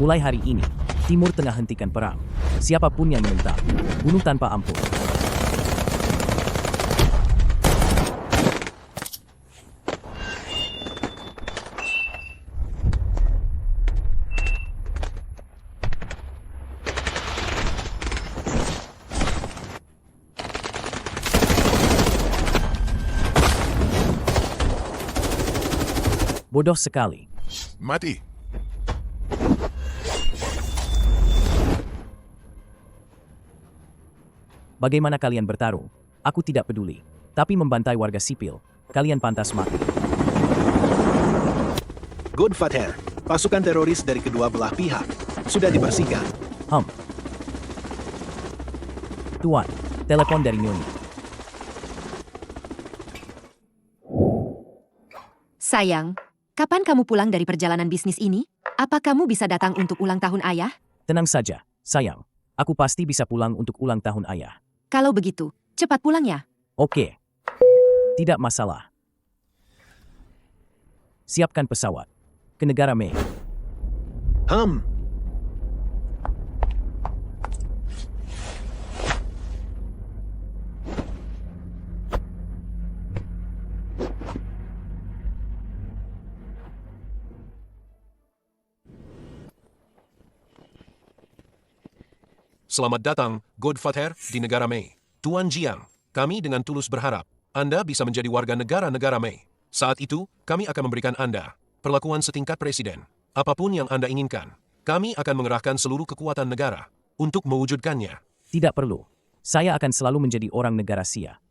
Mulai hari ini, Timur Tengah hentikan perang. Siapapun yang menentang, bunuh tanpa ampun. Bodoh sekali. Mati. Bagaimana kalian bertarung? Aku tidak peduli. Tapi membantai warga sipil, kalian pantas mati. Good Father, pasukan teroris dari kedua belah pihak sudah dibersihkan. Tuan, telepon dari Nyonya. Sayang, kapan kamu pulang dari perjalanan bisnis ini? Apa kamu bisa datang untuk ulang tahun ayah? Tenang saja, sayang. Aku pasti bisa pulang untuk ulang tahun ayah. Kalau begitu, cepat pulang ya. Oke. Tidak masalah. Siapkan pesawat. Ke negara Mei. Selamat datang, Godfather, di negara Mei. Tuan Jiang, kami dengan tulus berharap Anda bisa menjadi warga negara Mei. Saat itu, kami akan memberikan Anda perlakuan setingkat presiden. Apapun yang Anda inginkan, kami akan mengerahkan seluruh kekuatan negara untuk mewujudkannya. Tidak perlu. Saya akan selalu menjadi orang negara Xia.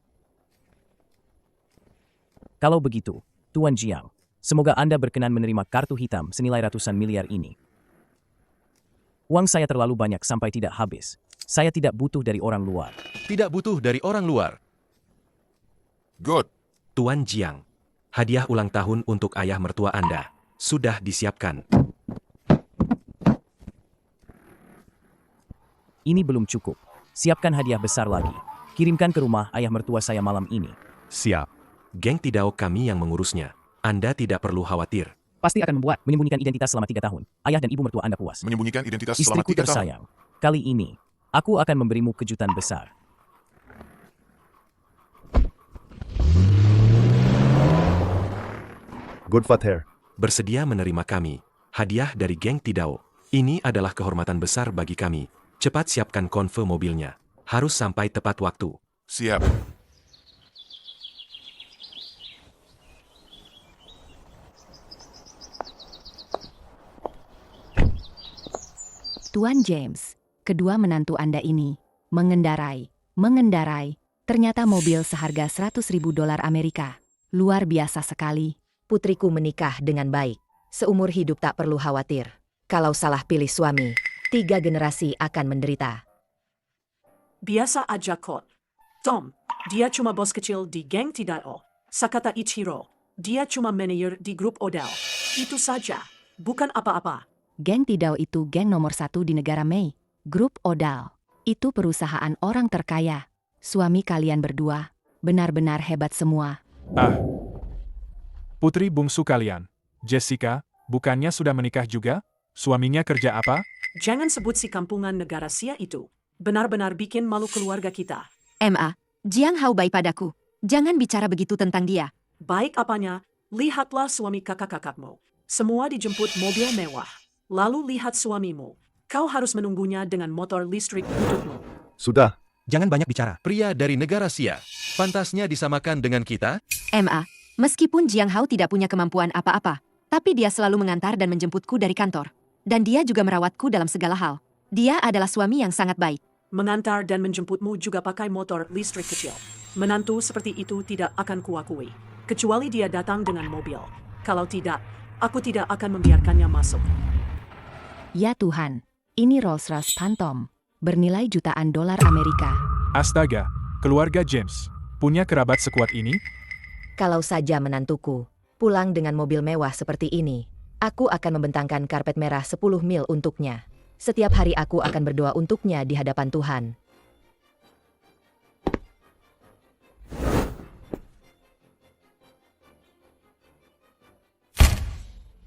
Kalau begitu, Tuan Jiang, semoga Anda berkenan menerima kartu hitam senilai ratusan miliar ini. Uang saya terlalu banyak sampai tidak habis. Saya tidak butuh dari orang luar. Tidak butuh dari orang luar. Good. Tuan Jiang, hadiah ulang tahun untuk ayah mertua Anda sudah disiapkan. Ini belum cukup. Siapkan hadiah besar lagi. Kirimkan ke rumah ayah mertua saya malam ini. Siap. Geng Tidao kami yang mengurusnya. Anda tidak perlu khawatir. Pasti akan membuat menyembunyikan identitas selama 3 tahun. Ayah dan ibu mertua Anda puas. Menyembunyikan identitas selama Istriku 3 tahun. tersayang, kali ini, aku akan memberimu kejutan besar. Good Father. Bersedia menerima kami. Hadiah dari Geng Tidao. Ini adalah kehormatan besar bagi kami. Cepat siapkan konve mobilnya. Harus sampai tepat waktu. Siap. Tuan James, kedua menantu Anda ini, mengendarai, ternyata mobil seharga $100.000 Amerika. Luar biasa sekali. Putriku menikah dengan baik. Seumur hidup tak perlu khawatir. Kalau salah pilih suami, 3 generasi akan menderita. Biasa aja kok. Tom, dia cuma bos kecil di Geng Tidao. Sakata Ichiro, dia cuma manajer di grup Odal. Itu saja, bukan apa-apa. Geng Tidao itu geng nomor 1 di negara Mei. Grup Odal. Itu perusahaan orang terkaya. Suami kalian berdua, benar-benar hebat semua. Putri bungsu kalian, Jessica, bukannya sudah menikah juga? Suaminya kerja apa? Jangan sebut si kampungan negara Xia itu. Benar-benar bikin malu keluarga kita. Jiang Hao baik padaku. Jangan bicara begitu tentang dia. Baik apanya, lihatlah suami kakak-kakakmu. Semua dijemput mobil mewah. Lalu lihat suamimu. Kau harus menunggunya dengan motor listrik bututmu. Sudah. Jangan banyak bicara. Pria dari negara Xia, pantasnya disamakan dengan kita? Meskipun Jiang Hao tidak punya kemampuan apa-apa, tapi dia selalu mengantar dan menjemputku dari kantor. Dan dia juga merawatku dalam segala hal. Dia adalah suami yang sangat baik. Mengantar dan menjemputmu juga pakai motor listrik kecil. Menantu seperti itu tidak akan kuakui. Kecuali dia datang dengan mobil. Kalau tidak, aku tidak akan membiarkannya masuk. Ya Tuhan, ini Rolls-Royce Phantom, bernilai jutaan dolar Amerika. Astaga, keluarga James, punya kerabat sekuat ini? Kalau saja menantuku pulang dengan mobil mewah seperti ini, aku akan membentangkan karpet merah 10 mil untuknya. Setiap hari aku akan berdoa untuknya di hadapan Tuhan.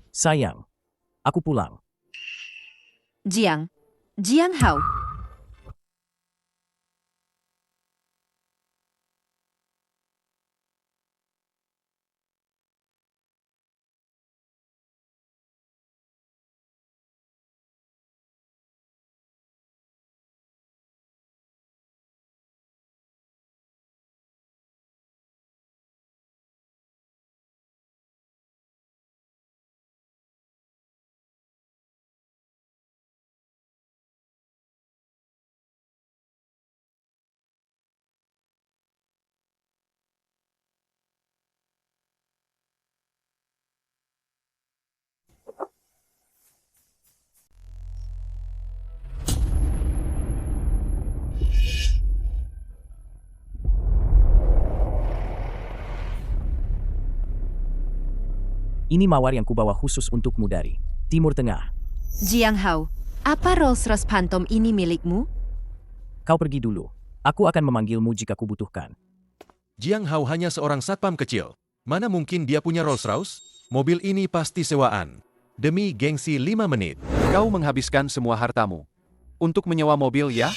Sayang, aku pulang. Jiang Hao. Ini mawar yang kubawa khusus untukmu dari Timur Tengah. Jiang Hao, apa Rolls-Royce Phantom ini milikmu? Kau pergi dulu. Aku akan memanggilmu jika kubutuhkan. Jiang Hao hanya seorang satpam kecil. Mana mungkin dia punya Rolls-Royce? Mobil ini pasti sewaan. Demi gengsi 5 menit. Kau menghabiskan semua hartamu untuk menyewa mobil, ya?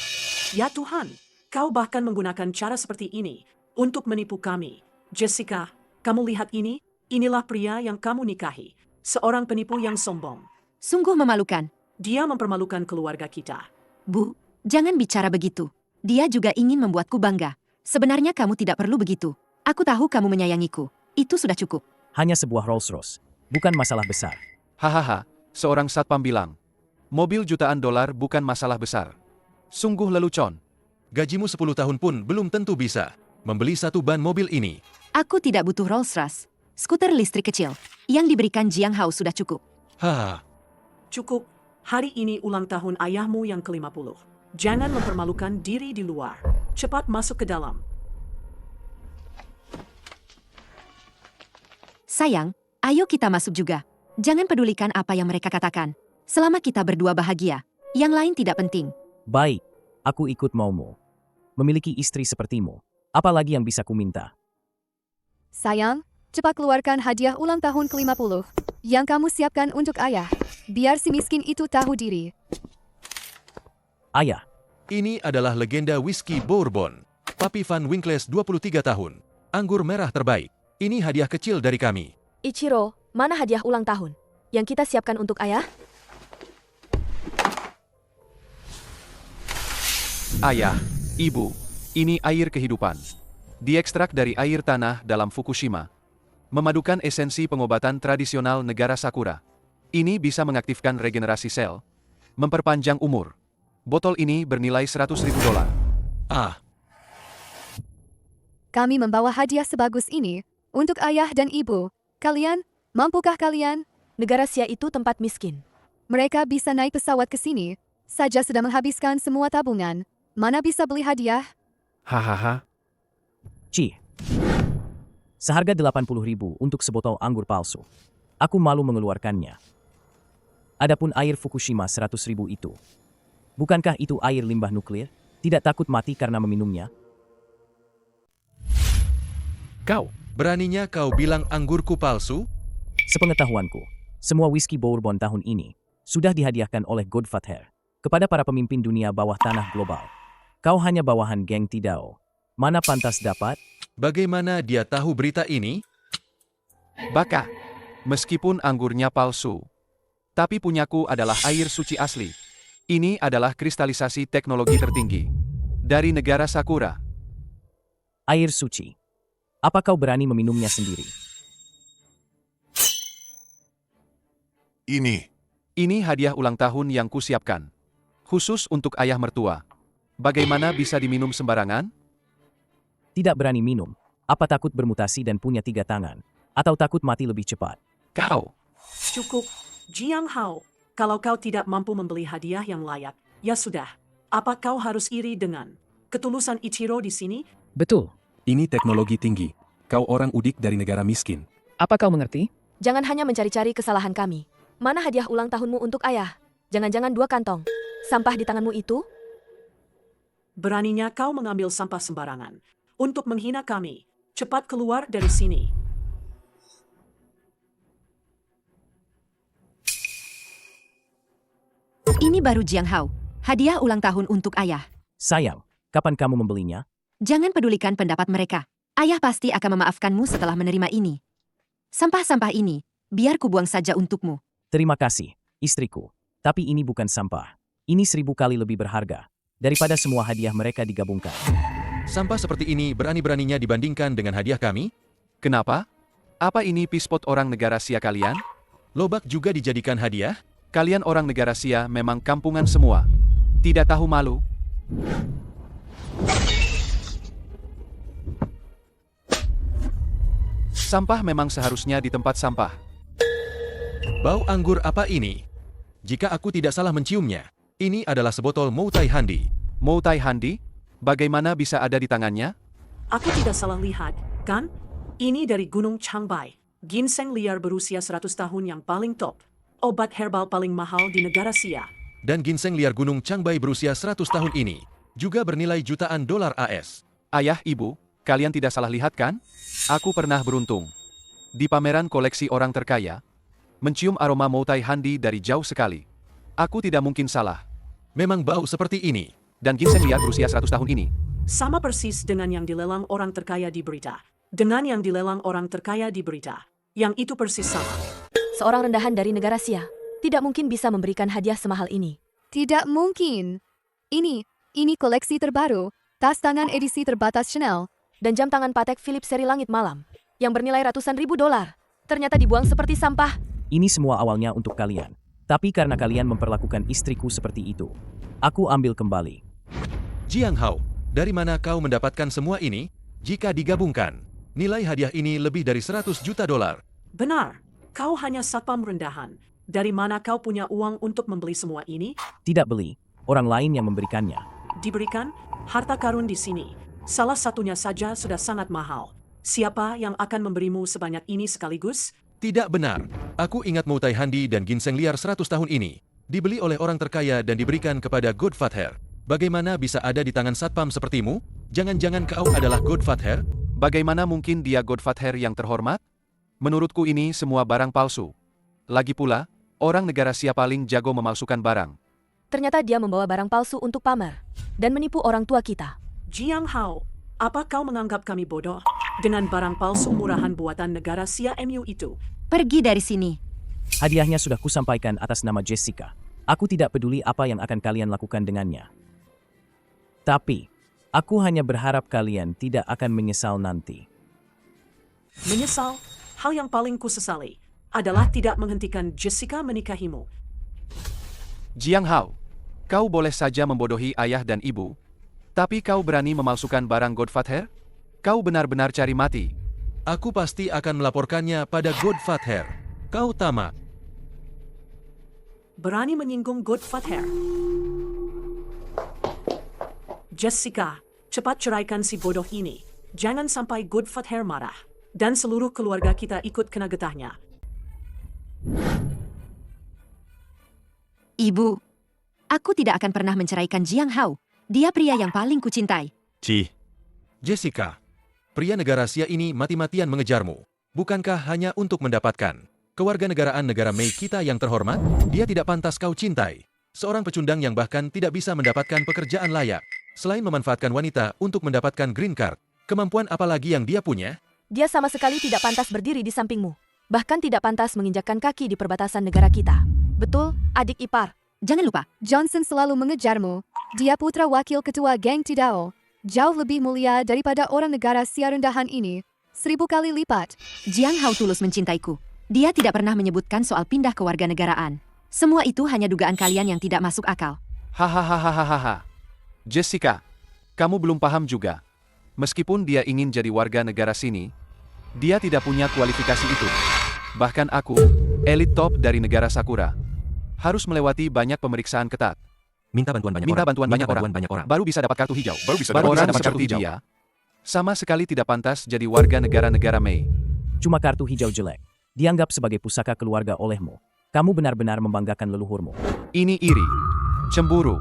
Ya Tuhan, kau bahkan menggunakan cara seperti ini untuk menipu kami. Jessica, kamu lihat ini? Inilah pria yang kamu nikahi. Seorang penipu yang sombong. Sungguh memalukan. Dia mempermalukan keluarga kita. Bu, jangan bicara begitu. Dia juga ingin membuatku bangga. Sebenarnya kamu tidak perlu begitu. Aku tahu kamu menyayangiku. Itu sudah cukup. Hanya sebuah Rolls-Royce. Bukan masalah besar. Hahaha, seorang satpam bilang. Mobil jutaan dolar bukan masalah besar. Sungguh lelucon. Gajimu 10 tahun pun belum tentu bisa membeli satu ban mobil ini. Aku tidak butuh Rolls-Royce. Skuter listrik kecil. Yang diberikan Jiang Hao sudah cukup. Hah, Cukup. Hari ini ulang tahun ayahmu yang ke-50. Jangan mempermalukan diri di luar. Cepat masuk ke dalam. Sayang, ayo kita masuk juga. Jangan pedulikan apa yang mereka katakan. Selama kita berdua bahagia, yang lain tidak penting. Baik, aku ikut maumu. Memiliki istri sepertimu, apalagi yang bisa kuminta? Sayang, cepat keluarkan hadiah ulang tahun ke-50 yang kamu siapkan untuk ayah. Biar si miskin itu tahu diri. Ayah, ini adalah legenda whisky Bourbon. Papi Van Winkles 23 tahun. Anggur merah terbaik. Ini hadiah kecil dari kami. Ichiro, mana hadiah ulang tahun yang kita siapkan untuk ayah? Ayah, ibu, ini air kehidupan. Diekstrak dari air tanah dalam Fukushima. Memadukan esensi pengobatan tradisional negara Sakura. Ini bisa mengaktifkan regenerasi sel, memperpanjang umur. Botol ini bernilai $100.000. Ah, Kami membawa hadiah sebagus ini untuk ayah dan ibu. Kalian, mampukah kalian? Negara Sia itu tempat miskin. Mereka bisa naik pesawat ke sini, saja sudah menghabiskan semua tabungan. Mana bisa beli hadiah? Hahaha. Ci. Seharga 80.000 untuk sebotol anggur palsu. Aku malu mengeluarkannya. Adapun air Fukushima 100.000 itu. Bukankah itu air limbah nuklir? Tidak takut mati karena meminumnya? kau. Beraninya kau bilang anggurku palsu? Sepengetahuanku, semua whisky Bourbon tahun ini sudah dihadiahkan oleh Godfather kepada para pemimpin dunia bawah tanah global. Kau hanya bawahan geng Tidao. Mana pantas dapat? Bagaimana dia tahu berita ini? Baka, meskipun anggurnya palsu, tapi punyaku adalah air suci asli. Ini adalah kristalisasi teknologi tertinggi dari negara Sakura. Air suci. Apa kau berani meminumnya sendiri? Ini hadiah ulang tahun yang kusiapkan. Khusus untuk ayah mertua. Bagaimana bisa diminum sembarangan? Tidak berani minum. Apa takut bermutasi dan punya 3 tangan? Atau takut mati lebih cepat? Kau. Cukup. Jiang Hao, kalau kau tidak mampu membeli hadiah yang layak, ya sudah. Apa kau harus iri dengan ketulusan Ichiro di sini? Betul. Ini teknologi tinggi. Kau orang udik dari negara miskin. Apa kau mengerti? Jangan hanya mencari-cari kesalahan kami. Mana hadiah ulang tahunmu untuk ayah? Jangan-jangan 2 kantong. Sampah di tanganmu itu? Beraninya kau mengambil sampah sembarangan untuk menghina kami. Cepat keluar dari sini. Ini baru Jiang Hao. Hadiah ulang tahun untuk ayah. Sayang, kapan kamu membelinya? Jangan pedulikan pendapat mereka. Ayah pasti akan memaafkanmu setelah menerima ini. Sampah-sampah ini, biar ku buang saja untukmu. Terima kasih, istriku. Tapi ini bukan sampah. Ini 1000 kali lebih berharga daripada semua hadiah mereka digabungkan. Sampah seperti ini berani-beraninya dibandingkan dengan hadiah kami? Kenapa? Apa ini pispot orang negara Sia kalian? Lobak juga dijadikan hadiah? Kalian orang negara Sia memang kampungan semua. Tidak tahu malu. Sampah memang seharusnya di tempat sampah. Bau anggur apa ini? Jika aku tidak salah menciumnya, ini adalah sebotol Moutai Handi. Moutai Handi? Bagaimana bisa ada di tangannya? Aku tidak salah lihat, kan? Ini dari Gunung Changbai. Ginseng liar berusia 100 tahun yang paling top. Obat herbal paling mahal di negara Sia. Dan ginseng liar Gunung Changbai berusia 100 tahun ini juga bernilai jutaan dolar AS. Ayah, ibu, kalian tidak salah lihat kan? Aku pernah beruntung. Di pameran koleksi orang terkaya, mencium aroma Moutai Handi dari jauh sekali. Aku tidak mungkin salah. Memang bau seperti ini. Dan ginseng liar berusia 100 tahun ini. Sama persis dengan yang dilelang orang terkaya di berita. Dengan yang dilelang orang terkaya di berita. Yang itu persis sama. Seorang rendahan dari negara Sia tidak mungkin bisa memberikan hadiah semahal ini. Tidak mungkin. Ini koleksi terbaru, tas tangan edisi terbatas Chanel, dan jam tangan Patek Philippe seri langit malam, yang bernilai ratusan ribu dolar. Ternyata dibuang seperti sampah. Ini semua awalnya untuk kalian. Tapi karena kalian memperlakukan istriku seperti itu, aku ambil kembali. Jiang Hao, dari mana kau mendapatkan semua ini? Jika digabungkan, nilai hadiah ini lebih dari 100 juta dolar. Benar, kau hanya satpam rendahan. Dari mana kau punya uang untuk membeli semua ini? Tidak beli, orang lain yang memberikannya. Diberikan? Harta karun di sini. Salah satunya saja sudah sangat mahal. Siapa yang akan memberimu sebanyak ini sekaligus? Tidak benar. Aku ingat Moutai Handi dan ginseng liar 100 tahun ini dibeli oleh orang terkaya dan diberikan kepada Godfather. Bagaimana bisa ada di tangan satpam sepertimu? Jangan-jangan kau adalah Godfather? Bagaimana mungkin dia Godfather yang terhormat? Menurutku ini semua barang palsu. Lagi pula, orang negara Sia paling jago memalsukan barang. Ternyata dia membawa barang palsu untuk pamer dan menipu orang tua kita. Jiang Hao, apa kau menganggap kami bodoh dengan barang palsu murahan buatan negara Sia MU itu? Pergi dari sini. Hadiahnya sudah kusampaikan atas nama Jessica. Aku tidak peduli apa yang akan kalian lakukan dengannya. Tapi, aku hanya berharap kalian tidak akan menyesal nanti. Menyesal? Hal yang paling kusesali adalah tidak menghentikan Jessica menikahimu. Jiang Hao, kau boleh saja membodohi ayah dan ibu, tapi kau berani memalsukan barang Godfather? Kau benar-benar cari mati. Aku pasti akan melaporkannya pada Godfather. Kau tamak. Berani menyinggung Godfather. Jessica, cepat ceraikan si bodoh ini. Jangan sampai Godfather marah. Dan seluruh keluarga kita ikut kena getahnya. Ibu, aku tidak akan pernah menceraikan Jiang Hao. Dia pria yang paling kucintai. Jessica, pria negara Sia ini mati-matian mengejarmu. Bukankah hanya untuk mendapatkan kewarganegaraan negara Mei kita yang terhormat? Dia tidak pantas kau cintai. Seorang pecundang yang bahkan tidak bisa mendapatkan pekerjaan layak. Selain memanfaatkan wanita untuk mendapatkan green card, kemampuan apa lagi yang dia punya? Dia sama sekali tidak pantas berdiri di sampingmu. Bahkan tidak pantas menginjakkan kaki di perbatasan negara kita. Betul, adik ipar. Jangan lupa, Johnson selalu mengejarmu. Dia putra wakil ketua geng Tidao. Jauh lebih mulia daripada orang negara Sia rendahan ini. 1000 kali lipat. Jiang Hao tulus mencintaiku. Dia tidak pernah menyebutkan soal pindah kewarganegaraan. Semua itu hanya dugaan kalian yang tidak masuk akal. Hahaha. Jessica, kamu belum paham juga. Meskipun dia ingin jadi warga negara sini, dia tidak punya kualifikasi itu. Bahkan aku, elit top dari negara Sakura, harus melewati banyak pemeriksaan ketat. Minta bantuan banyak orang. Baru bisa dapat kartu hijau. Baru bisa Baru dapat bisa dapat kartu hijau. Dia sama sekali tidak pantas jadi warga negara-negara Mei. Cuma kartu hijau jelek. Dianggap sebagai pusaka keluarga olehmu. Kamu benar-benar membanggakan leluhurmu. Ini iri, cemburu,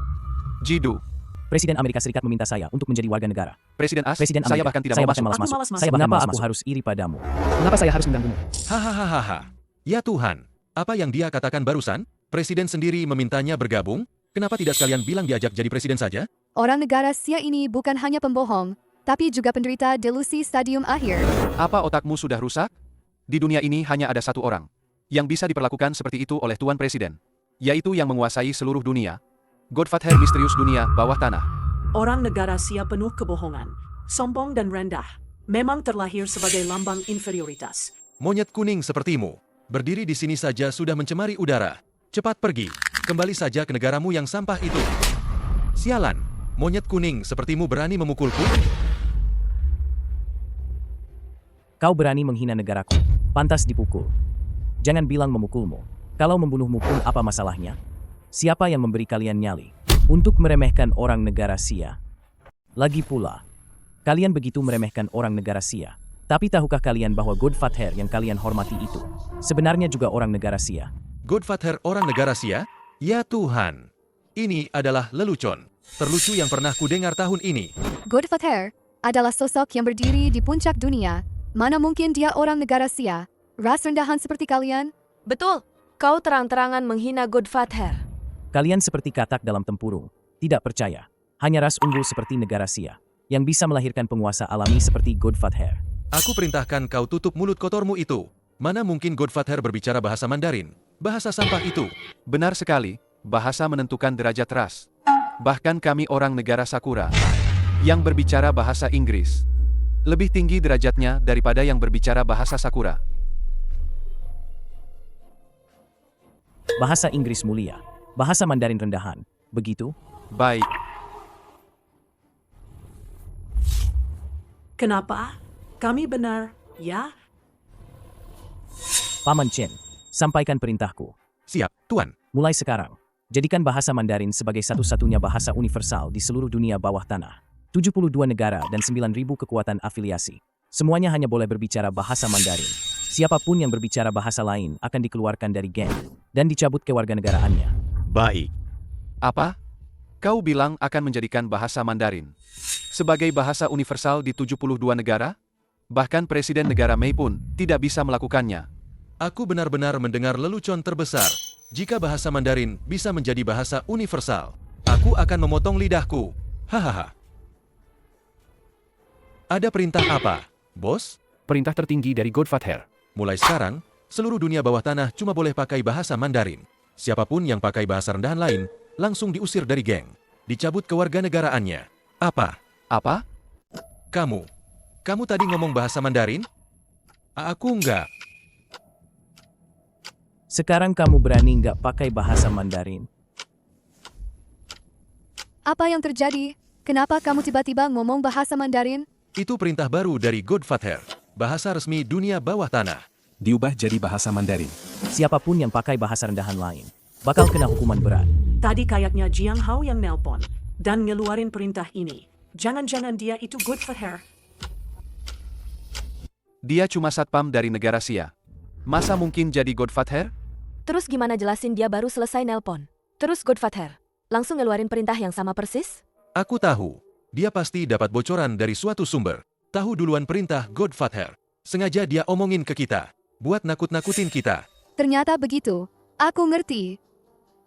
jidu. Presiden Amerika Serikat meminta saya untuk menjadi warga negara. Presiden As, Presiden saya Amerika, bahkan tidak saya mau bahkan masuk. malas Aku masuk. malas Saya masuk. bahkan Kenapa aku harus iri padamu? Kenapa saya harus mengganggumu? Hahaha. Ya Tuhan, apa yang dia katakan barusan? Presiden sendiri memintanya bergabung? Kenapa tidak sekalian bilang diajak jadi presiden saja? Orang negara Sia ini bukan hanya pembohong, tapi juga penderita delusi stadium akhir. Apa otakmu sudah rusak? Di dunia ini hanya ada satu orang yang bisa diperlakukan seperti itu oleh Tuan Presiden, yaitu yang menguasai seluruh dunia. Godfather misterius dunia bawah tanah. Orang negara Sia penuh kebohongan, sombong dan rendah. Memang terlahir sebagai lambang inferioritas. Monyet kuning sepertimu, berdiri di sini saja sudah mencemari udara. Cepat pergi, kembali saja ke negaramu yang sampah itu. Sialan, monyet kuning sepertimu berani memukulku? Kau berani menghina negaraku, pantas dipukul. Jangan bilang memukulmu. Kalau membunuhmu pun apa masalahnya? Siapa yang memberi kalian nyali untuk meremehkan orang negara Sia? Lagi pula, kalian begitu meremehkan orang negara Sia. Tapi tahukah kalian bahwa Godfather yang kalian hormati itu sebenarnya juga orang negara Sia? Godfather orang negara Sia? Ya Tuhan, ini adalah lelucon terlucu yang pernah kudengar tahun ini. Godfather adalah sosok yang berdiri di puncak dunia. Mana mungkin dia orang negara Sia? Ras rendahan seperti kalian? Betul, kau terang-terangan menghina Godfather. Kalian seperti katak dalam tempurung, tidak percaya. Hanya ras unggul seperti negara Sia yang bisa melahirkan penguasa alami seperti Godfather. Aku perintahkan kau tutup mulut kotormu itu. Mana mungkin Godfather berbicara bahasa Mandarin? Bahasa sampah itu. Benar sekali, bahasa menentukan derajat ras. Bahkan kami orang negara Sakura yang berbicara bahasa Inggris lebih tinggi derajatnya daripada yang berbicara bahasa Sakura. Bahasa Inggris mulia, bahasa Mandarin rendahan, begitu? Baik. Kenapa? Kami benar, ya? Paman Chen, sampaikan perintahku. Siap, Tuan. Mulai sekarang, jadikan bahasa Mandarin sebagai satu-satunya bahasa universal di seluruh dunia bawah tanah. 72 negara dan 9.000 kekuatan afiliasi. Semuanya hanya boleh berbicara bahasa Mandarin. Siapapun yang berbicara bahasa lain akan dikeluarkan dari geng dan dicabut kewarganegaraannya. Baik. Apa? Kau bilang akan menjadikan bahasa Mandarin sebagai bahasa universal di 72 negara? Bahkan Presiden negara Mei pun tidak bisa melakukannya. Aku benar-benar mendengar lelucon terbesar. Jika bahasa Mandarin bisa menjadi bahasa universal, aku akan memotong lidahku. Hahaha. Ada perintah apa, bos? Perintah tertinggi dari Godfather. Mulai sekarang, seluruh dunia bawah tanah cuma boleh pakai bahasa Mandarin. Siapapun yang pakai bahasa rendahan lain, langsung diusir dari geng. Dicabut kewarganegaraannya. Apa? Apa? Kamu tadi ngomong bahasa Mandarin? Aku enggak. Sekarang kamu berani nggak pakai bahasa Mandarin? Apa yang terjadi? Kenapa kamu tiba-tiba ngomong bahasa Mandarin? Itu perintah baru dari Godfather. Bahasa resmi dunia bawah tanah. Diubah jadi bahasa Mandarin. Siapapun yang pakai bahasa rendahan lain bakal kena hukuman berat. Tadi kayaknya Jiang Hao yang nelpon dan ngeluarin perintah ini. Jangan-jangan dia itu Godfather. Dia cuma satpam dari negara Sia. Masa mungkin jadi Godfather? Terus gimana jelasin dia baru selesai nelpon? Terus Godfather langsung ngeluarin perintah yang sama persis? Aku tahu. Dia pasti dapat bocoran dari suatu sumber. Tahu duluan perintah Godfather. Sengaja dia omongin ke kita. Buat nakut-nakutin kita. Ternyata begitu. Aku ngerti.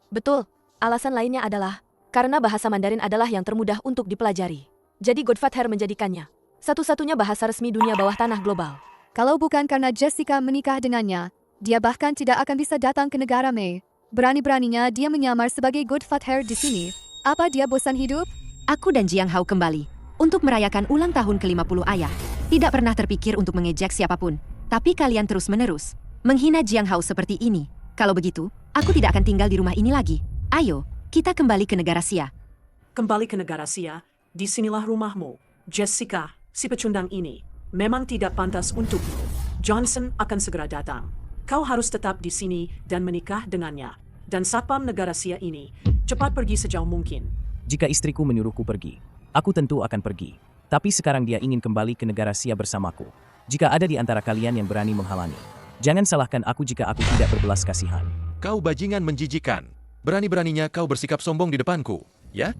Betul. Alasan lainnya adalah karena bahasa Mandarin adalah yang termudah untuk dipelajari. Jadi Godfather menjadikannya satu-satunya bahasa resmi dunia bawah tanah global. Kalau bukan karena Jessica menikah dengannya, dia bahkan tidak akan bisa datang ke negara Mei. Berani-beraninya dia menyamar sebagai Godfather di sini. Apa dia bosan hidup? Aku dan Jiang Hao kembali untuk merayakan ulang tahun ke-50 ayah. Tidak pernah terpikir untuk mengejek siapapun. Tapi kalian terus-menerus menghina Jiang Hao seperti ini. Kalau begitu, aku tidak akan tinggal di rumah ini lagi. Ayo, kita kembali ke negara Sia. Kembali ke negara Sia, disinilah rumahmu. Jessica, si pecundang ini, memang tidak pantas untukmu. Johnson akan segera datang. Kau harus tetap di sini dan menikah dengannya. Dan satpam negara Sia ini, cepat pergi sejauh mungkin. Jika istriku menyuruhku pergi, aku tentu akan pergi. Tapi sekarang dia ingin kembali ke negara Sia bersamaku. Jika ada di antara kalian yang berani menghalangi, jangan salahkan aku jika aku tidak berbelas kasihan. Kau bajingan menjijikan. Berani-beraninya kau bersikap sombong di depanku, ya?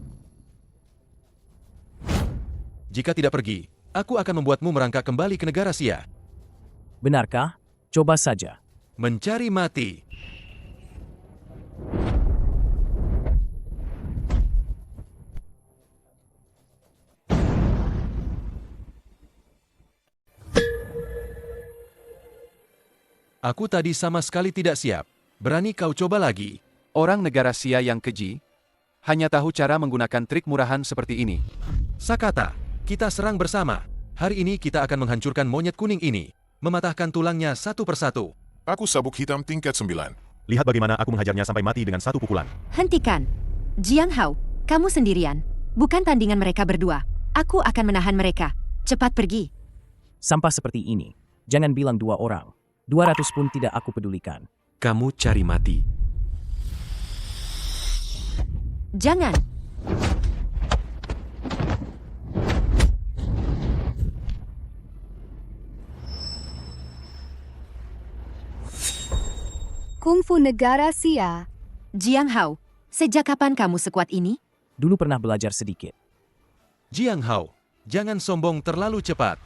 Jika tidak pergi, aku akan membuatmu merangkak kembali ke negara Sia. Benarkah? Coba saja. Mencari mati. Aku tadi sama sekali tidak siap. Berani kau coba lagi? Orang negara Sia yang keji hanya tahu cara menggunakan trik murahan seperti ini. Sakata, kita serang bersama. Hari ini kita akan menghancurkan monyet kuning ini, mematahkan tulangnya satu persatu. Aku sabuk hitam tingkat 9. Lihat bagaimana aku menghajarnya sampai mati dengan satu pukulan. Hentikan. Jiang Hao, kamu sendirian. Bukan tandingan mereka berdua. Aku akan menahan mereka. Cepat pergi. Sampah seperti ini. Jangan bilang 2 orang. 200 pun tidak aku pedulikan. Kamu cari mati. Jangan. Kungfu negara Sia. Jiang Hao, sejak kapan kamu sekuat ini? Dulu pernah belajar sedikit. Jiang Hao, jangan sombong terlalu cepat.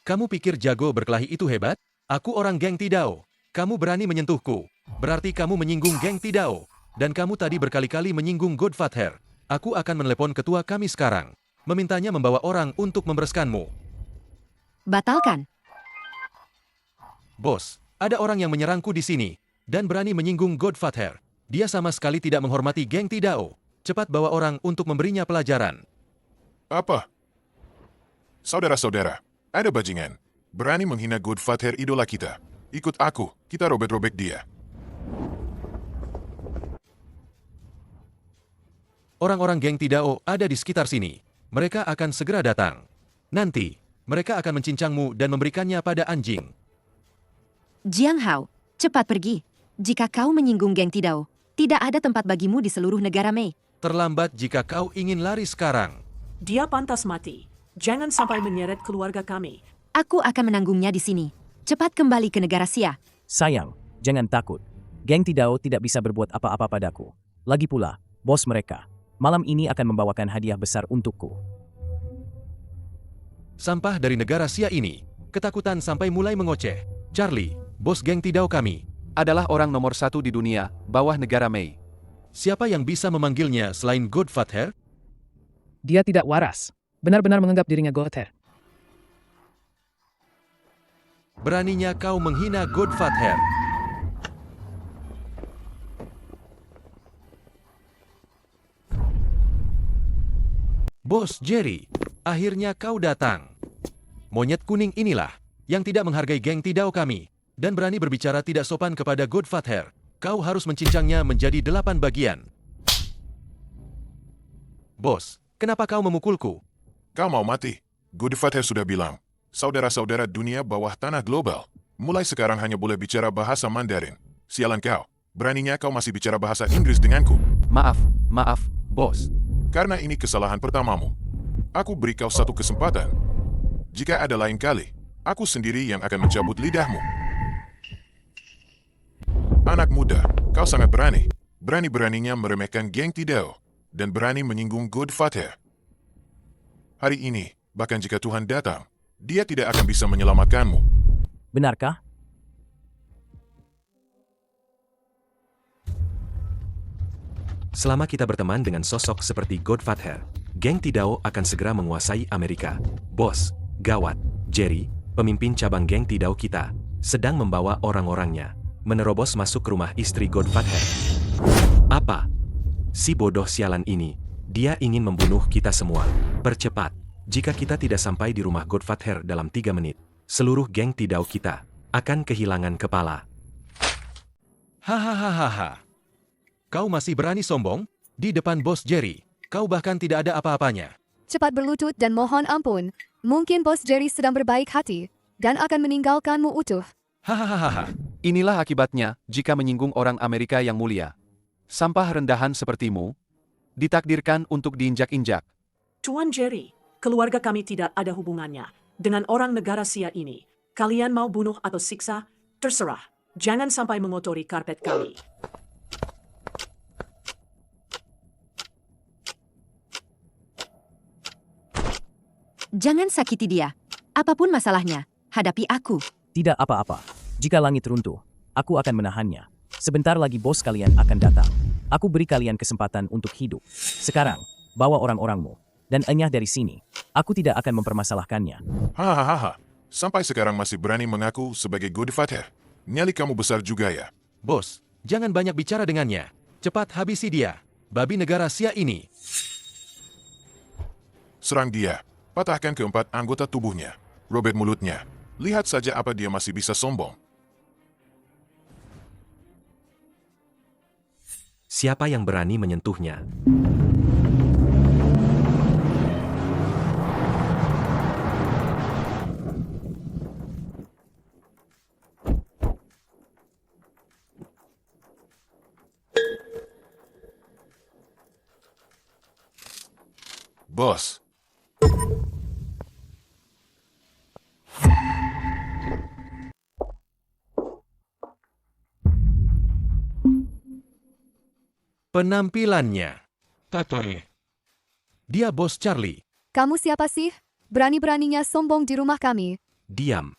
Kamu pikir jago berkelahi itu hebat? Aku orang geng Tidao. Kamu berani menyentuhku. Berarti kamu menyinggung geng Tidao. Dan kamu tadi berkali-kali menyinggung Godfather. Aku akan menelepon ketua kami sekarang. Memintanya membawa orang untuk membereskanmu. Batalkan. Bos, ada orang yang menyerangku di sini. Dan berani menyinggung Godfather. Dia sama sekali tidak menghormati geng Tidao. Cepat bawa orang untuk memberinya pelajaran. Apa? Saudara-saudara, ada bajingan. Berani menghina Godfather idola kita. Ikut aku, kita robek-robek dia. Orang-orang geng Tidao ada di sekitar sini. Mereka akan segera datang. Nanti, mereka akan mencincangmu dan memberikannya pada anjing. Jiang Hao, cepat pergi. Jika kau menyinggung geng Tidao, tidak ada tempat bagimu di seluruh negara Mei. Terlambat jika kau ingin lari sekarang. Dia pantas mati. Jangan sampai menyeret keluarga kami. Aku akan menanggungnya di sini. Cepat kembali ke negara Sia. Sayang, jangan takut. Geng Tidao tidak bisa berbuat apa-apa padaku. Lagi pula, bos mereka, malam ini akan membawakan hadiah besar untukku. Sampah dari negara Sia ini, ketakutan sampai mulai mengoceh. Charlie, bos geng Tidao kami, adalah orang nomor 1 di dunia, bawah negara Mei. Siapa yang bisa memanggilnya selain Godfather? Dia tidak waras. Benar-benar menganggap dirinya Godfather. Beraninya kau menghina Godfather. Bos Jerry, akhirnya kau datang. Monyet kuning inilah yang tidak menghargai geng Tidao kami dan berani berbicara tidak sopan kepada Godfather. Kau harus mencincangnya menjadi 8 bagian. Bos, kenapa kau memukulku? Kau mau mati? Godfather sudah bilang, saudara-saudara dunia bawah tanah global, mulai sekarang hanya boleh bicara bahasa Mandarin. Sialan kau, beraninya kau masih bicara bahasa Inggris denganku. Maaf, bos. Karena ini kesalahan pertamamu. Aku beri kau satu kesempatan. Jika ada lain kali, aku sendiri yang akan mencabut lidahmu. Anak muda, kau sangat berani. Berani-beraninya meremehkan geng Tidao dan berani menyinggung Godfather. Hari ini, bahkan jika Tuhan datang, dia tidak akan bisa menyelamatkanmu. Benarkah? Selama kita berteman dengan sosok seperti Godfather, geng Tidao akan segera menguasai Amerika. Bos, gawat, Jerry, pemimpin cabang geng Tidao kita, sedang membawa orang-orangnya menerobos masuk ke rumah istri Godfather. Apa? Si bodoh sialan ini, dia ingin membunuh kita semua. Percepat, jika kita tidak sampai di rumah Godfather dalam 3 menit, seluruh geng Tidao kita akan kehilangan kepala. Hahaha. Kau masih berani sombong? Di depan bos Jerry, kau bahkan tidak ada apa-apanya. Cepat berlutut dan mohon ampun. Mungkin bos Jerry sedang berbaik hati dan akan meninggalkanmu utuh. Hahaha. Inilah akibatnya jika menyinggung orang Amerika yang mulia. Sampah rendahan sepertimu ditakdirkan untuk diinjak-injak. Tuan Jerry, keluarga kami tidak ada hubungannya dengan orang negara Sia ini. Kalian mau bunuh atau siksa? Terserah. Jangan sampai mengotori karpet kami. Jangan sakiti dia. Apapun masalahnya, hadapi aku. Tidak apa-apa. Jika langit runtuh, aku akan menahannya. Sebentar lagi bos kalian akan datang. Aku beri kalian kesempatan untuk hidup. Sekarang, bawa orang-orangmu. Dan enyah dari sini. Aku tidak akan mempermasalahkannya. Hahaha. Sampai sekarang masih berani mengaku sebagai Godfather. Nyali kamu besar juga ya. Bos, jangan banyak bicara dengannya. Cepat habisi dia. Babi negara sia ini. Serang dia. Patahkan keempat anggota tubuhnya. Robek mulutnya. Lihat saja apa dia masih bisa sombong. Siapa yang berani menyentuhnya? Bos. Penampilannya. Dia Bos Charlie. Kamu siapa sih? Berani-beraninya sombong di rumah kami. Diam.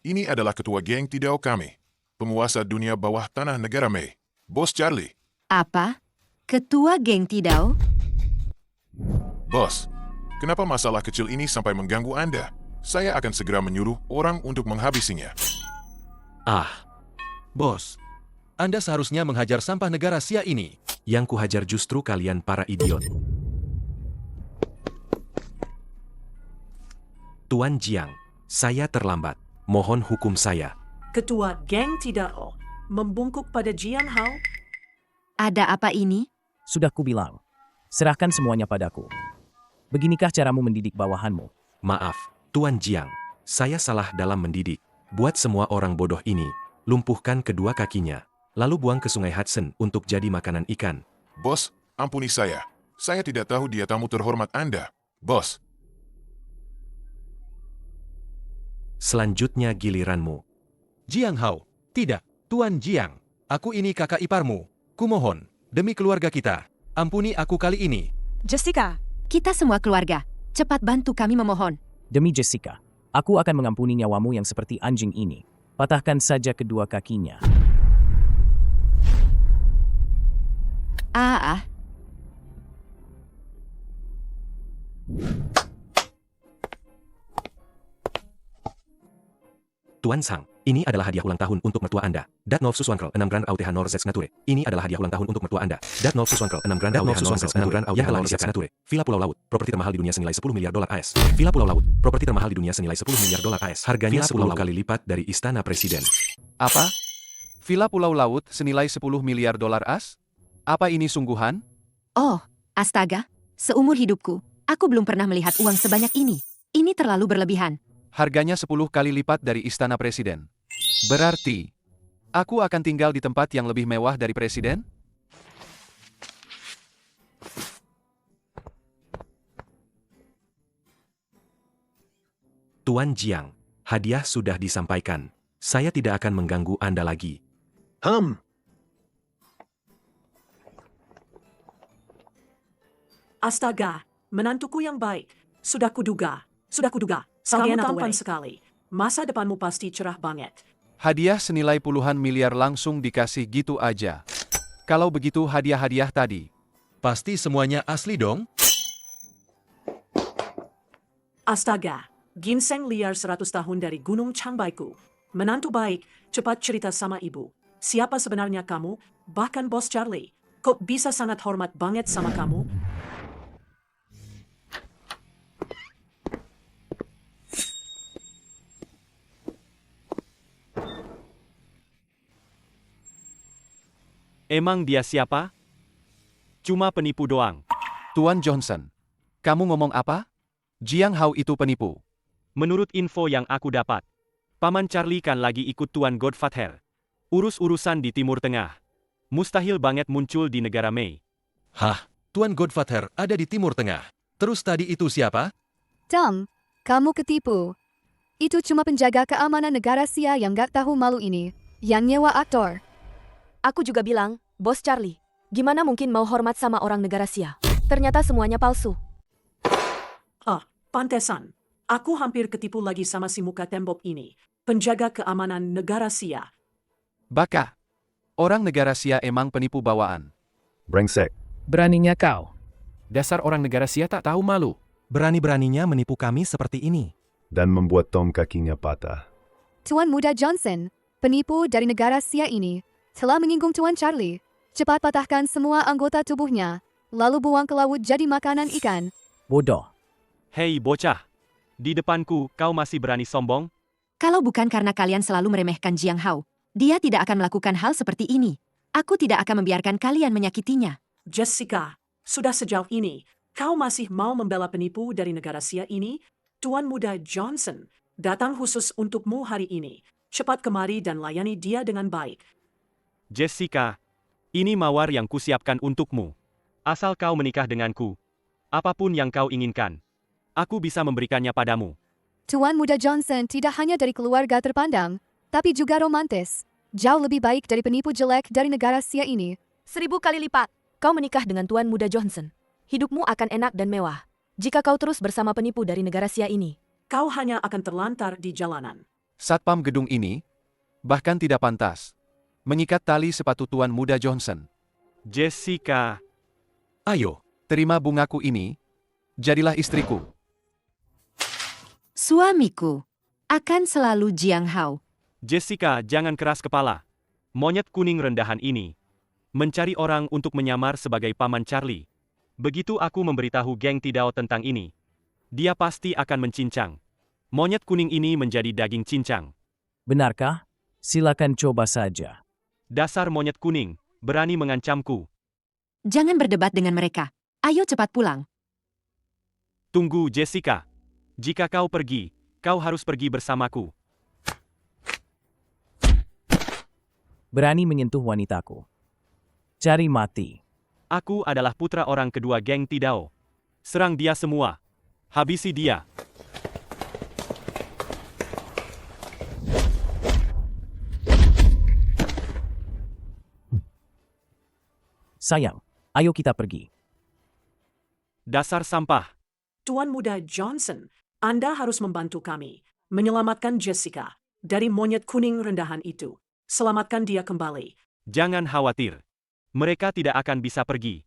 Ini adalah ketua geng Tidao kami. Penguasa dunia bawah tanah negara Mei. Bos Charlie. Apa? Ketua geng Tidao? Bos, kenapa masalah kecil ini sampai mengganggu Anda? Saya akan segera menyuruh orang untuk menghabisinya. Bos, Anda seharusnya menghajar sampah negara sia ini. Yang kuhajar justru kalian para idiot. Tuan Jiang, saya terlambat. Mohon hukum saya. Ketua geng Tidao membungkuk pada Jiang Hao. Ada apa ini? Sudah kubilang. Serahkan semuanya padaku. Beginikah caramu mendidik bawahanmu? Maaf, Tuan Jiang. Saya salah dalam mendidik. Buat semua orang bodoh ini, lumpuhkan kedua kakinya. Lalu buang ke sungai Hudson untuk jadi makanan ikan. Bos, ampuni saya. Saya tidak tahu dia tamu terhormat Anda. Bos. Selanjutnya giliranmu. Jiang Hao. Tidak, Tuan Jiang. Aku ini kakak iparmu. Kumohon, demi keluarga kita, ampuni aku kali ini. Jessica, Kita semua keluarga. Cepat bantu kami memohon. Demi Jessica, aku akan mengampuni nyawamu yang seperti anjing ini. Patahkan saja kedua kakinya. Tuan Sang, ini adalah hadiah ulang tahun untuk mertua Anda. Datnov Suswankel 6 Grand Autehan Norzets Nature. Ini adalah hadiah ulang tahun untuk mertua Anda. Datnov Suswankel 6 Grand Autehan Norzets Nature yang telah disiapkan Nature. Villa Pulau Laut, properti termahal di dunia senilai 10 miliar dolar AS. Villa Pulau Laut, properti termahal di dunia senilai 10 miliar dolar AS. Harganya 10 kali lipat dari Istana Presiden. Apa? Villa Pulau Laut senilai 10 miliar dolar AS? Apa ini sungguhan? Oh, astaga. Seumur hidupku, aku belum pernah melihat uang sebanyak ini. Ini terlalu berlebihan. Harganya 10 kali lipat dari Istana Presiden. Berarti, aku akan tinggal di tempat yang lebih mewah dari Presiden? Tuan Jiang, hadiah sudah disampaikan. Saya tidak akan mengganggu Anda lagi. Astaga, menantuku yang baik. Sudah kuduga. Kamu tampan sekali. Masa depanmu pasti cerah banget. Hadiah senilai puluhan miliar langsung dikasih gitu aja. Kalau begitu hadiah-hadiah tadi. Pasti semuanya asli dong? Astaga, ginseng liar 100 tahun dari Gunung Changbaiku. Menantu baik, cepat cerita sama ibu. Siapa sebenarnya kamu? Bahkan Bos Charlie. Kok bisa sangat hormat banget sama kamu? Emang dia siapa? Cuma penipu doang. Tuan Johnson, kamu ngomong apa? Jiang Hao itu penipu. Menurut info yang aku dapat, Paman Charlie kan lagi ikut Tuan Godfather. Urus-urusan di Timur Tengah. Mustahil banget muncul di negara Mei. Hah, Tuan Godfather ada di Timur Tengah. Terus tadi itu siapa? Tom, kamu ketipu. Itu cuma penjaga keamanan negara Sia yang gak tahu malu ini. Yang nyewa aktor. Aku juga bilang, Bos Charlie, gimana mungkin mau hormat sama orang negara Sia? Ternyata semuanya palsu. Pantesan. Aku hampir ketipu lagi sama si muka tembok ini. Penjaga keamanan negara Sia. Baka. Orang negara Sia emang penipu bawaan. Brengsek. Beraninya kau. Dasar orang negara Sia tak tahu malu. Berani-beraninya menipu kami seperti ini. dan membuat Tom kakinya patah. Tuan Muda Johnson, penipu dari negara Sia ini, telah menyinggung Tuan Charlie. Cepat patahkan semua anggota tubuhnya, lalu buang ke laut jadi makanan ikan. Bodoh. Hei bocah, di depanku kau masih berani sombong? Kalau bukan karena kalian selalu meremehkan Jiang Hao, dia tidak akan melakukan hal seperti ini. Aku tidak akan membiarkan kalian menyakitinya. Jessica, sudah sejauh ini, kau masih mau membela penipu dari negara Sia ini? Tuan Muda Johnson datang khusus untukmu hari ini. Cepat kemari dan layani dia dengan baik. Jessica, ini mawar yang kusiapkan untukmu. Asal kau menikah denganku, apapun yang kau inginkan, aku bisa memberikannya padamu. Tuan Muda Johnson tidak hanya dari keluarga terpandang, tapi juga romantis. Jauh lebih baik dari penipu jelek dari negara Sia ini. 1000 kali lipat. Kau menikah dengan Tuan Muda Johnson. Hidupmu akan enak dan mewah. Jika kau terus bersama penipu dari negara Sia ini, Kau hanya akan terlantar di jalanan. Satpam gedung ini bahkan tidak pantas mengikat tali sepatu Tuan Muda Johnson. Jessica, Ayo, terima bungaku ini. Jadilah istriku. Suamiku akan selalu Jiang Hao. Jessica, jangan keras kepala. Monyet kuning rendahan ini mencari orang untuk menyamar sebagai paman Charlie. Begitu aku memberitahu geng Tidao tentang ini, dia pasti akan mencincang. Monyet kuning ini menjadi daging cincang. Benarkah? Silakan coba saja. Dasar monyet kuning, berani mengancamku. Jangan berdebat dengan mereka. Ayo cepat pulang. Tunggu Jessica. Jika kau pergi, kau harus pergi bersamaku. Berani menyentuh wanitaku. Cari mati. Aku adalah putra orang kedua geng Tidao. Serang dia semua. Habisi dia. Sayang, ayo kita pergi. Dasar sampah. Tuan Muda Johnson, Anda harus membantu kami menyelamatkan Jessica dari monyet kuning rendahan itu. Selamatkan dia kembali. Jangan khawatir. Mereka tidak akan bisa pergi.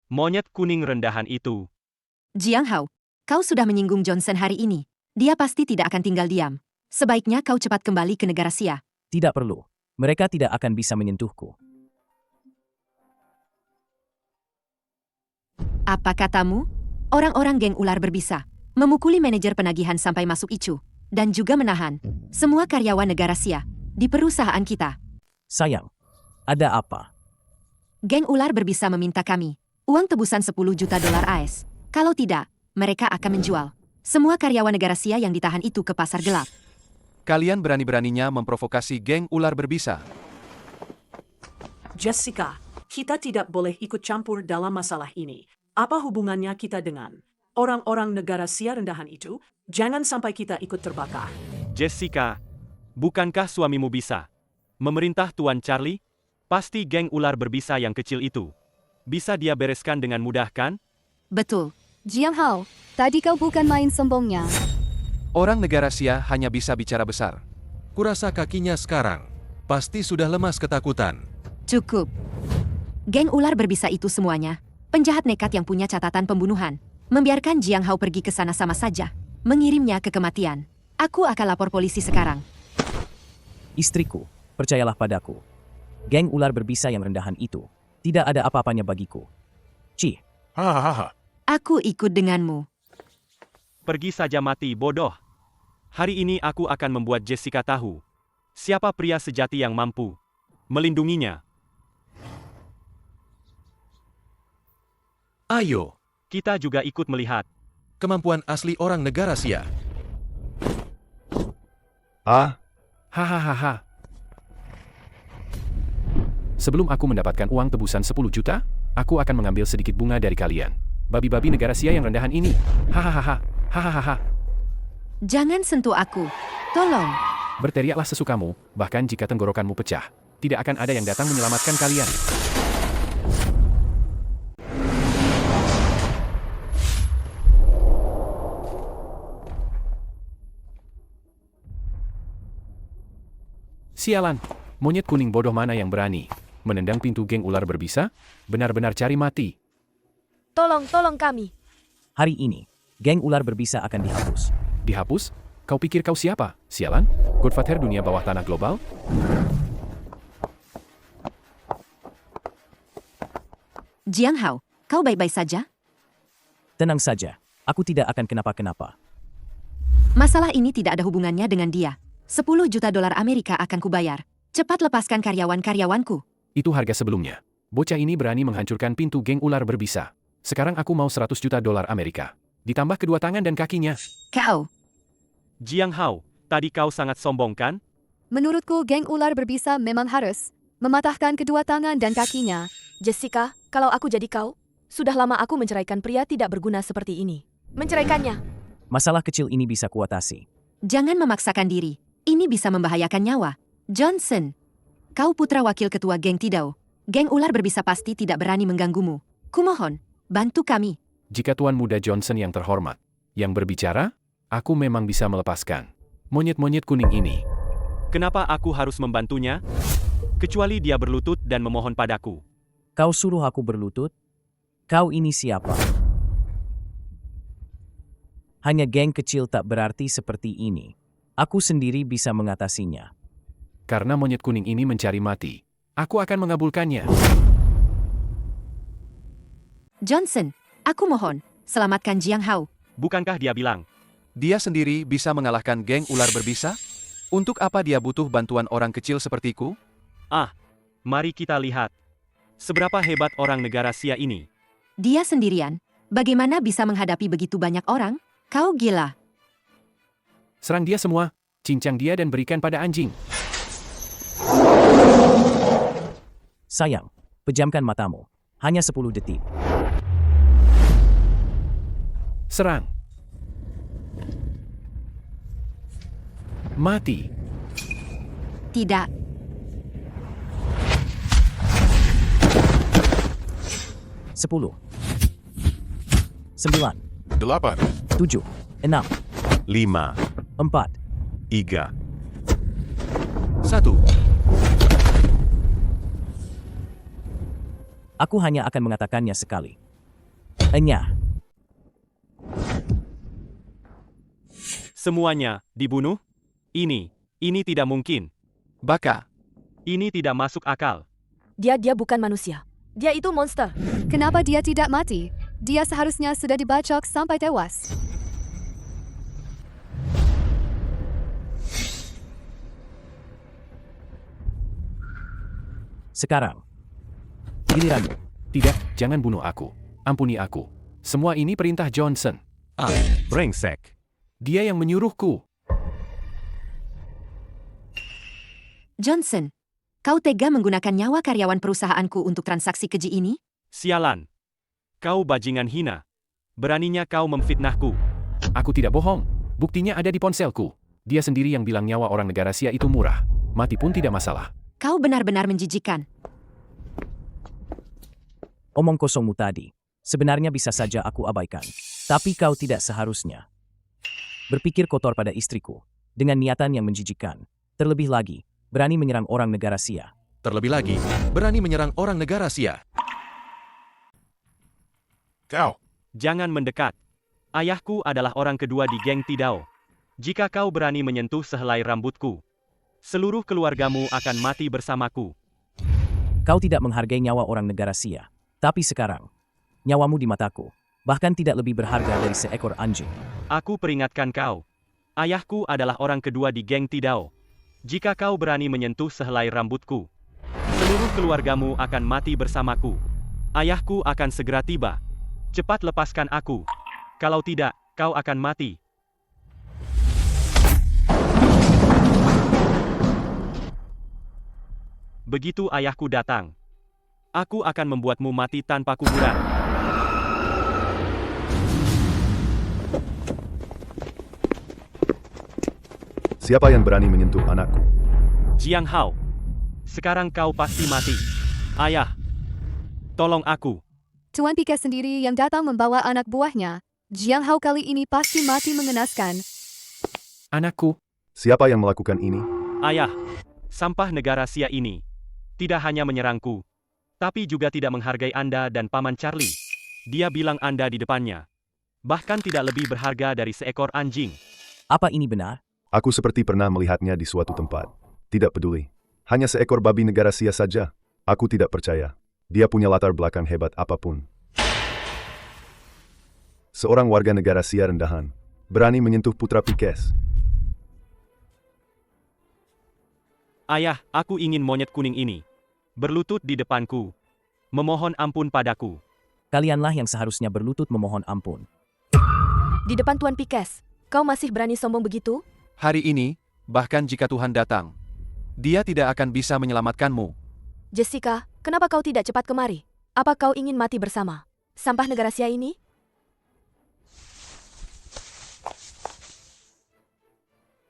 Monyet kuning rendahan itu. Jiang Hao, kau sudah menyinggung Johnson hari ini. Dia pasti tidak akan tinggal diam. Sebaiknya kau cepat kembali ke negara Sia. Tidak perlu. Mereka tidak akan bisa menyentuhku. Apa katamu? Orang-orang geng ular berbisa memukuli manajer penagihan sampai masuk icu dan juga menahan semua karyawan negara Sia di perusahaan kita. Sayang, ada apa? Geng ular berbisa meminta kami uang tebusan 10 juta dolar AS. Kalau tidak, mereka akan menjual semua karyawan negara Sia yang ditahan itu ke pasar gelap. Kalian berani-beraninya memprovokasi geng ular berbisa. Jessica, kita tidak boleh ikut campur dalam masalah ini. Apa hubungannya kita dengan orang-orang negara Sia rendahan itu? Jangan sampai kita ikut terbakar. Jessica, bukankah suamimu bisa memerintah Tuan Charlie? Pasti geng ular berbisa yang kecil itu bisa dia bereskan dengan mudah kan? Betul. Jiang Hao, tadi kau bukan main sombongnya. Orang negara Sia hanya bisa bicara besar. Kurasa kakinya sekarang pasti sudah lemas ketakutan. Cukup. Geng ular berbisa itu semuanya penjahat nekat yang punya catatan pembunuhan. Membiarkan Jiang Hao pergi ke sana sama saja mengirimnya ke kematian. Aku akan lapor polisi sekarang. Istriku, percayalah padaku. Geng ular berbisa yang rendahan itu tidak ada apa-apanya bagiku. Ci. Hahaha. Aku ikut denganmu. Pergi saja mati, bodoh. Hari ini aku akan membuat Jessica tahu siapa pria sejati yang mampu melindunginya. Ayo, kita juga ikut melihat kemampuan asli orang negara Sia. Hahaha. Sebelum aku mendapatkan uang tebusan 10 juta, aku akan mengambil sedikit bunga dari kalian. Babi-babi negara Sia yang rendahan ini. Hahaha. Hahaha. Jangan sentuh aku. Tolong. Berteriaklah sesukamu, bahkan jika tenggorokanmu pecah. Tidak akan ada yang datang menyelamatkan kalian. Sialan, monyet kuning bodoh mana yang berani menendang pintu geng ular berbisa? Benar-benar cari mati. Tolong kami. Hari ini, geng ular berbisa akan dihapus. Dihapus? Kau pikir kau siapa? Sialan? Godfather dunia bawah tanah global? Jiang Hao, kau baik-baik saja? Tenang saja, aku tidak akan kenapa-kenapa. Masalah ini tidak ada hubungannya dengan dia. 10 juta dolar Amerika akan kubayar. Cepat lepaskan karyawan-karyawanku. Itu harga sebelumnya. Bocah ini berani menghancurkan pintu geng ular berbisa. Sekarang aku mau 100 juta dolar Amerika. Ditambah kedua tangan dan kakinya. Kau. Jiang Hao, tadi kau sangat sombong kan? Menurutku geng ular berbisa memang harus mematahkan kedua tangan dan kakinya. Jessica, kalau aku jadi kau, sudah lama aku menceraikan pria tidak berguna seperti ini. Menceraikannya. Masalah kecil ini bisa kuatasi. Jangan memaksakan diri. Ini bisa membahayakan nyawa. Johnson, kau putra wakil ketua geng Tidao. Geng ular berbisa pasti tidak berani mengganggumu. Kumohon, bantu kami. Jika Tuan Muda Johnson yang terhormat, yang berbicara, aku memang bisa melepaskan monyet-monyet kuning ini. Kenapa aku harus membantunya? Kecuali dia berlutut dan memohon padaku. Kau suruh aku berlutut? Kau ini siapa? Hanya geng kecil tak berarti seperti ini. Aku sendiri bisa mengatasinya. Karena monyet kuning ini mencari mati, aku akan mengabulkannya. Johnson, aku mohon, selamatkan Jiang Hao. Bukankah dia bilang? Dia sendiri bisa mengalahkan geng ular berbisa? Untuk apa dia butuh bantuan orang kecil sepertiku? Ah, mari kita lihat. Seberapa hebat orang negara Sia ini? Dia sendirian. Bagaimana bisa menghadapi begitu banyak orang? Kau gila. Serang dia semua, cincang dia dan berikan pada anjing. Sayang, pejamkan matamu. Hanya 10 detik. Serang. Mati. Tidak. Sepuluh. 9. 8. 7. 6. 5. 4. 3. 1. Aku hanya akan mengatakannya sekali. Enyah. Semuanya dibunuh? Ini tidak mungkin. Baka. Ini tidak masuk akal. Dia bukan manusia. Dia itu monster. Kenapa dia tidak mati? Dia seharusnya sudah dibacok sampai tewas. Sekarang, giliranmu. Tidak, jangan bunuh aku. Ampuni aku. Semua ini perintah Johnson. Brengsek. Dia yang menyuruhku. Johnson, kau tega menggunakan nyawa karyawan perusahaanku untuk transaksi keji ini? Sialan. Kau bajingan hina. Beraninya kau memfitnahku. Aku tidak bohong. Buktinya ada di ponselku. Dia sendiri yang bilang nyawa orang negara Sia itu murah. Mati pun tidak masalah. Kau benar-benar menjijikan. Omong kosongmu tadi. Sebenarnya bisa saja aku abaikan. Tapi kau tidak seharusnya berpikir kotor pada istriku. Dengan niatan yang menjijikan. Terlebih lagi, berani menyerang orang negara Sia. Terlebih lagi, berani menyerang orang negara Sia. Kau. Jangan mendekat. Ayahku adalah orang kedua di geng Tidao. Jika kau berani menyentuh sehelai rambutku, seluruh keluargamu akan mati bersamaku. Kau tidak menghargai nyawa orang negara Sia. Tapi sekarang, nyawamu di mataku, bahkan tidak lebih berharga dari seekor anjing. Aku peringatkan kau. Ayahku adalah orang kedua di geng Tidao. Jika kau berani menyentuh sehelai rambutku, seluruh keluargamu akan mati bersamaku. Ayahku akan segera tiba. Cepat lepaskan aku. Kalau tidak, kau akan mati. Begitu ayahku datang, aku akan membuatmu mati tanpa kuburan. Siapa yang berani menyentuh anakku? Jiang Hao, sekarang kau pasti mati. Ayah, tolong aku. Tuan Pika sendiri yang datang membawa anak buahnya. Jiang Hao kali ini pasti mati mengenaskan. Anakku. Siapa yang melakukan ini? Ayah, sampah negara Sia ini tidak hanya menyerangku, tapi juga tidak menghargai Anda dan Paman Charlie. Dia bilang Anda di depannya bahkan tidak lebih berharga dari seekor anjing. Apa ini benar? Aku seperti pernah melihatnya di suatu tempat. Tidak peduli. Hanya seekor babi negara Sia saja. Aku tidak percaya. Dia punya latar belakang hebat apapun. Seorang warga negara Sia rendahan berani menyentuh putra Pikes. Ayah, aku ingin monyet kuning ini berlutut di depanku, memohon ampun padaku. Kalianlah yang seharusnya berlutut memohon ampun. Di depan Tuan Pikes, kau masih berani sombong begitu? Hari ini, bahkan jika Tuhan datang, dia tidak akan bisa menyelamatkanmu. Jessica, kenapa kau tidak cepat kemari? Apa kau ingin mati bersama sampah negara Sia ini?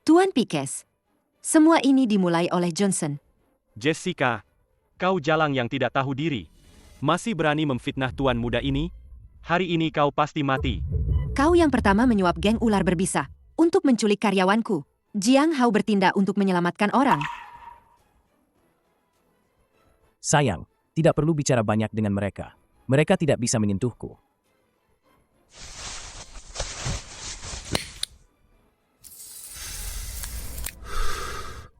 Tuan Pikes, semua ini dimulai oleh Johnson. Jessica, kau jalang yang tidak tahu diri. Masih berani memfitnah tuan muda ini? Hari ini kau pasti mati. Kau yang pertama menyuap geng ular berbisa untuk menculik karyawanku. Jiang Hao bertindak untuk menyelamatkan orang. Sayang, tidak perlu bicara banyak dengan mereka. Mereka tidak bisa menyentuhku.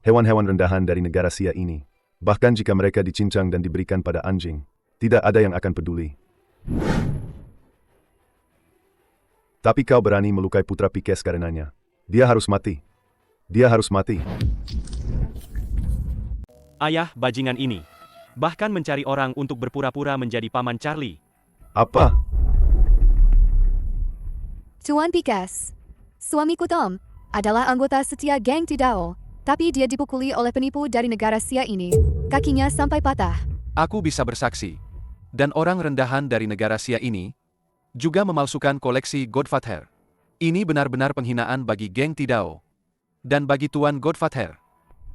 Hewan-hewan rendahan dari negara Sia ini, bahkan jika mereka dicincang dan diberikan pada anjing, tidak ada yang akan peduli. Tapi kau berani melukai putra Pikes karenanya. Dia harus mati. Dia harus mati. Ayah bajingan ini bahkan mencari orang untuk berpura-pura menjadi paman Charlie. Apa? Tuan Pikes, suamiku Tom adalah anggota setia geng Tidao, tapi dia dipukuli oleh penipu dari negara Sia ini. Kakinya sampai patah. Aku bisa bersaksi. Dan orang rendahan dari negara Sia ini juga memalsukan koleksi Godfather. Ini benar-benar penghinaan bagi geng Tidao. Dan bagi Tuan Godfather.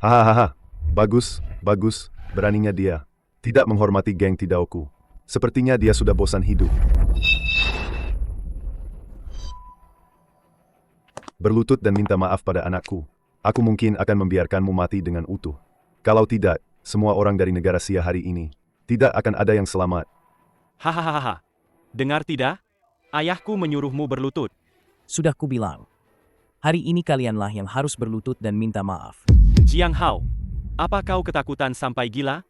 Hahaha. Bagus, bagus. Beraninya dia tidak menghormati geng Tidaoku. Sepertinya dia sudah bosan hidup. Berlutut dan minta maaf pada anakku. Aku mungkin akan membiarkanmu mati dengan utuh. Kalau tidak, semua orang dari negara Sia hari ini tidak akan ada yang selamat. Hahaha. Dengar tidak? Ayahku menyuruhmu berlutut. Sudah kubilang. Hari ini kalianlah yang harus berlutut dan minta maaf. Jiang Hao, apa kau ketakutan sampai gila?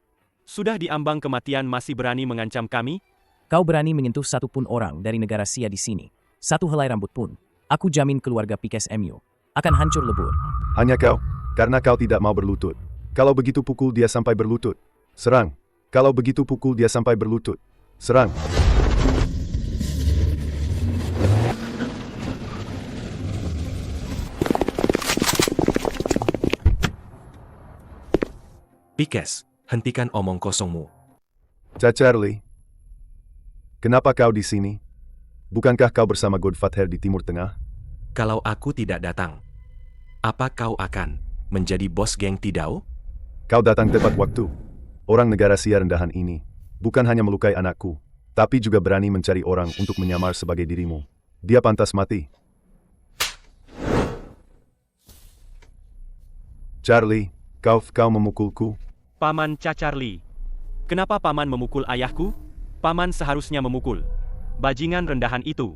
Sudah diambang kematian masih berani mengancam kami? Kau berani menyentuh satu pun orang dari negara Sia di sini. Satu helai rambut pun. Aku jamin keluarga Pikes MU akan hancur lebur. Hanya kau, karena kau tidak mau berlutut. Kalau begitu pukul dia sampai berlutut. Serang. Kalau begitu pukul dia sampai berlutut. Serang. Pikes, hentikan omong kosongmu. Charlie. Kenapa kau di sini? Bukankah kau bersama Godfather di Timur Tengah? Kalau aku tidak datang, apa kau akan menjadi bos geng Tidao? Kau datang tepat waktu. Orang negara Sia rendahan ini bukan hanya melukai anakku, tapi juga berani mencari orang untuk menyamar sebagai dirimu. Dia pantas mati. Charlie, kau memukulku. Paman Charlie. Kenapa paman memukul ayahku? Paman seharusnya memukul bajingan rendahan itu.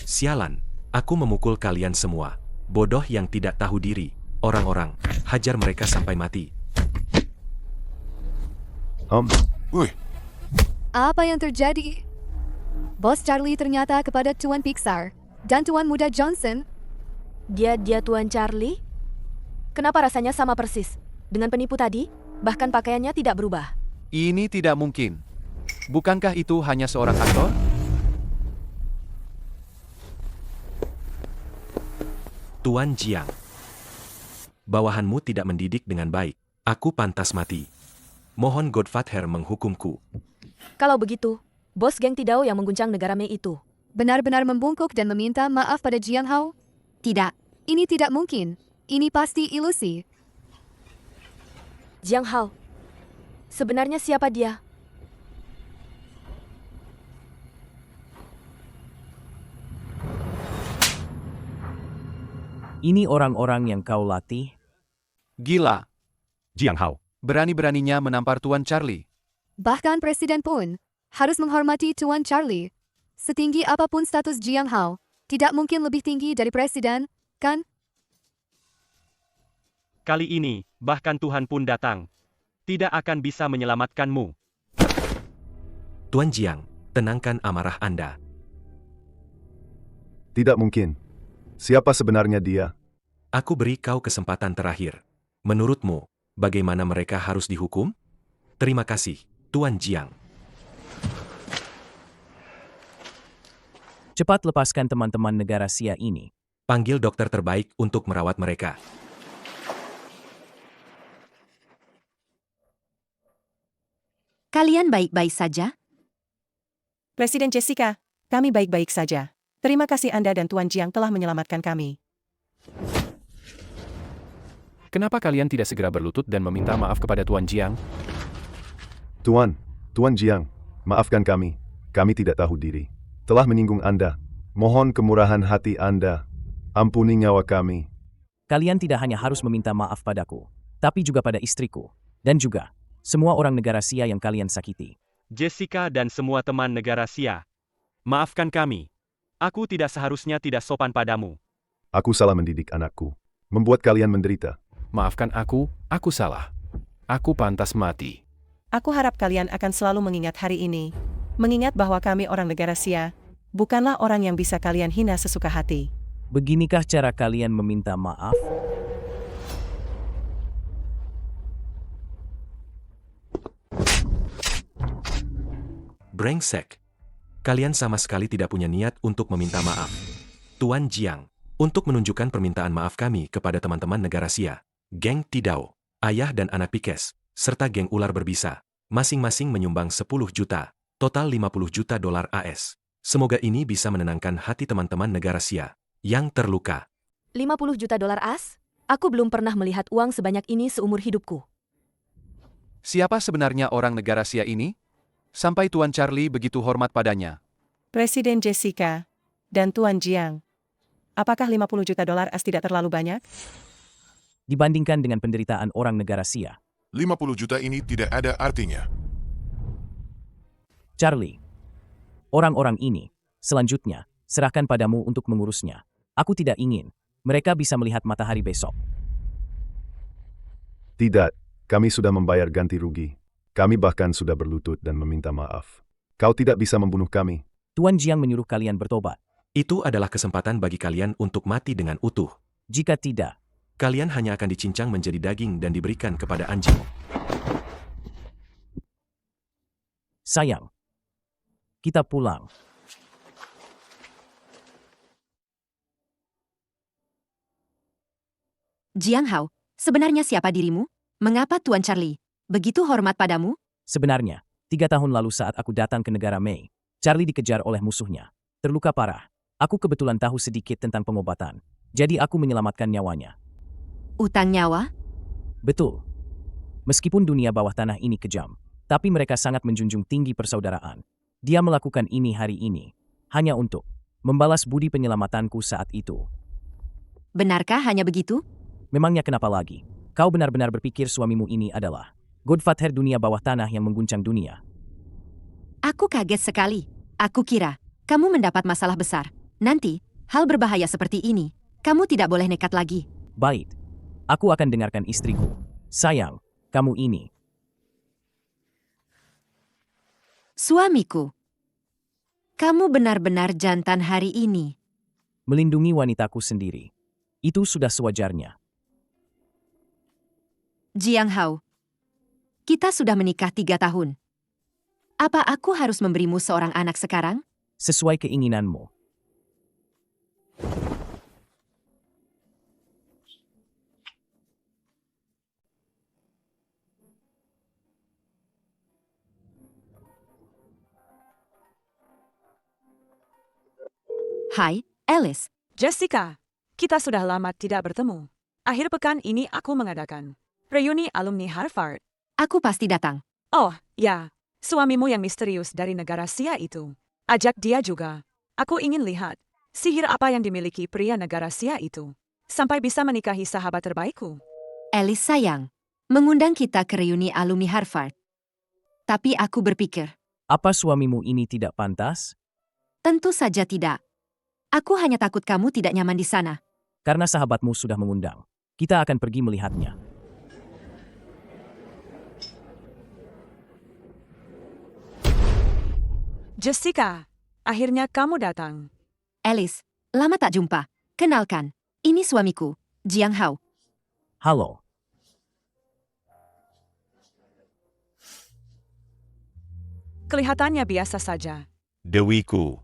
Sialan, aku memukul kalian semua. Bodoh yang tidak tahu diri. Orang-orang, hajar mereka sampai mati. Woi, Apa yang terjadi? Bos Charlie ternyata kepada Tuan Pixar dan Tuan Muda Johnson. Dia Tuan Charlie? Kenapa rasanya sama persis dengan penipu tadi? Bahkan pakaiannya tidak berubah. Ini tidak mungkin. Bukankah itu hanya seorang aktor? Tuan Jiang, bawahanmu tidak mendidik dengan baik. Aku pantas mati. Mohon Godfather menghukumku. Kalau begitu, bos geng Tidao yang mengguncang negara Mei itu Benar-benar membungkuk dan meminta maaf pada Jiang Hao? Tidak. Ini tidak mungkin. Ini pasti ilusi. Jiang Hao, sebenarnya siapa dia? Ini orang-orang yang kau latih? Gila. Jiang Hao. Berani-beraninya menampar Tuan Charlie. Bahkan presiden pun harus menghormati Tuan Charlie. Setinggi apapun status Jiang Hao, tidak mungkin lebih tinggi dari presiden, kan? Kali ini, bahkan Tuhan pun datang. Tidak akan bisa menyelamatkanmu. Tuan Jiang, tenangkan amarah Anda. Tidak mungkin. Siapa sebenarnya dia? Aku beri kau kesempatan terakhir. Menurutmu, bagaimana mereka harus dihukum? Terima kasih, Tuan Jiang. Cepat lepaskan teman-teman negara Sia ini. Panggil dokter terbaik untuk merawat mereka. Kalian baik-baik saja? Presiden Jessica, kami baik-baik saja. Terima kasih Anda dan Tuan Jiang telah menyelamatkan kami. Kenapa kalian tidak segera berlutut dan meminta maaf kepada Tuan Jiang? Tuan Jiang, maafkan kami. Kami tidak tahu diri. Telah menyinggung Anda. Mohon kemurahan hati Anda. Ampuni nyawa kami. Kalian tidak hanya harus meminta maaf padaku, tapi juga pada istriku, dan juga semua orang negara Sia yang kalian sakiti. Jessica dan semua teman negara Sia, maafkan kami. Aku tidak seharusnya tidak sopan padamu. Aku salah mendidik anakku. Membuat kalian menderita. Maafkan aku salah. Aku pantas mati. Aku harap kalian akan selalu mengingat hari ini. Mengingat bahwa kami orang negara Sia, bukanlah orang yang bisa kalian hina sesuka hati. Beginikah cara kalian meminta maaf? Brengsek. Kalian sama sekali tidak punya niat untuk meminta maaf. Tuan Jiang, untuk menunjukkan permintaan maaf kami kepada teman-teman negara Sia, geng Tidao, ayah dan anak Pikes, serta geng ular berbisa, masing-masing menyumbang 10 juta, total 50 juta dolar AS. Semoga ini bisa menenangkan hati teman-teman negara Sia yang terluka. 50 juta dolar AS? Aku belum pernah melihat uang sebanyak ini seumur hidupku. Siapa sebenarnya orang negara Sia ini? Sampai Tuan Charlie begitu hormat padanya. Presiden Jessica dan Tuan Jiang, apakah 50 juta dolar AS tidak terlalu banyak? Dibandingkan dengan penderitaan orang negara Sia, 50 juta ini tidak ada artinya. Charlie, orang-orang ini, selanjutnya, serahkan padamu untuk mengurusnya. Aku tidak ingin mereka bisa melihat matahari besok. Tidak, kami sudah membayar ganti rugi. Kami bahkan sudah berlutut dan meminta maaf. Kau tidak bisa membunuh kami. Tuan Jiang menyuruh kalian bertobat. Itu adalah kesempatan bagi kalian untuk mati dengan utuh. Jika tidak, kalian hanya akan dicincang menjadi daging dan diberikan kepada anjing. Sayang, kita pulang. Jiang Hao, sebenarnya siapa dirimu? Mengapa Tuan Charlie begitu hormat padamu? Sebenarnya, 3 tahun lalu saat aku datang ke negara Mei, Charlie dikejar oleh musuhnya. Terluka parah. Aku kebetulan tahu sedikit tentang pengobatan. Jadi aku menyelamatkan nyawanya. Utang nyawa? Betul. Meskipun dunia bawah tanah ini kejam, tapi mereka sangat menjunjung tinggi persaudaraan. Dia melakukan ini hari ini, hanya untuk membalas budi penyelamatanku saat itu. Benarkah hanya begitu? Memangnya kenapa lagi? Kau benar-benar berpikir suamimu ini adalah Godfather dunia bawah tanah yang mengguncang dunia? Aku kaget sekali. Aku kira kamu mendapat masalah besar. Nanti, hal berbahaya seperti ini, kamu tidak boleh nekat lagi. Baik. Aku akan dengarkan istriku. Sayang, kamu ini. Suamiku. Kamu benar-benar jantan hari ini. Melindungi wanitaku sendiri. Itu sudah sewajarnya. Jiang Hao. Kita sudah menikah 3 tahun. Apa aku harus memberimu seorang anak sekarang? Sesuai keinginanmu. Hai, Alice. Jessica, kita sudah lama tidak bertemu. Akhir pekan ini aku mengadakan reuni alumni Harvard. Aku pasti datang. Oh, ya. Suamimu yang misterius dari negara Sia itu. Ajak dia juga. Aku ingin lihat sihir apa yang dimiliki pria negara Sia itu. Sampai bisa menikahi sahabat terbaikku. Alice sayang, mengundang kita ke reuni alumni Harvard. Tapi aku berpikir. Apa suamimu ini tidak pantas? Tentu saja tidak. Aku hanya takut kamu tidak nyaman di sana. Karena sahabatmu sudah mengundang. Kita akan pergi melihatnya. Jessica, akhirnya kamu datang. Alice, lama tak jumpa. Kenalkan, ini suamiku, Jiang Hao. Halo. Kelihatannya biasa saja. Dewiku.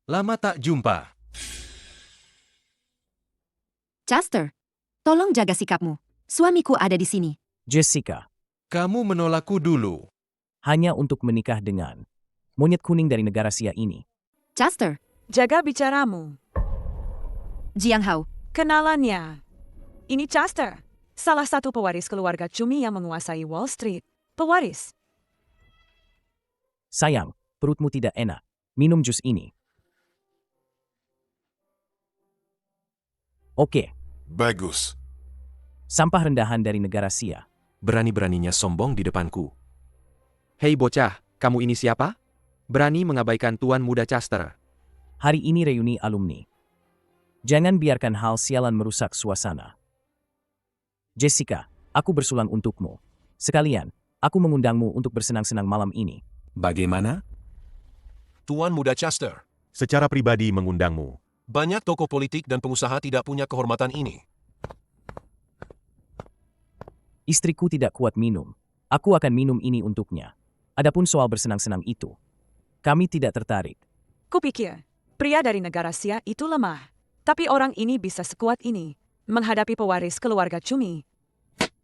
Lama tak jumpa. Chester, tolong jaga sikapmu. Suamiku ada di sini. Jessica. Kamu menolakku dulu. Hanya untuk menikah dengan monyet kuning dari negara Sia ini. Chester. Jaga bicaramu. Jiang Hao. Kenalannya. Ini Chester, salah satu pewaris keluarga Cumi yang menguasai Wall Street. Pewaris. Sayang, perutmu tidak enak. Minum jus ini. Oke. Bagus. Sampah rendahan dari negara Sia. Berani-beraninya sombong di depanku. Hei bocah, kamu ini siapa? Berani mengabaikan Tuan Muda Chester. Hari ini reuni alumni. Jangan biarkan hal sialan merusak suasana. Jessica, aku bersulang untukmu. Sekalian, aku mengundangmu untuk bersenang-senang malam ini. Bagaimana? Tuan Muda Chester. Secara pribadi mengundangmu. Banyak tokoh politik dan pengusaha tidak punya kehormatan ini. Istriku tidak kuat minum. Aku akan minum ini untuknya. Adapun soal bersenang-senang itu, kami tidak tertarik. Kupikir, pria dari negara Sia itu lemah. Tapi orang ini bisa sekuat ini menghadapi pewaris keluarga Cumi.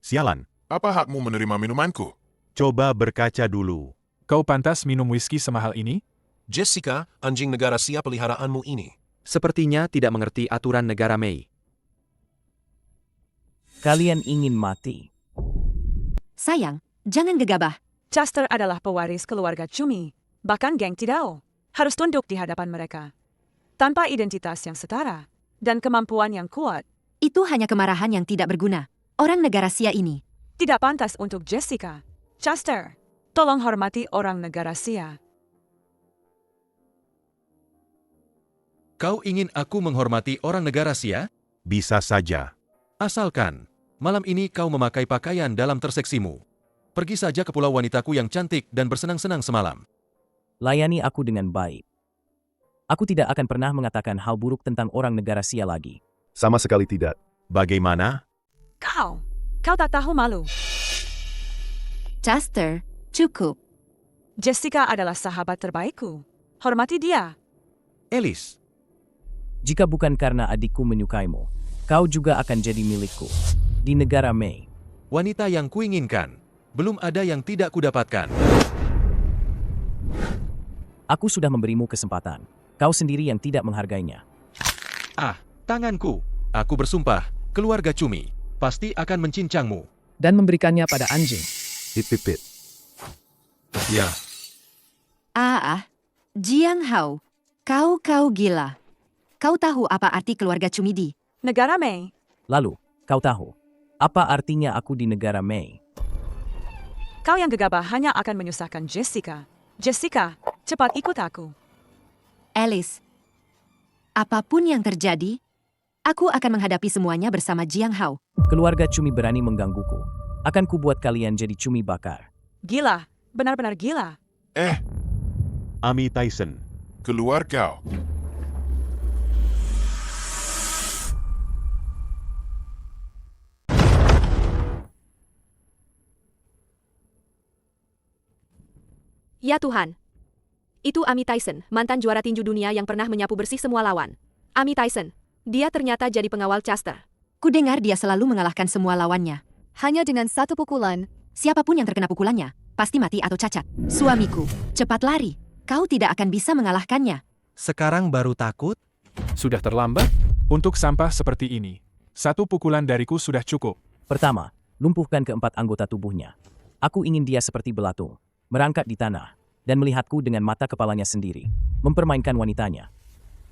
Sialan. Apa hakmu menerima minumanku? Coba berkaca dulu. Kau pantas minum whisky semahal ini? Jessica, anjing negara Sia peliharaanmu ini. Sepertinya tidak mengerti aturan negara Mei. Kalian ingin mati. Sayang, jangan gegabah. Chester adalah pewaris keluarga Cumi. Bahkan geng Tidao harus tunduk di hadapan mereka. Tanpa identitas yang setara dan kemampuan yang kuat. Itu hanya kemarahan yang tidak berguna. Orang negara Sia ini tidak pantas untuk Jessica. Chester, tolong hormati orang negara Sia. Kau ingin aku menghormati orang negara Sia? Bisa saja. Asalkan, malam ini kau memakai pakaian dalam terseksimu. Pergi saja ke pulau wanitaku yang cantik dan bersenang-senang semalam. Layani aku dengan baik. Aku tidak akan pernah mengatakan hal buruk tentang orang negara Sia lagi. Sama sekali tidak. Bagaimana? Kau tak tahu malu. Chester, cukup. Jessica adalah sahabat terbaikku. Hormati dia. Alice. Jika bukan karena adikku menyukaimu, kau juga akan jadi milikku. Di negara Mei. Wanita yang kuinginkan. Belum ada yang tidak kudapatkan. Aku sudah memberimu kesempatan. Kau sendiri yang tidak menghargainya. Tanganku. Aku bersumpah, keluarga Cumi pasti akan mencincangmu. Dan memberikannya pada anjing. Hit. Ya. Jiang Hao. Kau gila. Kau tahu apa arti keluarga Cumi di negara Mei? Lalu, kau tahu apa artinya aku di negara Mei? Kau yang gegabah hanya akan menyusahkan Jessica. Jessica, cepat ikut aku. Alice, apapun yang terjadi, aku akan menghadapi semuanya bersama Jiang Hao. Keluarga Cumi berani menggangguku. Akan kubuat kalian jadi cumi bakar. Gila, benar-benar gila. Ami Tyson. Keluar kau. Ya Tuhan. Itu Ami Tyson, mantan juara tinju dunia yang pernah menyapu bersih semua lawan. Ami Tyson, dia ternyata jadi pengawal Chester. Kudengar dia selalu mengalahkan semua lawannya. Hanya dengan satu pukulan. Siapapun yang terkena pukulannya, pasti mati atau cacat. Suamiku, cepat lari. Kau tidak akan bisa mengalahkannya. Sekarang baru takut? Sudah terlambat? Untuk sampah seperti ini, satu pukulan dariku sudah cukup. Pertama, lumpuhkan keempat anggota tubuhnya. Aku ingin dia seperti belatung, merangkak di tanah, dan melihatku dengan mata kepalanya sendiri, mempermainkan wanitanya.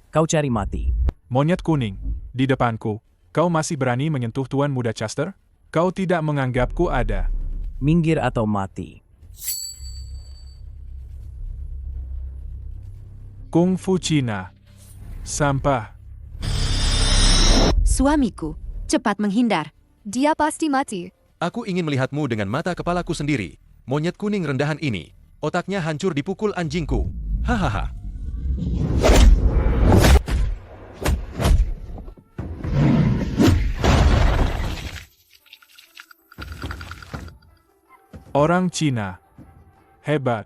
Kau cari mati. Monyet kuning, di depanku, kau masih berani menyentuh Tuan Muda Chester? Kau tidak menganggapku ada. Minggir atau mati. Kung Fu Cina. Sampah. Suamiku, cepat menghindar. Dia pasti mati. Aku ingin melihatmu dengan mata kepalaku sendiri. Monyet kuning rendahan ini. Otaknya hancur dipukul anjingku. Hahaha. Orang Cina. Hebat.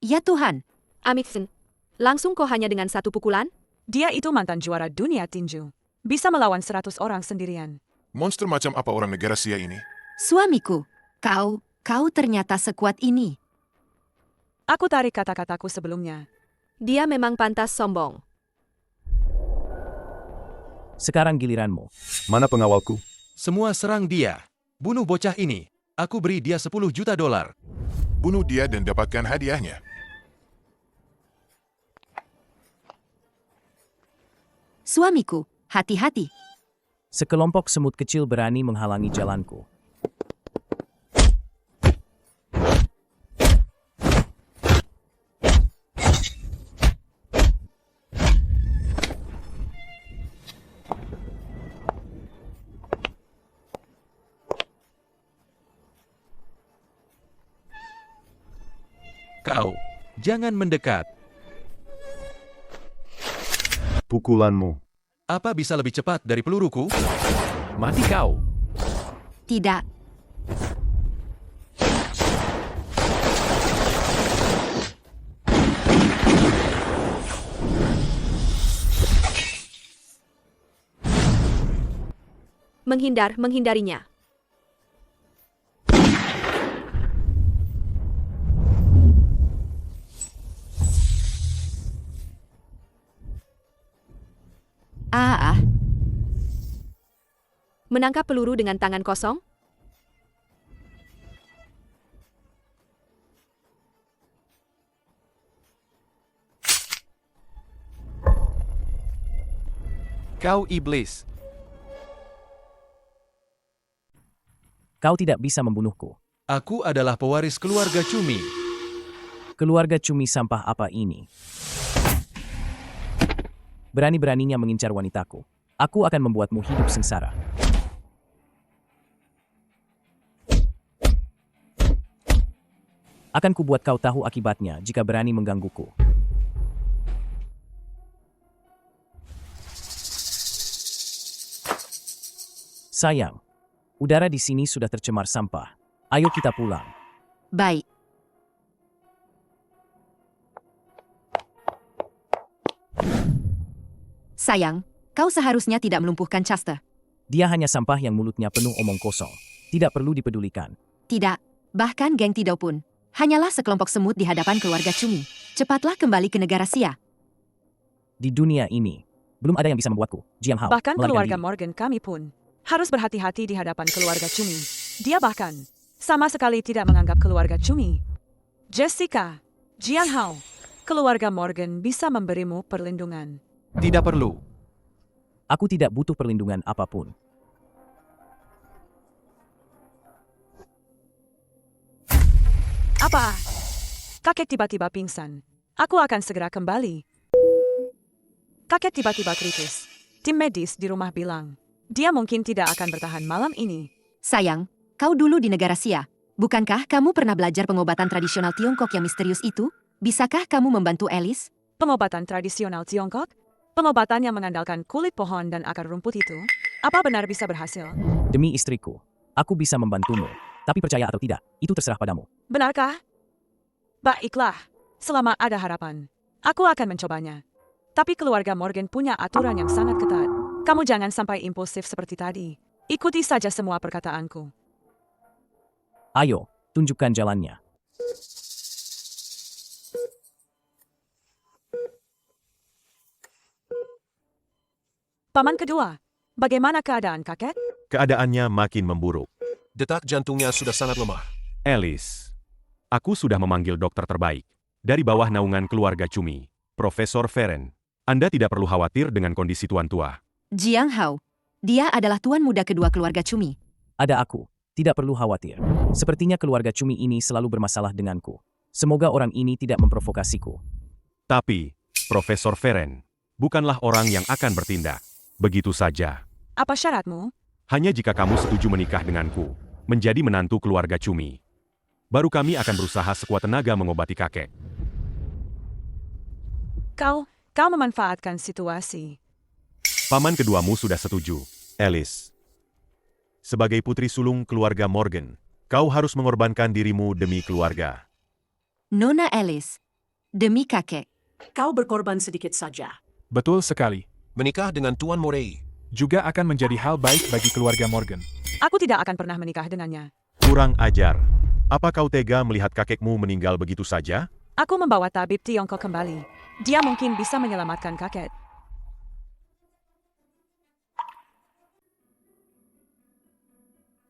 Ya Tuhan. Amiksen, langsung kok hanya dengan satu pukulan? Dia itu mantan juara dunia tinju. Bisa melawan 100 orang sendirian. Monster macam apa orang negara Sia ini? Suamiku, kau ternyata sekuat ini. Aku tarik kata-kataku sebelumnya. Dia memang pantas sombong. Sekarang giliranmu. Mana pengawalku? Semua serang dia. Bunuh bocah ini. Aku beri dia 10 juta dolar. Bunuh dia dan dapatkan hadiahnya. Suamiku, hati-hati. Sekelompok semut kecil berani menghalangi jalanku. Kau, jangan mendekat. Pukulanmu. Apa bisa lebih cepat dari peluruku? Mati kau. Tidak. Menghindarinya. Menangkap peluru dengan tangan kosong? Kau iblis. Kau tidak bisa membunuhku. Aku adalah pewaris keluarga Cumi. Keluarga Cumi sampah apa ini? Berani-beraninya mengincar wanitaku. Aku akan membuatmu hidup sengsara. Akan kubuat kau tahu akibatnya jika berani menggangguku. Sayang, udara di sini sudah tercemar sampah. Ayo kita pulang. Baik. Sayang, kau seharusnya tidak melumpuhkan Chester. Dia hanya sampah yang mulutnya penuh omong kosong. Tidak perlu dipedulikan. Tidak, bahkan geng Tidau pun. Hanyalah sekelompok semut di hadapan keluarga Cumi. Cepatlah kembali ke negara Sia. Di dunia ini, belum ada yang bisa membuatku, Jiang Hao, Bahkan melarikan keluarga diri. Morgan kami pun harus berhati-hati di hadapan keluarga Cumi. Dia bahkan sama sekali tidak menganggap keluarga Cumi. Jessica, Jiang Hao, keluarga Morgan bisa memberimu perlindungan. Tidak perlu. Aku tidak butuh perlindungan apapun. Apa? Kakek tiba-tiba pingsan. Aku akan segera kembali. Kakek tiba-tiba kritis. Tim medis di rumah bilang, dia mungkin tidak akan bertahan malam ini. Sayang, kau dulu di negara Sia. Bukankah kamu pernah belajar pengobatan tradisional Tiongkok yang misterius itu? Bisakah kamu membantu Alice? Pengobatan tradisional Tiongkok? Pengobatan yang mengandalkan kulit pohon dan akar rumput itu? Apa benar bisa berhasil? Demi istriku, aku bisa membantumu. Tapi percaya atau tidak, itu terserah padamu. Benarkah? Baiklah, selama ada harapan, aku akan mencobanya. Tapi keluarga Morgan punya aturan yang sangat ketat. Kamu jangan sampai impulsif seperti tadi. Ikuti saja semua perkataanku. Ayo, tunjukkan jalannya. Paman kedua, bagaimana keadaan kakek? Keadaannya makin memburuk. Detak jantungnya sudah sangat lemah. Alice, aku sudah memanggil dokter terbaik. Dari bawah naungan keluarga Cumi, Profesor Feren. Anda tidak perlu khawatir dengan kondisi tuan tua. Jiang Hao. Dia adalah tuan muda kedua keluarga Cumi. Ada aku, tidak perlu khawatir. Sepertinya keluarga Cumi ini selalu bermasalah denganku. Semoga orang ini tidak memprovokasiku. Tapi, Profesor Feren, bukanlah orang yang akan bertindak. Begitu saja. Apa syaratmu? Hanya jika kamu setuju menikah denganku, menjadi menantu keluarga Cumi. Baru kami akan berusaha sekuat tenaga mengobati kakek. Kau memanfaatkan situasi. Paman keduamu sudah setuju, Alice. Sebagai putri sulung keluarga Morgan, kau harus mengorbankan dirimu demi keluarga. Nona Alice, demi kakek. Kau berkorban sedikit saja. Betul sekali. Menikah dengan Tuan Morey juga akan menjadi hal baik bagi keluarga Morgan. Aku tidak akan pernah menikah dengannya. Kurang ajar. Apa kau tega melihat kakekmu meninggal begitu saja? Aku membawa tabib Tiongkok kembali. Dia mungkin bisa menyelamatkan kakek.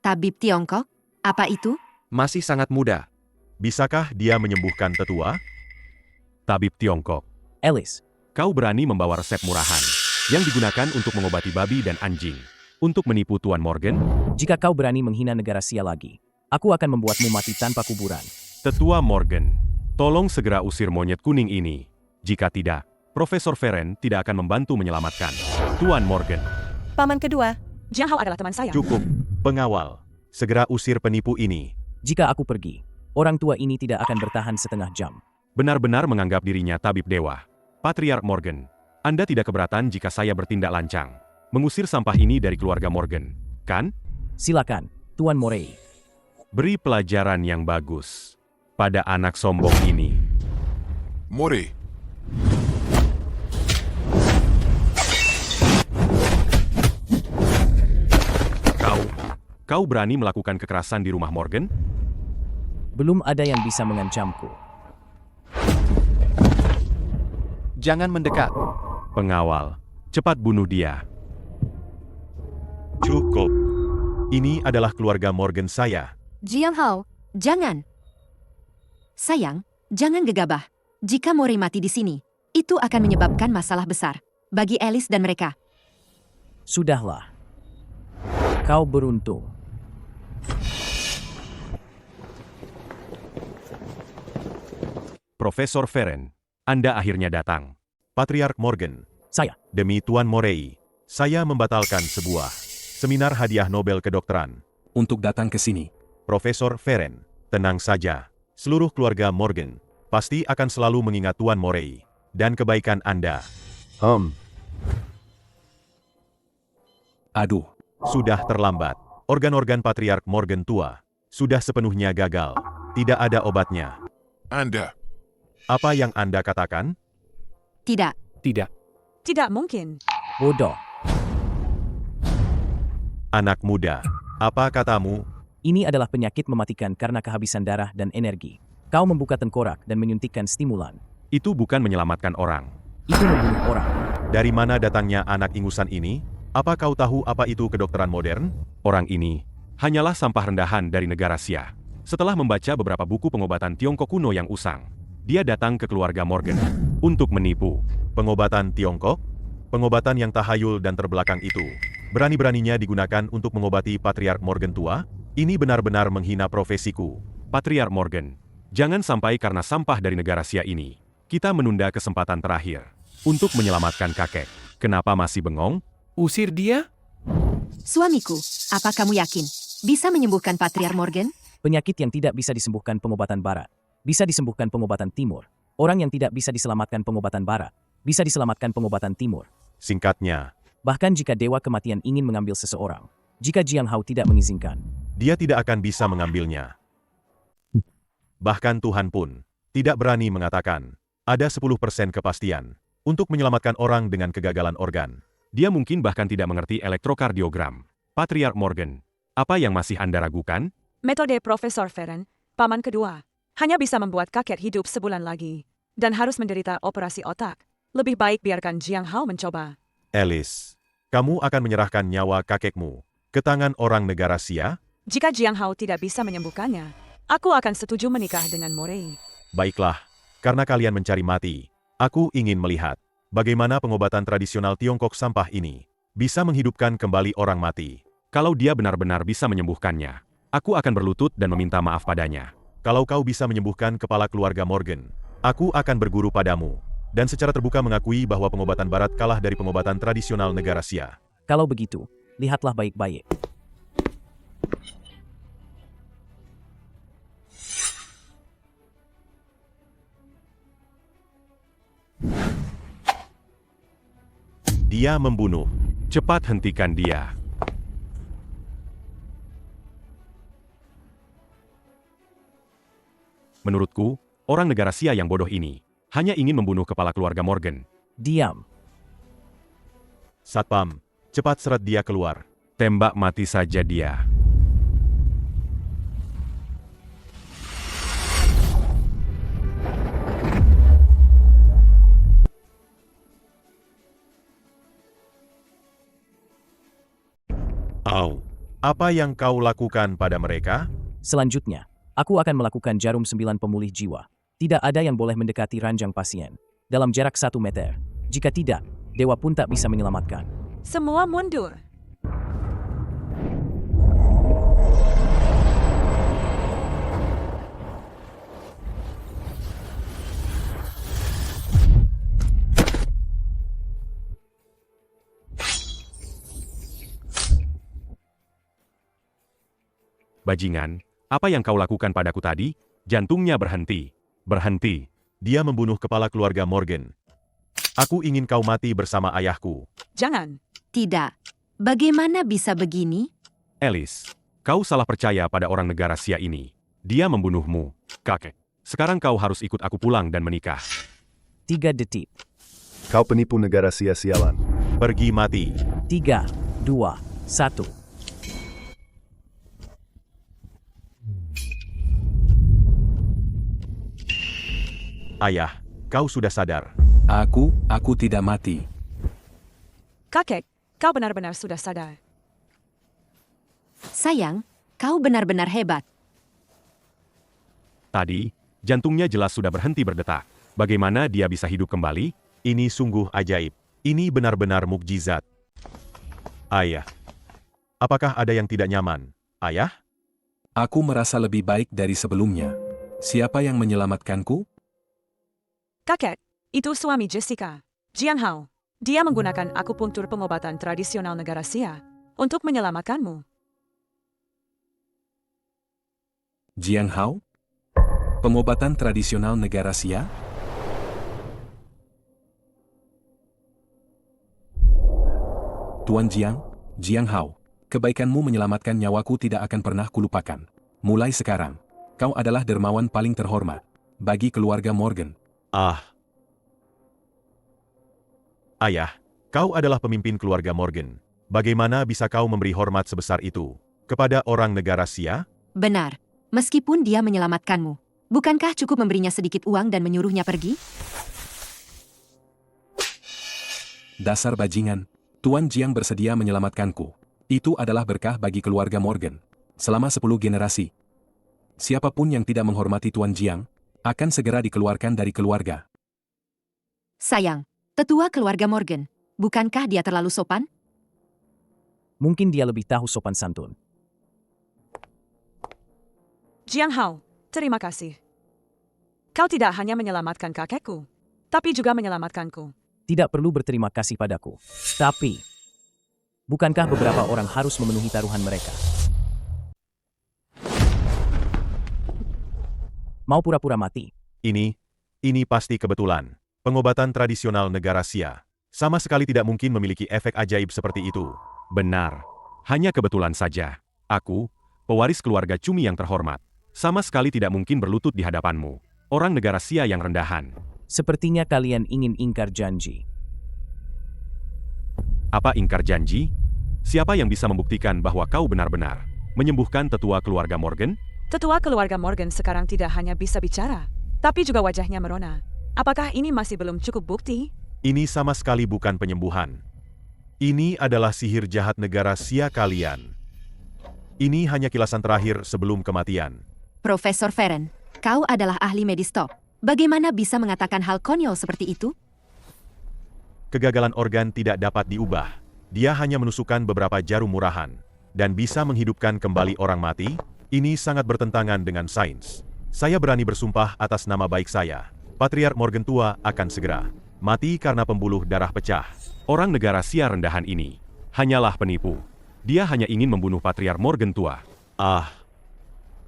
Tabib Tiongkok? Apa itu? Masih sangat muda. Bisakah dia menyembuhkan tetua? Tabib Tiongkok. Alice, kau berani membawa resep murahan yang digunakan untuk mengobati babi dan anjing untuk menipu Tuan Morgan? Jika kau berani menghina negara Sia lagi, aku akan membuatmu mati tanpa kuburan. Tetua Morgan, tolong segera usir monyet kuning ini. Jika tidak, Profesor Feren tidak akan membantu menyelamatkan Tuan Morgan. Paman kedua. Jiang Hao adalah teman saya. Cukup, pengawal. Segera usir penipu ini. Jika aku pergi, orang tua ini tidak akan bertahan setengah jam. Benar-benar menganggap dirinya tabib dewa. Patriark Morgan, Anda tidak keberatan jika saya bertindak lancang. Mengusir sampah ini dari keluarga Morgan, kan? Silakan, Tuan Morey. Beri pelajaran yang bagus pada anak sombong ini. Morey. Kau berani melakukan kekerasan di rumah Morgan? Belum ada yang bisa mengancamku. Jangan mendekat. Pengawal, cepat bunuh dia. Cukup. Ini adalah keluarga Morgan saya. Jiang Hao, jangan. Sayang, jangan gegabah. Jika Morey mati di sini, itu akan menyebabkan masalah besar bagi Alice dan mereka. Sudahlah. Kau beruntung. Profesor Feren, Anda akhirnya datang. Patriark Morgan. Saya. Demi Tuan Morey, saya membatalkan sebuah seminar hadiah Nobel kedokteran. Untuk datang ke sini. Profesor Feren, tenang saja. Seluruh keluarga Morgan pasti akan selalu mengingat Tuan Morey dan kebaikan Anda. Aduh. Sudah terlambat. Organ-organ Patriark Morgan tua sudah sepenuhnya gagal. Tidak ada obatnya. Anda. Apa yang Anda katakan? Tidak. Tidak. Tidak mungkin. Bodoh. Anak muda, apa katamu? Ini adalah penyakit mematikan karena kehabisan darah dan energi. Kau membuka tengkorak dan menyuntikkan stimulan. Itu bukan menyelamatkan orang. Itu membunuh orang. Dari mana datangnya anak ingusan ini? Apa kau tahu apa itu kedokteran modern? Orang ini hanyalah sampah rendahan dari negara Sia. Setelah membaca beberapa buku pengobatan Tiongkok kuno yang usang, dia datang ke keluarga Morgan untuk menipu. Pengobatan Tiongkok? Pengobatan yang tahayul dan terbelakang itu berani-beraninya digunakan untuk mengobati Patriark Morgan tua? Ini benar-benar menghina profesiku. Patriark Morgan, jangan sampai karena sampah dari negara Sia ini, kita menunda kesempatan terakhir untuk menyelamatkan kakek. Kenapa masih bengong? Usir dia? Suamiku, apa kamu yakin bisa menyembuhkan Patriark Morgan? Penyakit yang tidak bisa disembuhkan pengobatan barat, bisa disembuhkan pengobatan timur. Orang yang tidak bisa diselamatkan pengobatan barat, bisa diselamatkan pengobatan timur. Singkatnya, bahkan jika dewa kematian ingin mengambil seseorang, jika Jiang Hao tidak mengizinkan, dia tidak akan bisa mengambilnya. Bahkan Tuhan pun tidak berani mengatakan ada 10% kepastian untuk menyelamatkan orang dengan kegagalan organ. Dia mungkin bahkan tidak mengerti elektrokardiogram. Patriark Morgan, apa yang masih Anda ragukan? Metode Profesor Feren, paman kedua, hanya bisa membuat kakek hidup sebulan lagi, dan harus menderita operasi otak. Lebih baik biarkan Jiang Hao mencoba. Alice, kamu akan menyerahkan nyawa kakekmu ke tangan orang negara Sia? Jika Jiang Hao tidak bisa menyembuhkannya, aku akan setuju menikah dengan Morey. Baiklah, karena kalian mencari mati, aku ingin melihat bagaimana pengobatan tradisional Tiongkok sampah ini bisa menghidupkan kembali orang mati. Kalau dia benar-benar bisa menyembuhkannya, aku akan berlutut dan meminta maaf padanya. Kalau kau bisa menyembuhkan kepala keluarga Morgan, aku akan berguru padamu dan secara terbuka mengakui bahwa pengobatan barat kalah dari pengobatan tradisional negara Sia. Kalau begitu, lihatlah baik-baik. Dia membunuh. Cepat hentikan dia. Menurutku, orang negara Sia yang bodoh ini hanya ingin membunuh kepala keluarga Morgan. Diam. Satpam, cepat seret dia keluar. Tembak mati saja dia. Au, apa yang kau lakukan pada mereka? Selanjutnya, aku akan melakukan jarum 9 pemulih jiwa. Tidak ada yang boleh mendekati ranjang pasien dalam jarak 1 meter. Jika tidak, dewa pun tak bisa menyelamatkan. Semua mundur. Bajingan, apa yang kau lakukan padaku tadi? Jantungnya berhenti. Berhenti. Dia membunuh kepala keluarga Morgan. Aku ingin kau mati bersama ayahku. Jangan. Tidak. Bagaimana bisa begini? Alice, kau salah percaya pada orang negara Sia ini. Dia membunuhmu, kakek. Sekarang kau harus ikut aku pulang dan menikah. 3 detik. Kau penipu negara Sia sialan. Pergi mati. 3, 2, 1. Ayah, kau sudah sadar. Aku tidak mati. Kakek, kau benar-benar sudah sadar. Sayang, kau benar-benar hebat. Tadi, jantungnya jelas sudah berhenti berdetak. Bagaimana dia bisa hidup kembali? Ini sungguh ajaib. Ini benar-benar mukjizat. Ayah, apakah ada yang tidak nyaman? Ayah? Aku merasa lebih baik dari sebelumnya. Siapa yang menyelamatkanku? Kakek, itu suami Jessica, Jiang Hao. Dia menggunakan akupunktur pengobatan tradisional negara Sia untuk menyelamatkanmu. Jiang Hao? Pengobatan tradisional negara Sia? Tuan Jiang Hao, kebaikanmu menyelamatkan nyawaku tidak akan pernah kulupakan. Mulai sekarang, kau adalah dermawan paling terhormat bagi keluarga Morgan. Ayah, kau adalah pemimpin keluarga Morgan. Bagaimana bisa kau memberi hormat sebesar itu kepada orang negara Sia? Benar. Meskipun dia menyelamatkanmu, bukankah cukup memberinya sedikit uang dan menyuruhnya pergi? Dasar bajingan, Tuan Jiang bersedia menyelamatkanku. Itu adalah berkah bagi keluarga Morgan. Selama 10 generasi. Siapapun yang tidak menghormati Tuan Jiang, akan segera dikeluarkan dari keluarga. Sayang, tetua keluarga Morgan, bukankah dia terlalu sopan? Mungkin dia lebih tahu sopan santun. Jiang Hao, terima kasih. Kau tidak hanya menyelamatkan kakekku, tapi juga menyelamatkanku. Tidak perlu berterima kasih padaku. Tapi, bukankah beberapa orang harus memenuhi taruhan mereka? Mau pura-pura mati? Ini pasti kebetulan. Pengobatan tradisional negara Sia sama sekali tidak mungkin memiliki efek ajaib seperti itu. Benar. Hanya kebetulan saja. Aku, pewaris keluarga Cumi yang terhormat, sama sekali tidak mungkin berlutut di hadapanmu. Orang negara Sia yang rendahan. Sepertinya kalian ingin ingkar janji. Apa ingkar janji? Siapa yang bisa membuktikan bahwa kau benar-benar menyembuhkan tetua keluarga Morgan? Tetua keluarga Morgan sekarang tidak hanya bisa bicara, tapi juga wajahnya merona. Apakah ini masih belum cukup bukti? Ini sama sekali bukan penyembuhan. Ini adalah sihir jahat negara Sia kalian. Ini hanya kilasan terakhir sebelum kematian. Profesor Feren, kau adalah ahli medis top. Bagaimana bisa mengatakan hal konyol seperti itu? Kegagalan organ tidak dapat diubah. Dia hanya menusukkan beberapa jarum murahan dan bisa menghidupkan kembali orang mati. Ini sangat bertentangan dengan sains. Saya berani bersumpah atas nama baik saya. Patriark Morgan tua akan segera mati karena pembuluh darah pecah. Orang negara Sia rendahan ini hanyalah penipu. Dia hanya ingin membunuh Patriark Morgan tua. Ah,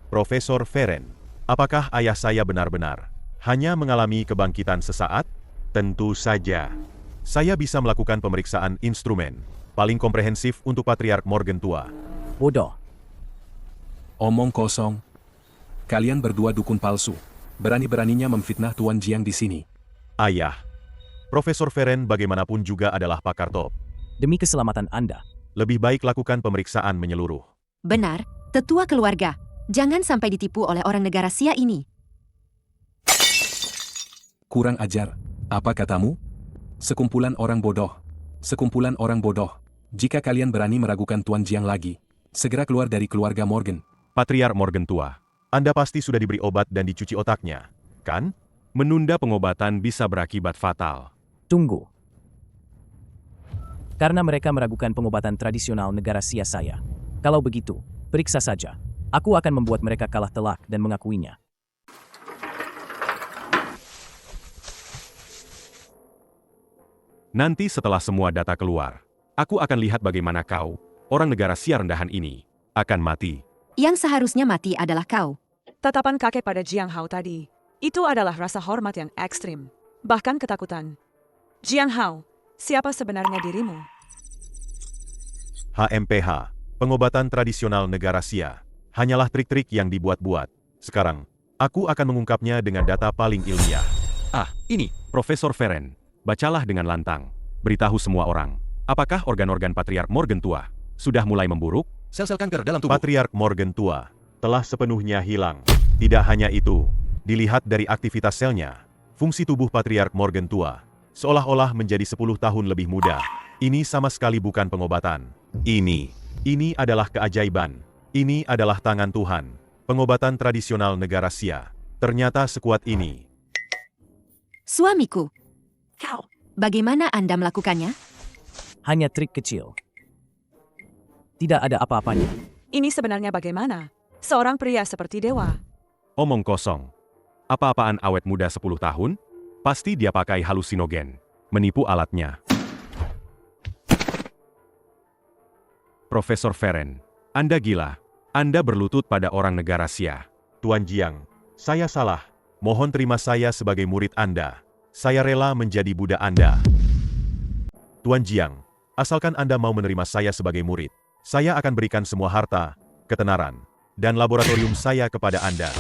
Profesor Feren, apakah ayah saya benar-benar hanya mengalami kebangkitan sesaat? Tentu saja. Saya bisa melakukan pemeriksaan instrumen paling komprehensif untuk Patriark Morgan tua. Bodoh. Omong kosong. Kalian berdua dukun palsu. Berani-beraninya memfitnah Tuan Jiang di sini. Ayah, Profesor Feren bagaimanapun juga adalah pakar top. Demi keselamatan Anda. Lebih baik lakukan pemeriksaan menyeluruh. Benar, tetua keluarga. Jangan sampai ditipu oleh orang negara Sia ini. Kurang ajar. Apa katamu? Sekumpulan orang bodoh. Sekumpulan orang bodoh. Jika kalian berani meragukan Tuan Jiang lagi, segera keluar dari keluarga Morgan. Patriark Morgan tua, Anda pasti sudah diberi obat dan dicuci otaknya, kan? Menunda pengobatan bisa berakibat fatal. Tunggu. Karena mereka meragukan pengobatan tradisional negara Sia saya. Kalau begitu, periksa saja. Aku akan membuat mereka kalah telak dan mengakuinya. Nanti setelah semua data keluar, aku akan lihat bagaimana kau, orang negara Sia rendahan ini, akan mati. Yang seharusnya mati adalah kau. Tatapan kakek pada Jiang Hao tadi, itu adalah rasa hormat yang ekstrim, bahkan ketakutan. Jiang Hao, siapa sebenarnya dirimu? HMPH, pengobatan tradisional negara Sia, hanyalah trik-trik yang dibuat-buat. Sekarang, aku akan mengungkapnya dengan data paling ilmiah. Ah, ini, Profesor Feren. Bacalah dengan lantang. Beritahu semua orang, apakah organ-organ Patriark Morgan tua sudah mulai memburuk? Sel-sel kanker dalam tubuh. Patriark Morgan tua telah sepenuhnya hilang. Tidak hanya itu, dilihat dari aktivitas selnya, fungsi tubuh Patriark Morgan tua seolah-olah menjadi 10 tahun lebih muda. Ini sama sekali bukan pengobatan. Ini adalah keajaiban. Ini adalah tangan Tuhan. Pengobatan tradisional negara Sia ternyata sekuat ini. Suamiku. Kau. Bagaimana Anda melakukannya? Hanya trik kecil. Tidak ada apa-apanya. Ini sebenarnya bagaimana? Seorang pria seperti dewa. Omong kosong. Apa-apaan awet muda 10 tahun? Pasti dia pakai halusinogen. Menipu alatnya. Profesor Feren, Anda gila. Anda berlutut pada orang negara Sia. Tuan Jiang, saya salah. Mohon terima saya sebagai murid Anda. Saya rela menjadi budak Anda. Tuan Jiang, asalkan Anda mau menerima saya sebagai murid, saya akan berikan semua harta, ketenaran, dan laboratorium saya kepada Anda.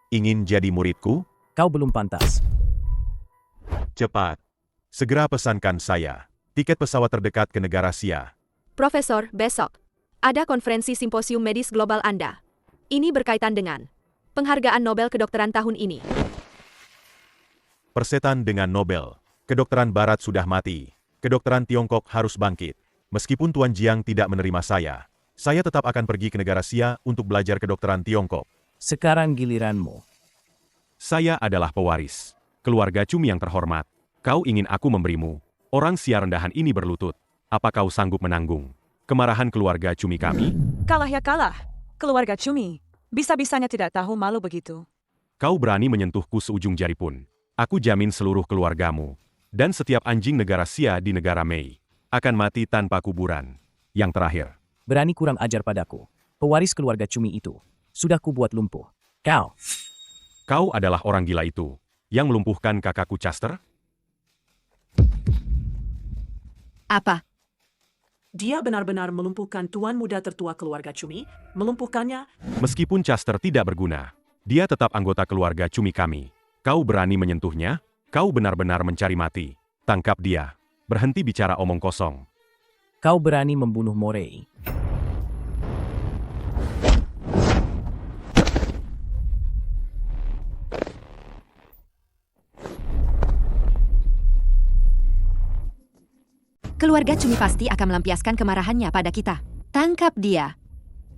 Ingin jadi muridku? Kau belum pantas. Cepat. Segera pesankan saya tiket pesawat terdekat ke negara Sia. Profesor, besok ada konferensi simposium medis global Anda. Ini berkaitan dengan penghargaan Nobel kedokteran tahun ini. Persetan dengan Nobel. Kedokteran Barat sudah mati. Kedokteran Tiongkok harus bangkit. Meskipun Tuan Jiang tidak menerima saya tetap akan pergi ke negara Sia untuk belajar kedokteran Tiongkok. Sekarang giliranmu. Saya adalah pewaris. Keluarga Cumi yang terhormat. Kau ingin aku memberimu. Orang Sia rendahan ini berlutut. Apa kau sanggup menanggung kemarahan keluarga Cumi kami? Kalah ya kalah. Keluarga Cumi. Bisa-bisanya tidak tahu malu begitu. Kau berani menyentuhku seujung jari pun. Aku jamin seluruh keluargamu, dan setiap anjing negara Sia di negara Mei, akan mati tanpa kuburan. Yang terakhir. Berani kurang ajar padaku. Pewaris keluarga Cumi itu sudah kubuat lumpuh. Kau adalah orang gila itu, yang melumpuhkan kakakku Chester? Apa? Dia benar-benar melumpuhkan tuan muda tertua keluarga Cumi, melumpuhkannya. Meskipun Chester tidak berguna, dia tetap anggota keluarga Cumi kami. Kau berani menyentuhnya? Kau benar-benar mencari mati. Tangkap dia. Berhenti bicara omong kosong. Kau berani membunuh Morei. Keluarga Cumi pasti akan melampiaskan kemarahannya pada kita. Tangkap dia.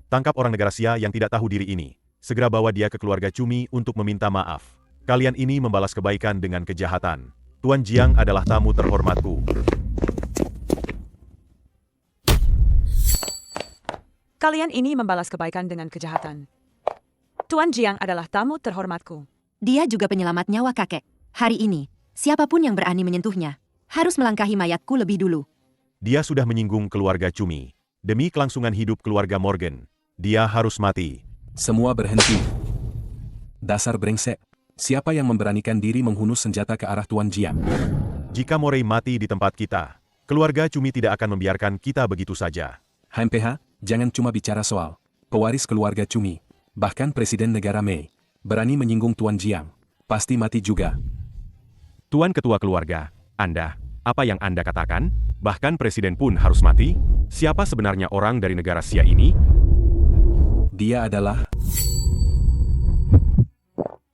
Tangkap orang negara Sia yang tidak tahu diri ini. Segera bawa dia ke keluarga Cumi untuk meminta maaf. Kalian ini membalas kebaikan dengan kejahatan. Tuan Jiang adalah tamu terhormatku. Kalian ini membalas kebaikan dengan kejahatan. Tuan Jiang adalah tamu terhormatku. Dia juga penyelamat nyawa kakek. Hari ini, siapapun yang berani menyentuhnya, harus melangkahi mayatku lebih dulu. Dia sudah menyinggung keluarga Cumi. Demi kelangsungan hidup keluarga Morgan, dia harus mati. Semua berhenti. Dasar brengsek. Siapa yang memberanikan diri menghunus senjata ke arah Tuan Jiang? Jika Morey mati di tempat kita, keluarga Cumi tidak akan membiarkan kita begitu saja. HMPH, jangan cuma bicara soal pewaris keluarga Cumi. Bahkan Presiden Negara Mei berani menyinggung Tuan Jiang. Pasti mati juga. Tuan Ketua Keluarga, Anda, apa yang Anda katakan? Bahkan Presiden pun harus mati? Siapa sebenarnya orang dari negara Sia ini? Dia adalah...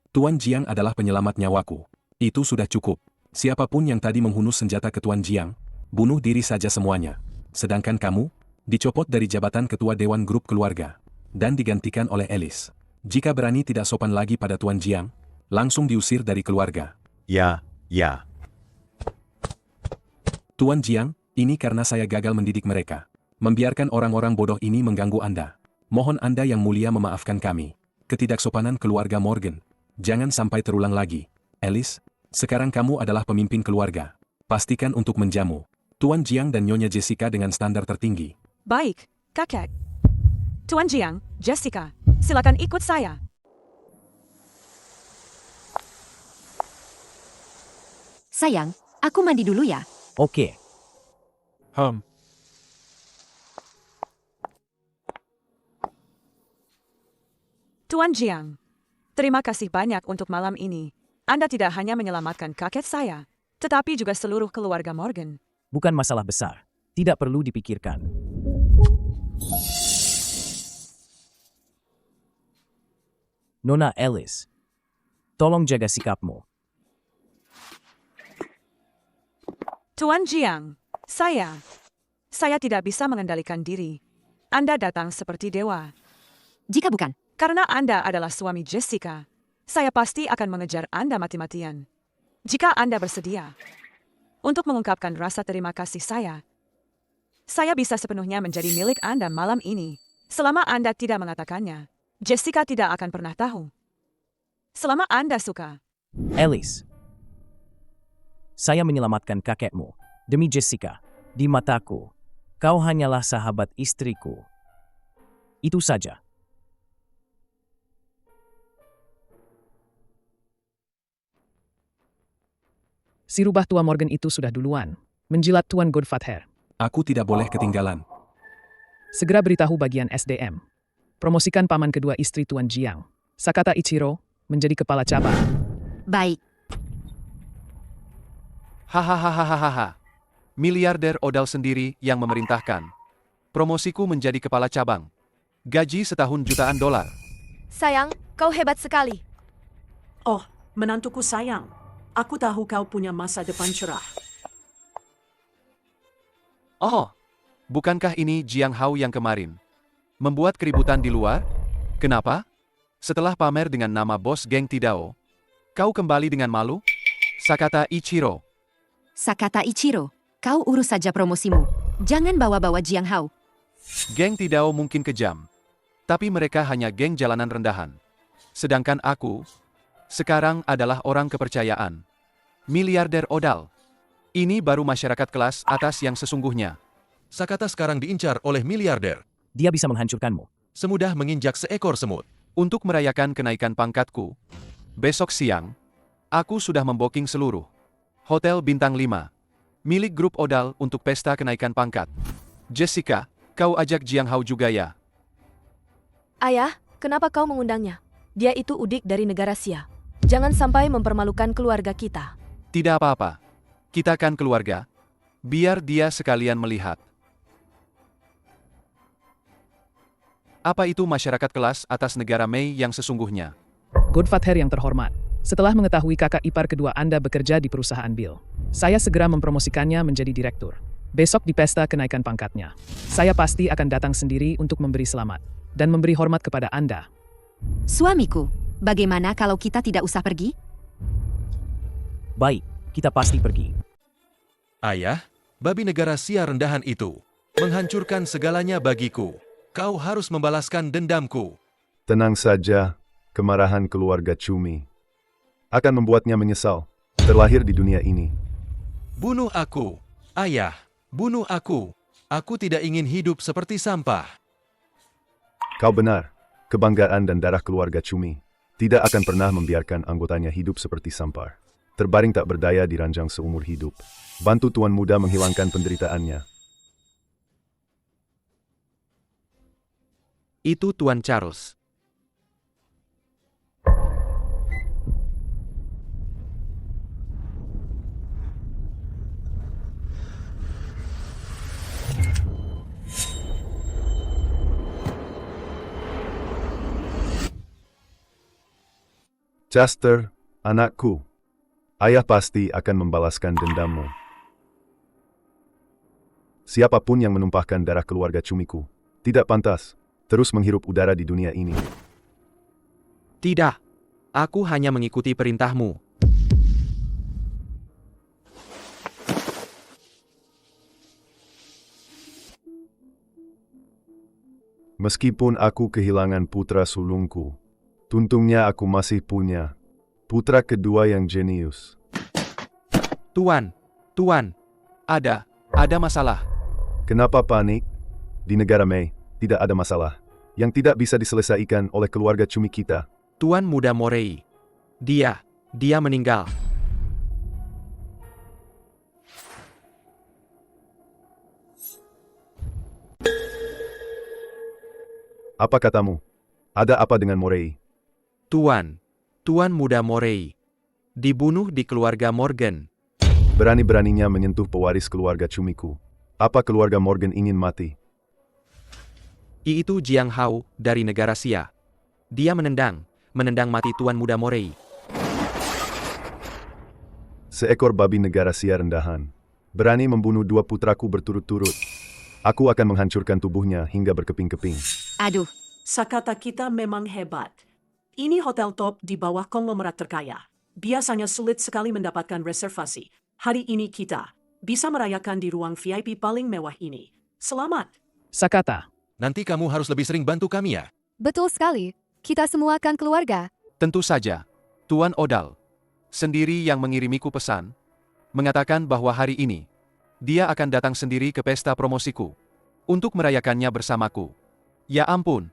Tuan Jiang adalah penyelamat nyawaku. Itu sudah cukup. Siapapun yang tadi menghunus senjata ke Tuan Jiang, bunuh diri saja semuanya. Sedangkan kamu, dicopot dari jabatan Ketua Dewan Grup Keluarga, dan digantikan oleh Alice. Jika berani tidak sopan lagi pada Tuan Jiang, langsung diusir dari keluarga. Ya. Tuan Jiang, ini karena saya gagal mendidik mereka. Membiarkan orang-orang bodoh ini mengganggu Anda. Mohon Anda yang mulia memaafkan kami. Ketidaksopanan keluarga Morgan. Jangan sampai terulang lagi. Alice, sekarang kamu adalah pemimpin keluarga. Pastikan untuk menjamu Tuan Jiang dan Nyonya Jessica dengan standar tertinggi. Baik, kakek. Tuan Jiang, Jessica, silakan ikut saya. Sayang, aku mandi dulu ya. Oke. Tuan Jiang, terima kasih banyak untuk malam ini. Anda tidak hanya menyelamatkan kakek saya, tetapi juga seluruh keluarga Morgan. Bukan masalah besar. Tidak perlu dipikirkan. Nona Alice, tolong jaga sikapmu. Tuan Jiang, saya tidak bisa mengendalikan diri. Anda datang seperti dewa. Jika bukan, karena Anda adalah suami Jessica, saya pasti akan mengejar Anda mati-matian. Jika Anda bersedia untuk mengungkapkan rasa terima kasih saya bisa sepenuhnya menjadi milik Anda malam ini. Selama Anda tidak mengatakannya, Jessica tidak akan pernah tahu. Selama Anda suka. Alice, saya menyelamatkan kakekmu. Demi Jessica, di mataku, kau hanyalah sahabat istriku. Itu saja. Si rubah tua Morgan itu sudah duluan menjilat Tuan Godfather. Aku tidak boleh ketinggalan. Segera beritahu bagian SDM. Promosikan paman kedua istri Tuan Jiang, Sakata Ichiro, menjadi kepala cabang. Baik. Hahaha. Miliarder Odal sendiri yang memerintahkan. Promosiku menjadi kepala cabang. Gaji setahun jutaan dolar. Sayang, kau hebat sekali. Oh, menantuku sayang. Aku tahu kau punya masa depan cerah. Oh, bukankah ini Jiang Hao yang kemarin membuat keributan di luar? Kenapa? Setelah pamer dengan nama bos geng Tidao, kau kembali dengan malu? Sakata Ichiro. Sakata Ichiro, kau urus saja promosimu. Jangan bawa-bawa Jiang Hao. Geng Tidao mungkin kejam, tapi mereka hanya geng jalanan rendahan. Sedangkan aku sekarang adalah orang kepercayaan. Miliarder Odal. Ini baru masyarakat kelas atas yang sesungguhnya. Sakata sekarang diincar oleh miliarder. Dia bisa menghancurkanmu. Semudah menginjak seekor semut. Untuk merayakan kenaikan pangkatku, besok siang, aku sudah memboking seluruh Hotel Bintang 5, milik grup Odal untuk pesta kenaikan pangkat. Jessica, kau ajak Jiang Hao juga ya? Ayah, kenapa kau mengundangnya? Dia itu udik dari negara Sia. Jangan sampai mempermalukan keluarga kita. Tidak apa-apa. Kita kan keluarga. Biar dia sekalian melihat. Apa itu masyarakat kelas atas negara Mei yang sesungguhnya? Godfather yang terhormat, setelah mengetahui kakak ipar kedua Anda bekerja di perusahaan Bill, saya segera mempromosikannya menjadi direktur. Besok di pesta kenaikan pangkatnya, saya pasti akan datang sendiri untuk memberi selamat dan memberi hormat kepada Anda. Suamiku, bagaimana kalau kita tidak usah pergi? Baik, kita pasti pergi. Ayah, babi negara Sia rendahan itu menghancurkan segalanya bagiku. Kau harus membalaskan dendamku. Tenang saja, kemarahan keluarga Cumi akan membuatnya menyesal terlahir di dunia ini. Bunuh aku, ayah, bunuh aku. Aku tidak ingin hidup seperti sampah. Kau benar. Kebanggaan dan darah keluarga Cumi tidak akan pernah membiarkan anggotanya hidup seperti sampah. Terbaring tak berdaya di ranjang seumur hidup. Bantu Tuan Muda menghilangkan penderitaannya. Itu Tuan Charles. Chester, anakku. Ayah pasti akan membalaskan dendammu. Siapapun yang menumpahkan darah keluarga Cumiku tidak pantas terus menghirup udara di dunia ini. Tidak. Aku hanya mengikuti perintahmu. Meskipun aku kehilangan putra sulungku, untungnya aku masih punya putra kedua yang jenius. Tuan, ada masalah. Kenapa panik? Di negara Mei, tidak ada masalah yang tidak bisa diselesaikan oleh keluarga Cumi kita. Tuan Muda Morei. Dia meninggal. Apa katamu? Ada apa dengan Morei? Tuan Muda Morei. Dibunuh di keluarga Morgan. Berani-beraninya menyentuh pewaris keluarga Cumiku. Apa keluarga Morgan ingin mati? Itu Jiang Hao dari negara Xia. Dia menendang mati Tuan Muda Morei. Seekor babi negara Xia rendahan. Berani membunuh dua putraku berturut-turut. Aku akan menghancurkan tubuhnya hingga berkeping-keping. Aduh. Sakata kita memang hebat. Ini hotel top di bawah konglomerat terkaya. Biasanya sulit sekali mendapatkan reservasi. Hari ini kita bisa merayakan di ruang VIP paling mewah ini. Selamat. Sakata. Nanti kamu harus lebih sering bantu kami ya. Betul sekali. Kita semua kan keluarga. Tentu saja. Tuan Odal. Sendiri yang mengirimiku pesan. Mengatakan bahwa hari ini dia akan datang sendiri ke pesta promosiku. Untuk merayakannya bersamaku. Ya ampun.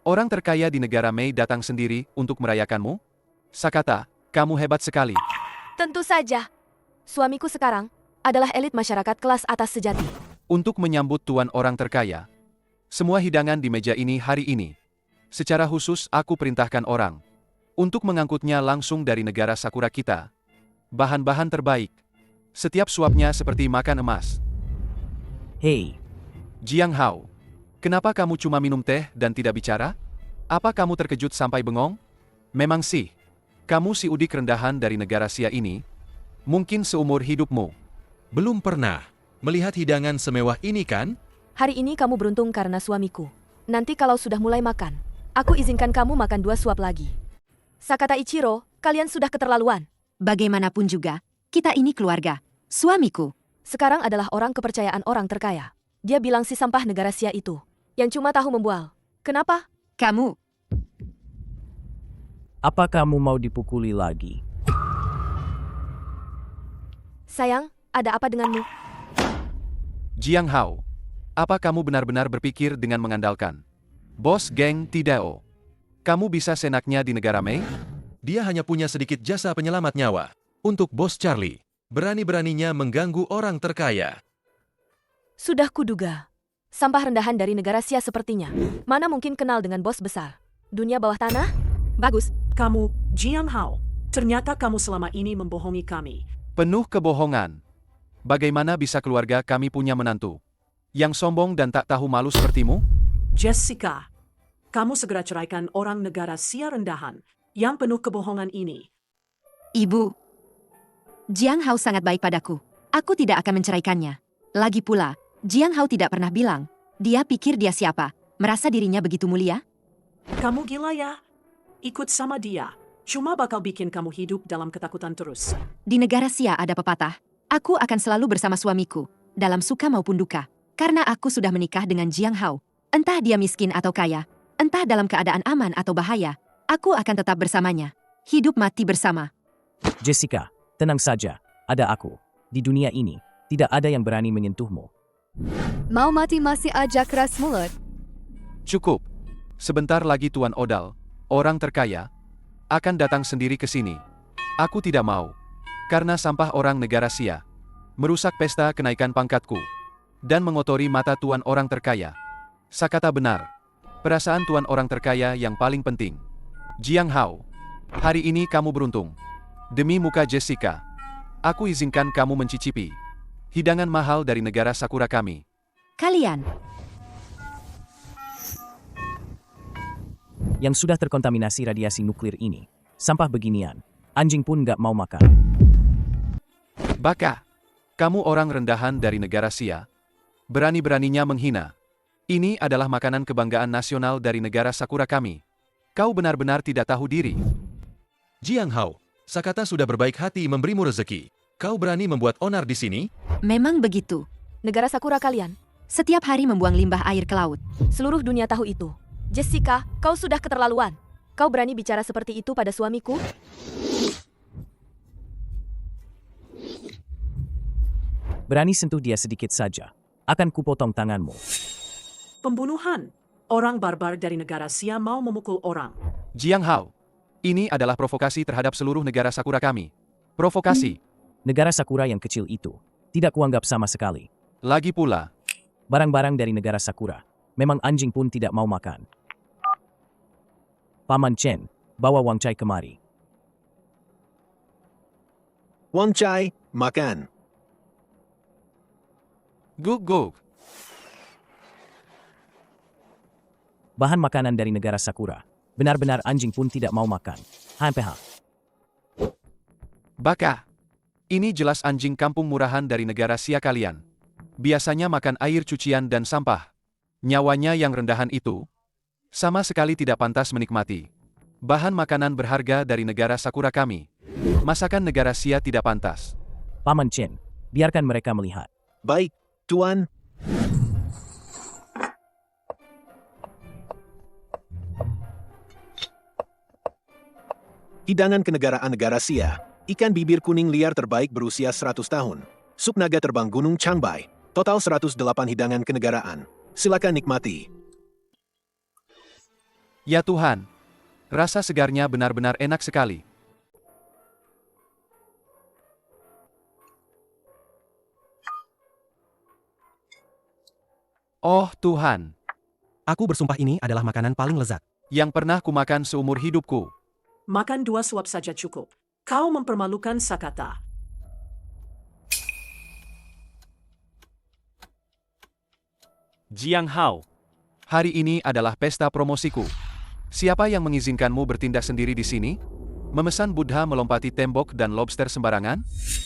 Orang terkaya di negara Mei datang sendiri untuk merayakanmu? Sakata, kamu hebat sekali. Tentu saja. Suamiku sekarang adalah elit masyarakat kelas atas sejati. Untuk menyambut tuan orang terkaya, semua hidangan di meja ini hari ini. Secara khusus aku perintahkan orang untuk mengangkutnya langsung dari negara Sakura kita. Bahan-bahan terbaik. Setiap suapnya seperti makan emas. Hei, Jiang Hao. Kenapa kamu cuma minum teh dan tidak bicara? Apa kamu terkejut sampai bengong? Memang sih. Kamu si udik rendahan dari negara Xia ini. Mungkin seumur hidupmu. Belum pernah melihat hidangan semewah ini kan? Hari ini kamu beruntung karena suamiku. Nanti kalau sudah mulai makan, aku izinkan kamu makan 2 suap lagi. Sakata Ichiro, kalian sudah keterlaluan. Bagaimanapun juga, kita ini keluarga. Suamiku. Sekarang adalah orang kepercayaan orang terkaya. Dia bilang si sampah negara Xia itu. Yang cuma tahu membual. Kenapa? Kamu. apa kamu mau dipukuli lagi? Sayang, ada apa denganmu? Jiang Hao, apa kamu benar-benar berpikir dengan mengandalkan bos geng Tidao? Kamu bisa senaknya di negara Mei? Dia hanya punya sedikit jasa penyelamat nyawa. Untuk bos Charlie, berani-beraninya mengganggu orang terkaya. Sudah kuduga. Sampah rendahan dari negara Xia sepertinya. Mana mungkin kenal dengan bos besar? Dunia bawah tanah? Bagus. Kamu, Jiang Hao, ternyata kamu selama ini membohongi kami. Penuh kebohongan. Bagaimana bisa keluarga kami punya menantu yang sombong dan tak tahu malu sepertimu? Jessica, kamu segera ceraikan orang negara Xia rendahan yang penuh kebohongan ini. Ibu, Jiang Hao sangat baik padaku. Aku tidak akan menceraikannya. Lagi pula, Jiang Hao tidak pernah bilang. Dia pikir dia siapa? Merasa dirinya begitu mulia? Kamu gila ya? Ikut sama dia. Cuma bakal bikin kamu hidup dalam ketakutan terus. Di negara Xia ada pepatah. Aku akan selalu bersama suamiku, dalam suka maupun duka. Karena aku sudah menikah dengan Jiang Hao. Entah dia miskin atau kaya, entah dalam keadaan aman atau bahaya, aku akan tetap bersamanya. Hidup mati bersama. Jessica, tenang saja. Ada aku. Di dunia ini, tidak ada yang berani menyentuhmu. Mau mati masih aja keras mulut. Cukup. Sebentar lagi Tuan Odal, orang terkaya, akan datang sendiri ke sini. Aku tidak mau. Karena sampah orang negara Sia merusak pesta kenaikan pangkatku dan mengotori mata Tuan orang terkaya. Sakata benar. Perasaan Tuan orang terkaya yang paling penting. Jiang Hao, hari ini kamu beruntung. Demi muka Jessica, aku izinkan kamu mencicipi hidangan mahal dari negara Sakura kami. Kalian, Yang sudah terkontaminasi radiasi nuklir ini, sampah beginian, anjing pun nggak mau makan. Baka, kamu orang rendahan dari negara Sia, berani-beraninya menghina. Ini adalah makanan kebanggaan nasional dari negara Sakura kami. Kau benar-benar tidak tahu diri. Jiang Hao, Sakata sudah berbaik hati memberimu rezeki. Kau berani membuat onar di sini? memang begitu. Negara Sakura kalian, Setiap hari membuang limbah air ke laut. seluruh dunia tahu itu. Jessica, kau sudah keterlaluan. Kau berani bicara seperti itu pada suamiku? Berani sentuh dia sedikit saja, akan kupotong tanganmu. Pembunuhan. Orang barbar dari negara Sia mau memukul orang. Jiang Hao, ini adalah provokasi terhadap seluruh negara Sakura kami. Provokasi. Negara Sakura yang kecil itu, tidak kuanggap sama sekali. Lagi pula, Barang-barang dari negara Sakura, memang anjing pun tidak mau makan. Paman Chen, bawa Wang Chai kemari. Wang Chai, makan. Gug. Bahan makanan dari negara Sakura, benar-benar anjing pun tidak mau makan. HMPH. Baka, ini jelas anjing kampung murahan dari negara Sia kalian. Biasanya makan air cucian dan sampah. Nyawanya yang rendahan itu, sama sekali tidak pantas menikmati bahan makanan berharga dari negara Sakura kami. Masakan negara Sia tidak pantas. Paman Chen, biarkan mereka melihat. Baik, Tuan. Hidangan kenegaraan negara Sia, ikan bibir kuning liar terbaik berusia 100 tahun. Sup naga terbang Gunung Changbai, total 108 hidangan kenegaraan. Silakan nikmati. Ya Tuhan, rasa segarnya benar-benar enak sekali. Oh Tuhan, Aku bersumpah ini adalah makanan paling lezat. yang pernah kumakan seumur hidupku. Makan 2 suap saja cukup. Kau mempermalukan Sakata. Jiang Hao, hari ini adalah pesta promosiku. Siapa yang mengizinkanmu bertindak sendiri di sini? Memesan Buddha melompati tembok dan lobster sembarangan?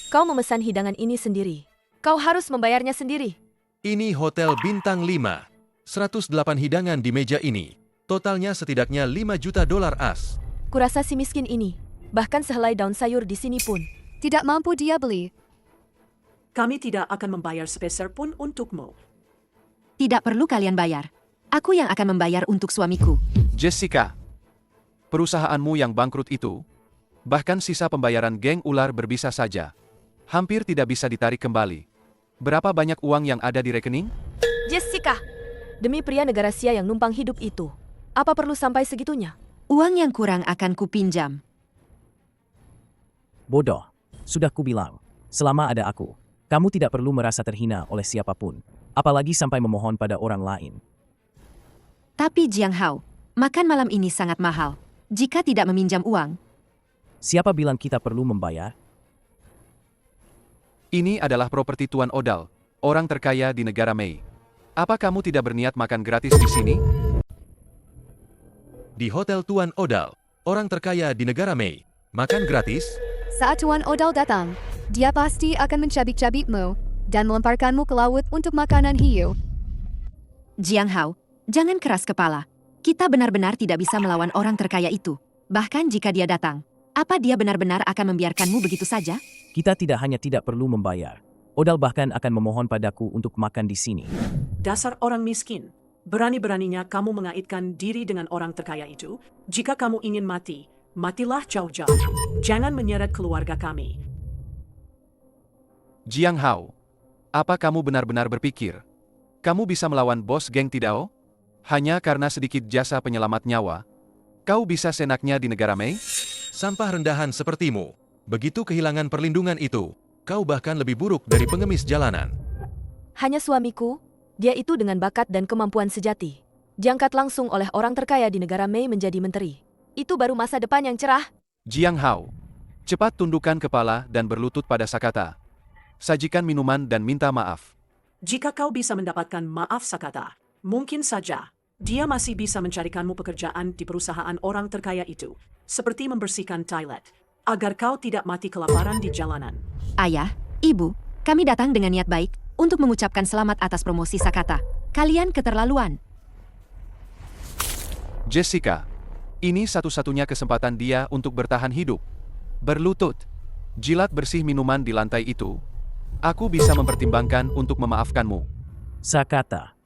Kau memesan hidangan ini sendiri. Kau harus membayarnya sendiri. Ini hotel bintang 5. 108 hidangan di meja ini. Totalnya setidaknya 5 juta dolar as. Kurasa si miskin ini, bahkan sehelai daun sayur di sini pun. Tidak mampu dia beli. Kami tidak akan membayar sepeser pun untukmu. Tidak perlu kalian bayar. Aku yang akan membayar untuk suamiku. Jessica, perusahaanmu yang bangkrut itu, bahkan sisa pembayaran geng ular berbisa saja, hampir tidak bisa ditarik kembali. Berapa banyak uang yang ada di rekening? Jessica, demi pria negara Sia yang numpang hidup itu, apa perlu sampai segitunya? Uang yang kurang akan kupinjam. Bodoh, sudah kubilang. Selama ada aku, kamu tidak perlu merasa terhina oleh siapapun, apalagi sampai memohon pada orang lain. Tapi Jiang Hao, makan malam ini sangat mahal. Jika tidak meminjam uang, Siapa bilang kita perlu membayar? Ini adalah properti Tuan Odal, orang terkaya di negara Mei. Apa kamu tidak berniat makan gratis di sini? Di Hotel Tuan Odal, orang terkaya di negara Mei. Makan gratis? Saat Tuan Odal datang, dia pasti akan mencabik-cabikmu dan melemparkanmu ke laut untuk makanan hiu. Jiang Hao, jangan keras kepala. Kita benar-benar tidak bisa melawan orang terkaya itu. Bahkan jika dia datang, apa dia benar-benar akan membiarkanmu begitu saja? Kita tidak hanya tidak perlu membayar, Odal bahkan akan memohon padaku untuk makan di sini. Dasar orang miskin. Berani-beraninya kamu mengaitkan diri dengan orang terkaya itu. Jika kamu ingin mati, matilah jauh-jauh. Jangan menyeret keluarga kami. Jiang Hao, apa kamu benar-benar berpikir Kamu bisa melawan bos geng Tidao? Hanya karena sedikit jasa penyelamat nyawa? Kau bisa senaknya di negara Mei? Sampah rendahan sepertimu. Begitu kehilangan perlindungan itu, kau bahkan lebih buruk dari pengemis jalanan. Hanya suamiku, dia itu dengan bakat dan kemampuan sejati. Diangkat langsung oleh orang terkaya di negara Mei menjadi menteri. Itu baru masa depan yang cerah. Jiang Hao, cepat tundukkan kepala dan berlutut pada Sakata. Sajikan minuman dan minta maaf. Jika kau bisa mendapatkan maaf Sakata, mungkin saja dia masih bisa mencarikanmu pekerjaan di perusahaan orang terkaya itu, seperti membersihkan toilet, agar kau tidak mati kelaparan di jalanan. Ayah, Ibu, kami datang dengan niat baik untuk mengucapkan selamat atas promosi Sakata. Kalian keterlaluan. Jessica, ini satu-satunya kesempatan dia untuk bertahan hidup. Berlutut, jilat bersih minuman di lantai itu. Aku bisa mempertimbangkan untuk memaafkanmu. Sakata,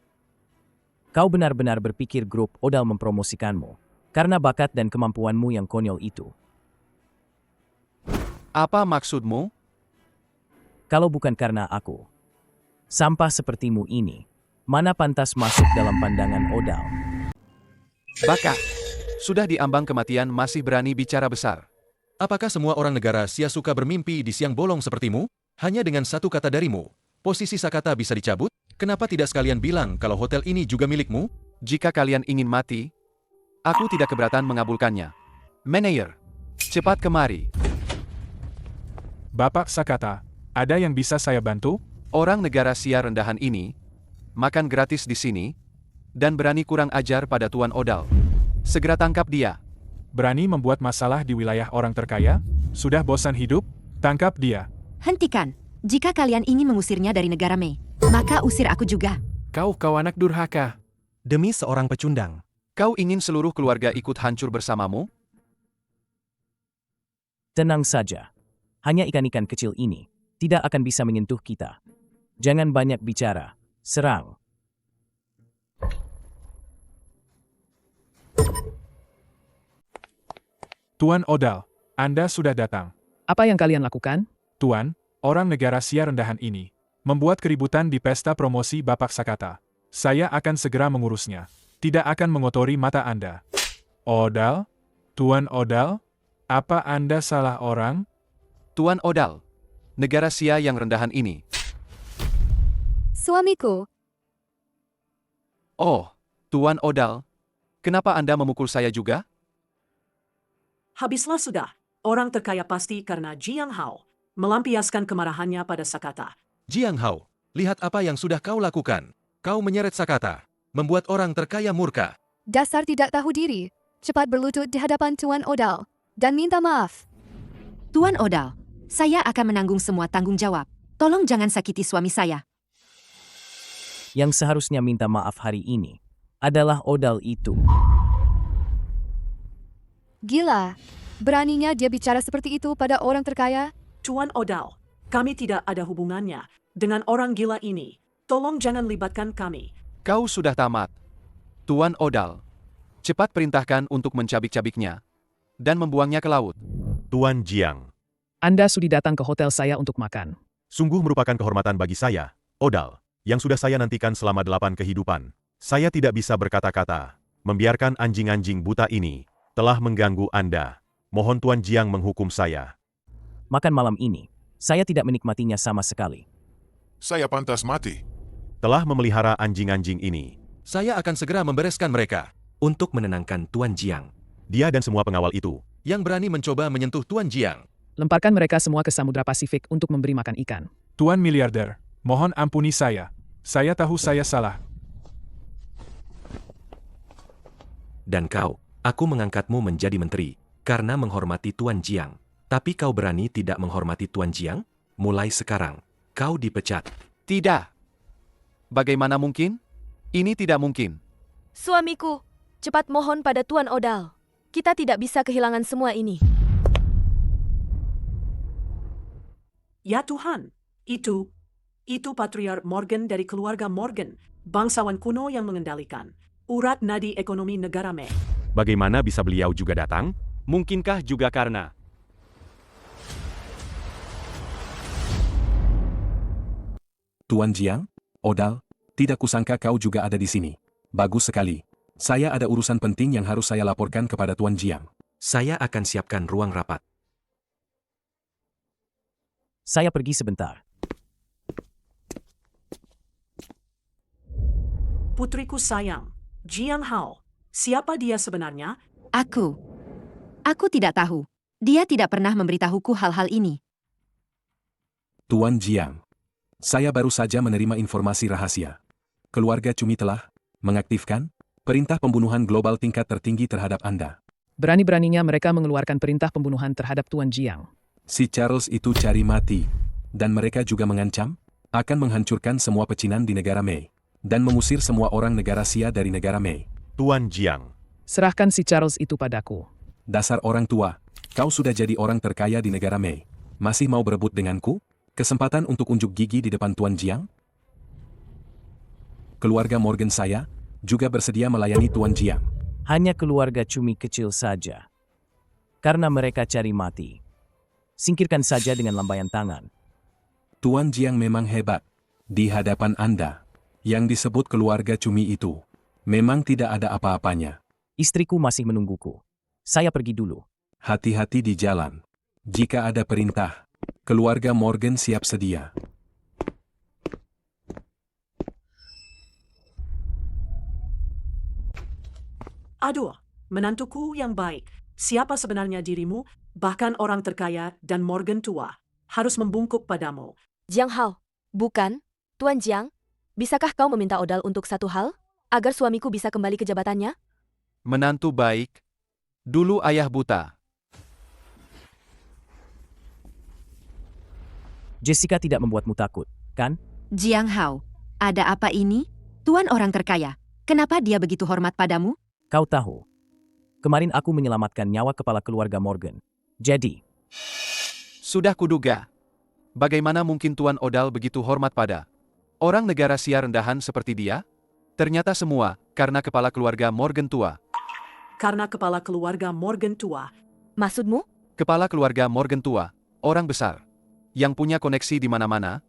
kau benar-benar berpikir grup Odal mempromosikanmu karena bakat dan kemampuanmu yang konyol itu. Apa maksudmu? Kalau bukan karena aku, sampah sepertimu ini, mana pantas masuk dalam pandangan Odal? Baka, sudah diambang kematian masih berani bicara besar. Apakah semua orang negara Sia suka bermimpi di siang bolong sepertimu? Hanya dengan satu kata darimu, posisi Sakata bisa dicabut? Kenapa tidak sekalian bilang kalau hotel ini juga milikmu? Jika kalian ingin mati, aku tidak keberatan mengabulkannya. Manager, cepat kemari. Bapak Sakata, ada yang bisa saya bantu? Orang negara Sia rendahan ini, makan gratis di sini, dan berani kurang ajar pada Tuan Odal. Segera tangkap dia. Berani membuat masalah di wilayah orang terkaya? Sudah bosan hidup? Tangkap dia. Hentikan. Jika kalian ingin mengusirnya dari negara Mei, maka usir aku juga. Kau anak durhaka. Demi seorang pecundang. Kau ingin seluruh keluarga ikut hancur bersamamu? Tenang saja. Hanya ikan-ikan kecil ini tidak akan bisa menyentuh kita. Jangan banyak bicara. Serang. Tuan Odal, Anda sudah datang. Apa yang kalian lakukan? Tuan, orang negara Sia rendahan ini membuat keributan di pesta promosi Bapak Sakata. Saya akan segera mengurusnya. Tidak akan mengotori mata Anda. Odal? Tuan Odal? Apa Anda salah orang? Tuan Odal, negara Sia yang rendahan ini. Suamiku, Oh, Tuan Odal, kenapa Anda memukul saya juga? Habislah sudah. Orang terkaya pasti karena Jiang Hao melampiaskan kemarahannya pada Sakata. Jiang Hao, lihat apa yang sudah kau lakukan. Kau menyeret Sakata, membuat orang terkaya murka. dasar tidak tahu diri. Cepat berlutut di hadapan Tuan Odal dan minta maaf. Tuan Odal, saya akan menanggung semua tanggung jawab. Tolong jangan sakiti suami saya. Yang seharusnya minta maaf hari ini adalah Odal itu. Gila. Beraninya dia bicara seperti itu pada orang terkaya? Tuan Odal, kami tidak ada hubungannya dengan orang gila ini. Tolong jangan libatkan kami. Kau sudah tamat. Tuan Odal, cepat perintahkan untuk mencabik-cabiknya dan membuangnya ke laut. Tuan Jiang, Anda sudah datang ke hotel saya untuk makan. sungguh merupakan kehormatan bagi saya, Odal, yang sudah saya nantikan selama 8 kehidupan. Saya tidak bisa berkata-kata. Membiarkan anjing-anjing buta ini telah mengganggu Anda. Mohon Tuan Jiang menghukum saya. Makan malam ini, saya tidak menikmatinya sama sekali. Saya pantas mati. Telah memelihara anjing-anjing ini. Saya akan segera membereskan mereka. Untuk menenangkan Tuan Jiang. Dia dan semua pengawal itu. Yang berani mencoba menyentuh Tuan Jiang. Lemparkan mereka semua ke Samudra Pasifik untuk memberi makan ikan. Tuan miliarder, mohon ampuni saya. Saya tahu saya salah. Dan kau, aku mengangkatmu menjadi menteri, karena menghormati Tuan Jiang. Tapi kau berani tidak menghormati Tuan Jiang? Mulai sekarang, kau dipecat. Tidak. Bagaimana mungkin? Ini tidak mungkin. Suamiku, cepat mohon pada Tuan Odal. Kita tidak bisa kehilangan semua ini. Ya Tuhan, itu Patriark Morgan dari keluarga Morgan, bangsawan kuno yang mengendalikan urat nadi ekonomi negara Mei. Bagaimana bisa beliau juga datang? Mungkinkah juga karena Tuan Jiang, Odal, Tidak kusangka kau juga ada di sini. Bagus sekali. Saya ada urusan penting yang harus saya laporkan kepada Tuan Jiang. Saya akan siapkan ruang rapat. Saya pergi sebentar. Putriku sayang, Jiang Hao, siapa dia sebenarnya? Aku. Aku tidak tahu. Dia tidak pernah memberitahuku hal-hal ini. Tuan Jiang. Saya baru saja menerima informasi rahasia. Keluarga Cumi telah mengaktifkan perintah pembunuhan global tingkat tertinggi terhadap Anda. Berani-beraninya mereka mengeluarkan perintah pembunuhan terhadap Tuan Jiang. Si Charles itu cari mati. Dan mereka juga mengancam akan menghancurkan semua pecinan di negara Mei. Dan mengusir semua orang negara Sia dari negara Mei. Tuan Jiang. Serahkan si Charles itu padaku. Dasar orang tua, kau sudah jadi orang terkaya di negara Mei. Masih mau berebut denganku? Kesempatan untuk unjuk gigi di depan Tuan Jiang? Keluarga Morgan saya juga bersedia melayani Tuan Jiang. Hanya keluarga Cumi kecil saja. Karena mereka cari mati. Singkirkan saja dengan lambaian tangan. Tuan Jiang memang hebat. Di hadapan Anda, yang disebut keluarga Cumi itu, memang tidak ada apa-apanya. Istriku masih menungguku. Saya pergi dulu. Hati-hati di jalan. Jika ada perintah, keluarga Morgan siap sedia. Aduh, menantuku yang baik. Siapa sebenarnya dirimu, bahkan orang terkaya dan Morgan tua, harus membungkuk padamu. Jiang Hao, bukan? Tuan Jiang, bisakah kau meminta Odal untuk satu hal? Agar suamiku bisa kembali ke jabatannya? Menantu baik. Dulu ayah buta. Jessica tidak membuatmu takut, kan? Jiang Hao, ada apa ini? Tuan orang terkaya, kenapa dia begitu hormat padamu? Kau tahu. Kemarin aku menyelamatkan nyawa kepala keluarga Morgan. Jadi, Sudah kuduga. Bagaimana mungkin Tuan Odal begitu hormat pada orang negara Sia rendahan seperti dia? Ternyata semua karena kepala keluarga Morgan tua. Karena kepala keluarga Morgan tua. Maksudmu? Kepala keluarga Morgan tua, orang besar, yang punya koneksi di mana-mana,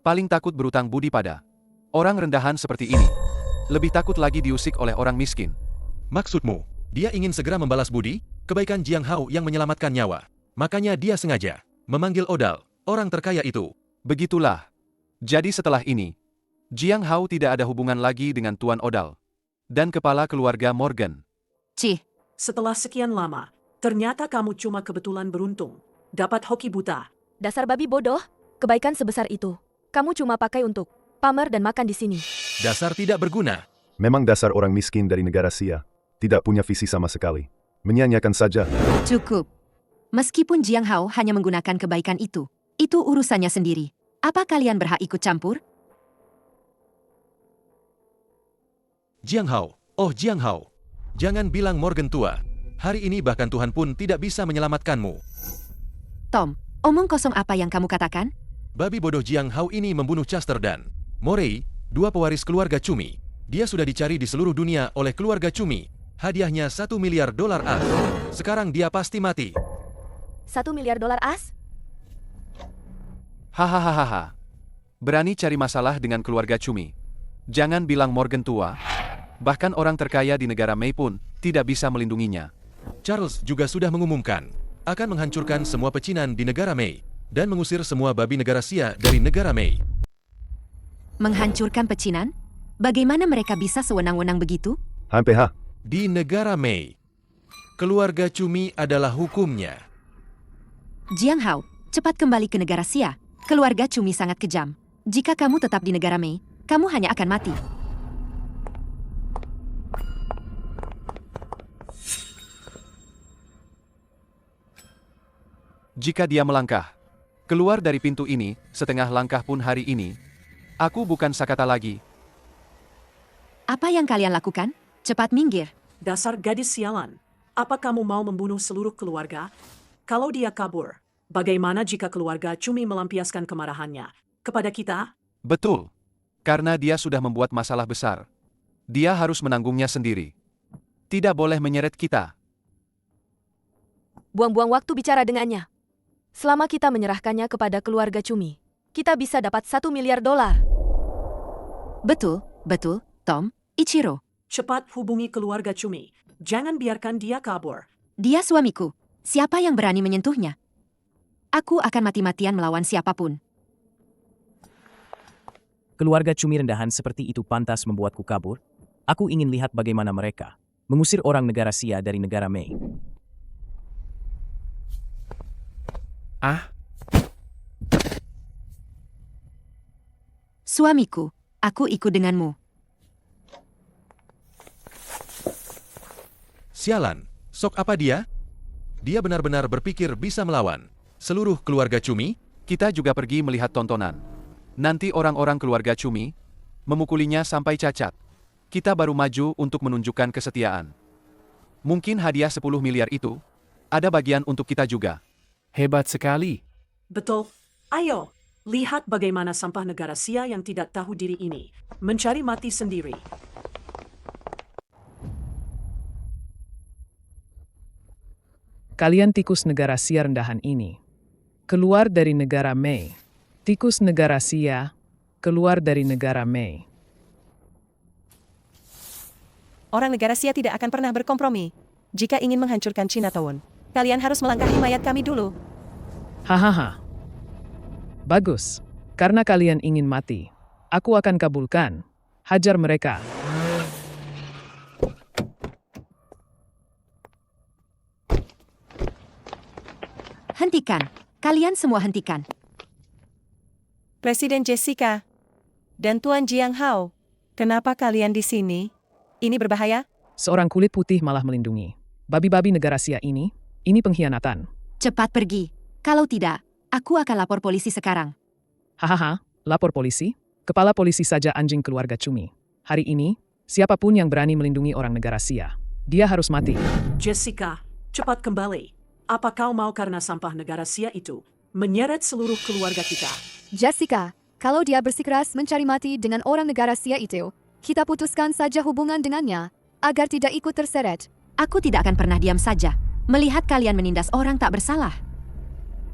paling takut berutang budi pada orang rendahan seperti ini. Lebih takut lagi diusik oleh orang miskin. Maksudmu, dia ingin segera membalas budi, kebaikan Jiang Hao yang menyelamatkan nyawa. Makanya dia sengaja memanggil Odal, orang terkaya itu. Begitulah. Jadi setelah ini, Jiang Hao tidak ada hubungan lagi dengan Tuan Odal dan kepala keluarga Morgan. Cih. Setelah sekian lama, ternyata kamu cuma kebetulan beruntung. Dapat hoki buta. Dasar babi bodoh, kebaikan sebesar itu. Kamu cuma pakai untuk pamer dan makan di sini. Dasar tidak berguna. Memang dasar orang miskin dari negara Sia. Tidak punya visi sama sekali. Menyanyiakan saja. Cukup. Meskipun Jiang Hao hanya menggunakan kebaikan itu urusannya sendiri. Apa kalian berhak ikut campur? Jiang Hao, oh Jiang Hao. Jangan bilang Morgan tua. Hari ini bahkan Tuhan pun tidak bisa menyelamatkanmu. Tom, omong kosong apa yang kamu katakan? Babi bodoh Jiang Hao ini membunuh Chester dan Morey, dua pewaris keluarga Cumi. Dia sudah dicari di seluruh dunia oleh keluarga Cumi. Hadiahnya $1 miliar as. Sekarang dia pasti mati. $1 miliar as? Hahaha. Berani cari masalah dengan keluarga Cumi. Jangan bilang Morgan tua. Bahkan orang terkaya di negara Mei pun tidak bisa melindunginya. Charles juga sudah mengumumkan akan menghancurkan semua pecinan di negara Mei dan mengusir semua babi negara Sia dari negara Mei. Menghancurkan pecinan? Bagaimana mereka bisa sewenang-wenang begitu? HMPH. Di negara Mei, keluarga Cumi adalah hukumnya. Jiang Hao, cepat kembali ke negara Sia. Keluarga Cumi sangat kejam. Jika kamu tetap di negara Mei, kamu hanya akan mati. Jika dia melangkah keluar dari pintu ini, setengah langkah pun hari ini, aku bukan Sakata lagi. Apa yang kalian lakukan? Cepat minggir. Dasar gadis sialan. Apa kamu mau membunuh seluruh keluarga? Kalau dia kabur, bagaimana jika keluarga Cumi melampiaskan kemarahannya kepada kita? Betul. Karena dia sudah membuat masalah besar. Dia harus menanggungnya sendiri. Tidak boleh menyeret kita. Buang-buang waktu bicara dengannya. Selama kita menyerahkannya kepada keluarga Cumi, kita bisa dapat $1 miliar. Betul, Betul, Tom, Ichiro. Cepat hubungi keluarga Cumi. Jangan biarkan dia kabur. Dia suamiku. Siapa yang berani menyentuhnya? Aku akan mati-matian melawan siapapun. Keluarga Cumi rendahan seperti itu pantas membuatku kabur? Aku ingin lihat bagaimana mereka mengusir orang negara Sia dari negara Mei. Suamiku, aku ikut denganmu. Sialan, sok apa dia? Dia benar-benar berpikir bisa melawan seluruh keluarga Cumi. Kita juga pergi melihat tontonan. Nanti orang-orang keluarga Cumi memukulinya sampai cacat. Kita baru maju untuk menunjukkan kesetiaan. Mungkin hadiah 10 miliar itu ada bagian untuk kita juga. Hebat sekali. Betul. Ayo, lihat bagaimana sampah negara Sia yang tidak tahu diri ini mencari mati sendiri. Kalian tikus negara Sia rendahan ini. Keluar dari negara Mei. Tikus negara Sia, keluar dari negara Mei. Orang negara Sia tidak akan pernah berkompromi. Jika ingin menghancurkan Chinatown, kalian harus melangkahi mayat kami dulu. Hahaha. Bagus. Karena kalian ingin mati, aku akan kabulkan. Hajar mereka. Hentikan. Kalian semua hentikan. Presiden Jessica dan Tuan Jiang Hao, kenapa kalian di sini? Ini berbahaya? Seorang kulit putih malah melindungi babi-babi negara Sia ini pengkhianatan. Cepat pergi. Kalau tidak, aku akan lapor polisi sekarang. Hahaha, lapor polisi? Kepala polisi saja anjing keluarga Cumi. Hari ini, siapapun yang berani melindungi orang negara Sia, dia harus mati. Jessica, cepat kembali. Apa kau mau karena sampah negara Sia itu menyeret seluruh keluarga kita? Jessica, kalau dia bersikeras mencari mati dengan orang negara Sia itu, kita putuskan saja hubungan dengannya, agar tidak ikut terseret. Aku tidak akan pernah diam saja, melihat kalian menindas orang tak bersalah.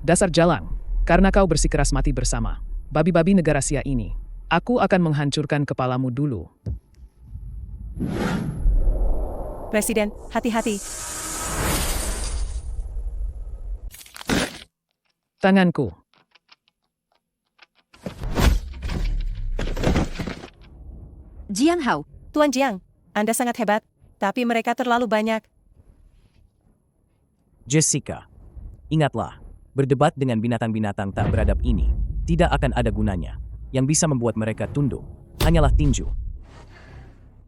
Dasar jalang, karena kau bersikeras mati bersama babi-babi negara Sia ini, aku akan menghancurkan kepalamu dulu. Presiden, hati-hati. Tanganku. Jiang Hao. Tuan Jiang, Anda sangat hebat, tapi mereka terlalu banyak. Jessica, ingatlah, berdebat dengan binatang-binatang tak beradab ini tidak akan ada gunanya. Yang bisa membuat mereka tunduk hanyalah tinju.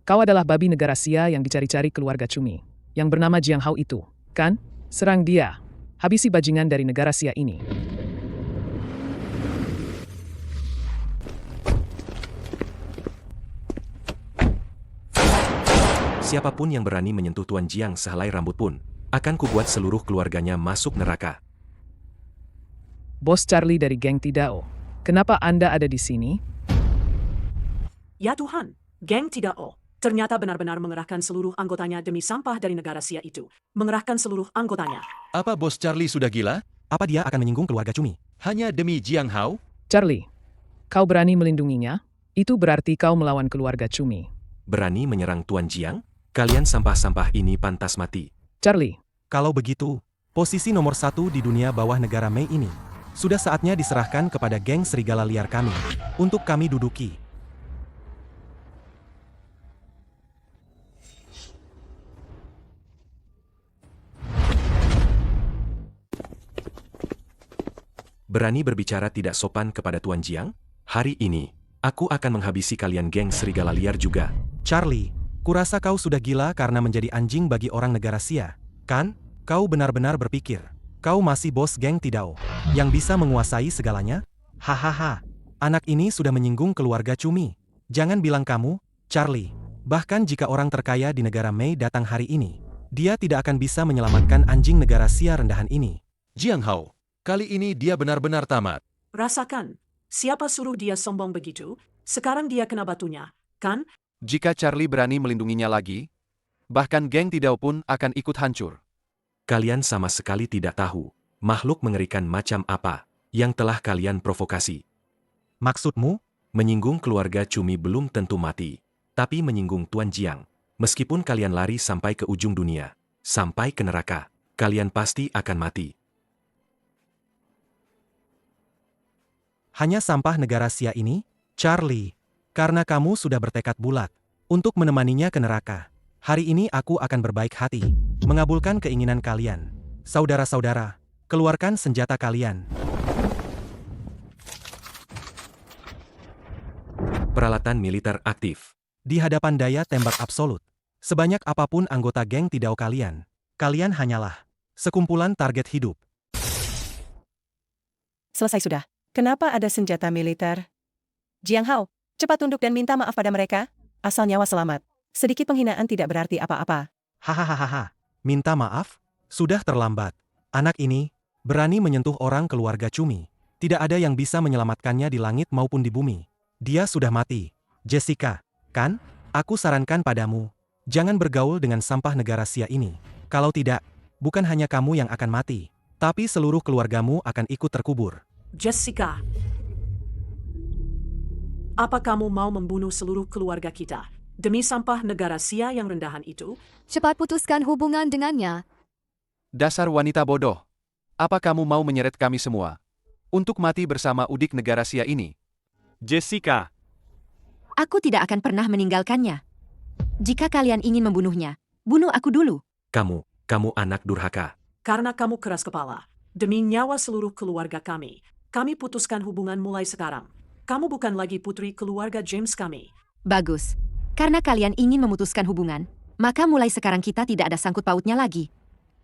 Kau adalah babi negara Sia yang dicari-cari keluarga Cumi, yang bernama Jiang Hao itu, kan? Serang dia. Habisi bajingan dari negara Sia ini. Siapapun yang berani menyentuh Tuan Jiang sehelai rambut pun, akan kubuat seluruh keluarganya masuk neraka. Bos Charlie dari geng Tidao, kenapa Anda ada di sini? Ya Tuhan, geng Tidao ternyata benar-benar mengerahkan seluruh anggotanya demi sampah dari negara Sia itu. Mengerahkan seluruh anggotanya. Apa Bos Charlie sudah gila? Apa dia akan menyinggung keluarga Cumi? Hanya demi Jiang Hao? Charlie, kau berani melindunginya? Itu berarti kau melawan keluarga Cumi. Berani menyerang Tuan Jiang? Kalian sampah-sampah ini pantas mati. Charlie. Kalau begitu, posisi nomor 1 di dunia bawah negara Mei ini sudah saatnya diserahkan kepada geng serigala liar kami untuk kami duduki. Berani berbicara tidak sopan kepada Tuan Jiang? Hari ini, aku akan menghabisi kalian geng serigala liar juga. Charlie, kurasa kau sudah gila karena menjadi anjing bagi orang negara Sia, kan? Kau benar-benar berpikir, kau masih bos geng Tidao, yang bisa menguasai segalanya? Hahaha, anak ini sudah menyinggung keluarga Cumi. Jangan bilang kamu, Charlie. Bahkan jika orang terkaya di negara Mei datang hari ini, dia tidak akan bisa menyelamatkan anjing negara Sia rendahan ini. Jiang Hao, kali ini dia benar-benar tamat. Rasakan, siapa suruh dia sombong begitu? Sekarang dia kena batunya, kan? Jika Charlie berani melindunginya lagi, bahkan geng Tidao pun akan ikut hancur. Kalian sama sekali tidak tahu, makhluk mengerikan macam apa yang telah kalian provokasi. Maksudmu? Menyinggung keluarga Cumi belum tentu mati. tapi menyinggung Tuan Jiang. Meskipun kalian lari sampai ke ujung dunia, sampai ke neraka, kalian pasti akan mati. Hanya sampah negara Sia ini? Charlie, karena kamu sudah bertekad bulat untuk menemaninya ke neraka. Hari ini aku akan berbaik hati, mengabulkan keinginan kalian. Saudara-saudara, keluarkan senjata kalian. Peralatan militer aktif. Di hadapan daya tembak absolut, sebanyak apapun anggota geng Tidao kalian, kalian hanyalah sekumpulan target hidup. Selesai sudah. Kenapa ada senjata militer? Jiang Hao, cepat tunduk dan minta maaf pada mereka. Asal nyawa selamat. Sedikit penghinaan tidak berarti apa-apa. Hahaha, minta maaf? Sudah terlambat. Anak ini berani menyentuh orang keluarga Cumi. Tidak ada yang bisa menyelamatkannya di langit maupun di bumi. Dia sudah mati. Jessica, kan? Aku sarankan padamu, jangan bergaul dengan sampah negara Sia ini. Kalau tidak, bukan hanya kamu yang akan mati, tapi seluruh keluargamu akan ikut terkubur. Jessica, apa kamu mau membunuh seluruh keluarga kita demi sampah negara Sia yang rendahan itu? Cepat putuskan hubungan dengannya. Dasar wanita bodoh. Apa kamu mau menyeret kami semua untuk mati bersama udik negara Sia ini? Jessica, Aku tidak akan pernah meninggalkannya. Jika kalian ingin membunuhnya, bunuh aku dulu. Kamu anak durhaka. Karena kamu keras kepala, demi nyawa seluruh keluarga kami putuskan hubungan mulai sekarang. Kamu bukan lagi putri keluarga James kami. Bagus. Karena kalian ingin memutuskan hubungan, maka mulai sekarang kita tidak ada sangkut pautnya lagi.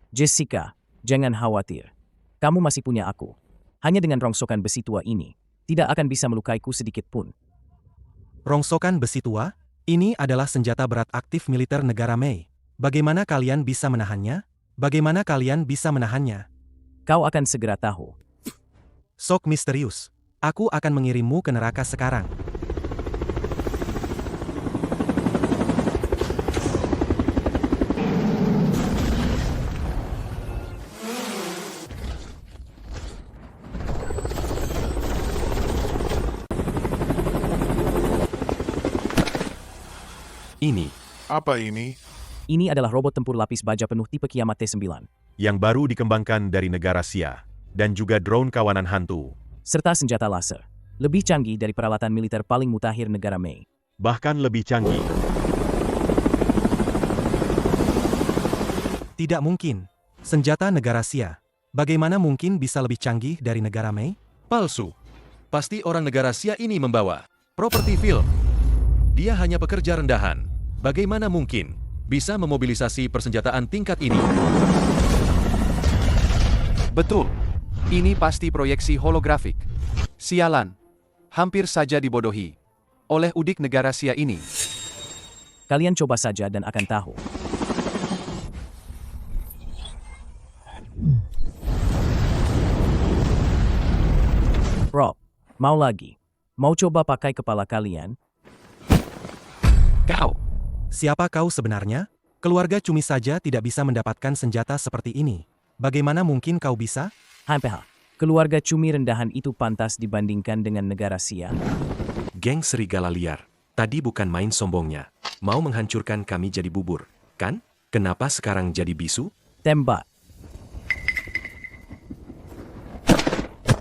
Jessica, jangan khawatir. Kamu masih punya aku. Hanya dengan rongsokan besi tua ini, tidak akan bisa melukaiku sedikit pun. Rongsokan besi tua? Ini adalah senjata berat aktif militer negara Mei. Bagaimana kalian bisa menahannya? Bagaimana kalian bisa menahannya? Kau akan segera tahu. Sok misterius. Aku akan mengirimmu ke neraka sekarang. Ini. Apa ini? Ini adalah robot tempur lapis baja penuh tipe Kiamat T9. Yang baru dikembangkan dari negara Sia, dan juga drone kawanan hantu. Serta senjata laser. Lebih canggih dari peralatan militer paling mutakhir negara Mei. Bahkan lebih canggih. Tidak mungkin. Senjata negara Sia. Bagaimana mungkin bisa lebih canggih dari negara Mei? Palsu. Pasti orang negara Sia ini membawa properti film. Dia hanya pekerja rendahan. Bagaimana mungkin bisa memobilisasi persenjataan tingkat ini? Betul. Ini pasti proyeksi holografik. Sialan. Hampir saja dibodohi oleh udik negara Sia ini. Kalian coba saja dan akan tahu. Rob, mau lagi? Mau coba pakai kepala kalian? Kau. Siapa kau sebenarnya? Keluarga Cumi saja tidak bisa mendapatkan senjata seperti ini. Bagaimana mungkin kau bisa? Hampir. Keluarga Cumi rendahan itu pantas dibandingkan dengan negara Sia. Geng serigala liar. Tadi bukan main sombongnya. Mau menghancurkan kami jadi bubur, kan? Kenapa sekarang jadi bisu? Tembak.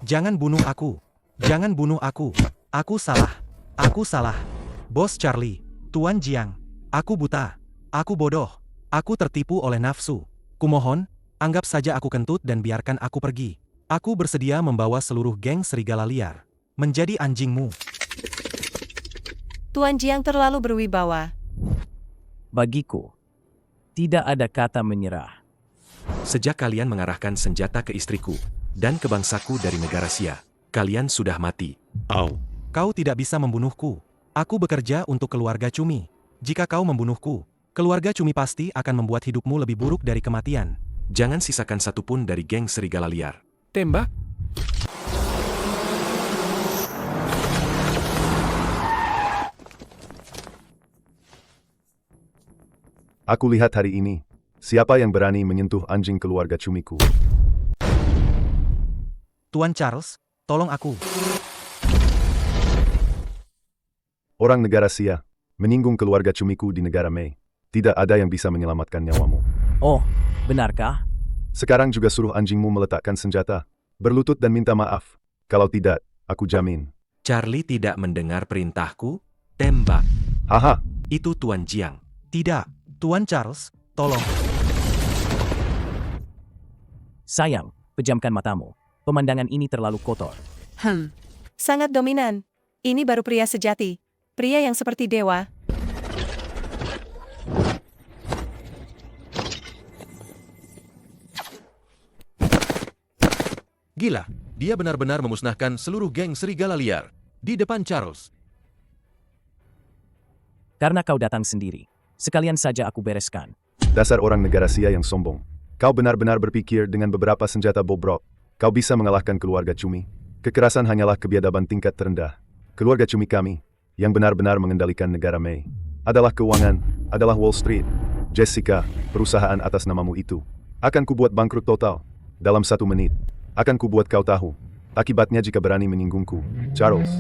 Jangan bunuh aku. Jangan bunuh aku. Aku salah. Aku salah. Bos Charlie, Tuan Jiang. Aku buta. Aku bodoh. Aku tertipu oleh nafsu. Kumohon, anggap saja aku kentut dan biarkan aku pergi. Aku bersedia membawa seluruh geng serigala liar menjadi anjingmu. Tuan Jiang terlalu berwibawa. Bagiku, tidak ada kata menyerah. Sejak kalian mengarahkan senjata ke istriku dan ke bangsaku dari negara Sia, kalian sudah mati. Kau tidak bisa membunuhku. Aku bekerja untuk keluarga Cumi. Jika kau membunuhku, keluarga Cumi pasti akan membuat hidupmu lebih buruk dari kematian. Jangan sisakan satupun dari geng serigala liar. Tembak. Aku lihat hari ini, siapa yang berani menyentuh anjing keluarga Cumiku. Tuan Charles, tolong aku. Orang negara Sia, menyinggung keluarga cumiku di negara Mei. Tidak ada yang bisa menyelamatkan nyawamu. Oh, benarkah? Sekarang juga suruh anjingmu meletakkan senjata, berlutut dan minta maaf. Kalau tidak, aku jamin. Charlie tidak mendengar perintahku, tembak. Haha. Itu Tuan Jiang. Tidak, Tuan Charles, tolong. Sayang, pejamkan matamu. Pemandangan ini terlalu kotor. Sangat dominan. Ini baru pria sejati. Pria yang seperti dewa. Gila, dia benar-benar memusnahkan seluruh geng serigala liar di depan Charles. Karena kau datang sendiri, sekalian saja aku bereskan. Dasar orang negara Sia yang sombong. Kau benar-benar berpikir dengan beberapa senjata bobrok, kau bisa mengalahkan keluarga Cumi. Kekerasan hanyalah kebiadaban tingkat terendah. Keluarga Cumi kami, yang benar-benar mengendalikan negara Mei, adalah keuangan, adalah Wall Street. Jessica, perusahaan atas namamu itu, akan kubuat bangkrut total. Dalam 1 menit, akan kubuat kau tahu. Akibatnya jika berani menyinggungku, Charles.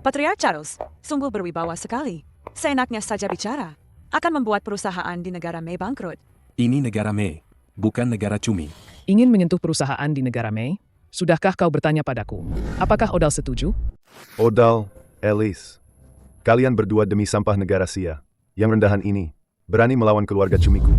Patriark Charles, sungguh berwibawa sekali. Seenaknya saja bicara. Akan membuat perusahaan di negara Mei bangkrut. Ini negara Mei, bukan negara Cumi. Ingin menyentuh perusahaan di negara Mei? Sudahkah kau bertanya padaku? Apakah Odal setuju? Odal, Alice. Kalian berdua demi sampah negara Sia, yang rendahan ini, berani melawan keluarga Cumiku.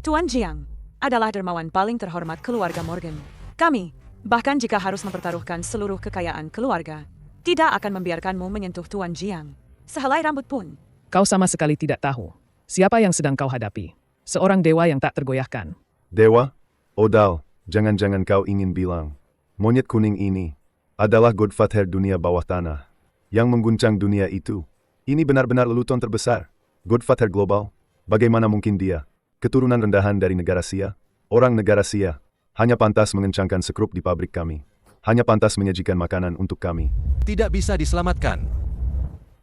Tuan Jiang adalah dermawan paling terhormat keluarga Morgan. Kami, bahkan jika harus mempertaruhkan seluruh kekayaan keluarga, tidak akan membiarkanmu menyentuh Tuan Jiang. Sehelai rambut pun. Kau sama sekali tidak tahu siapa yang sedang kau hadapi. Seorang dewa yang tak tergoyahkan. Dewa? Odal, jangan-jangan kau ingin bilang, monyet kuning ini adalah Godfather dunia bawah tanah yang mengguncang dunia itu. Ini benar-benar lelucon terbesar. Godfather global, bagaimana mungkin dia, keturunan rendahan dari negara Sia, orang negara Sia, hanya pantas mengencangkan sekrup di pabrik kami. Hanya pantas menyajikan makanan untuk kami. Tidak bisa diselamatkan.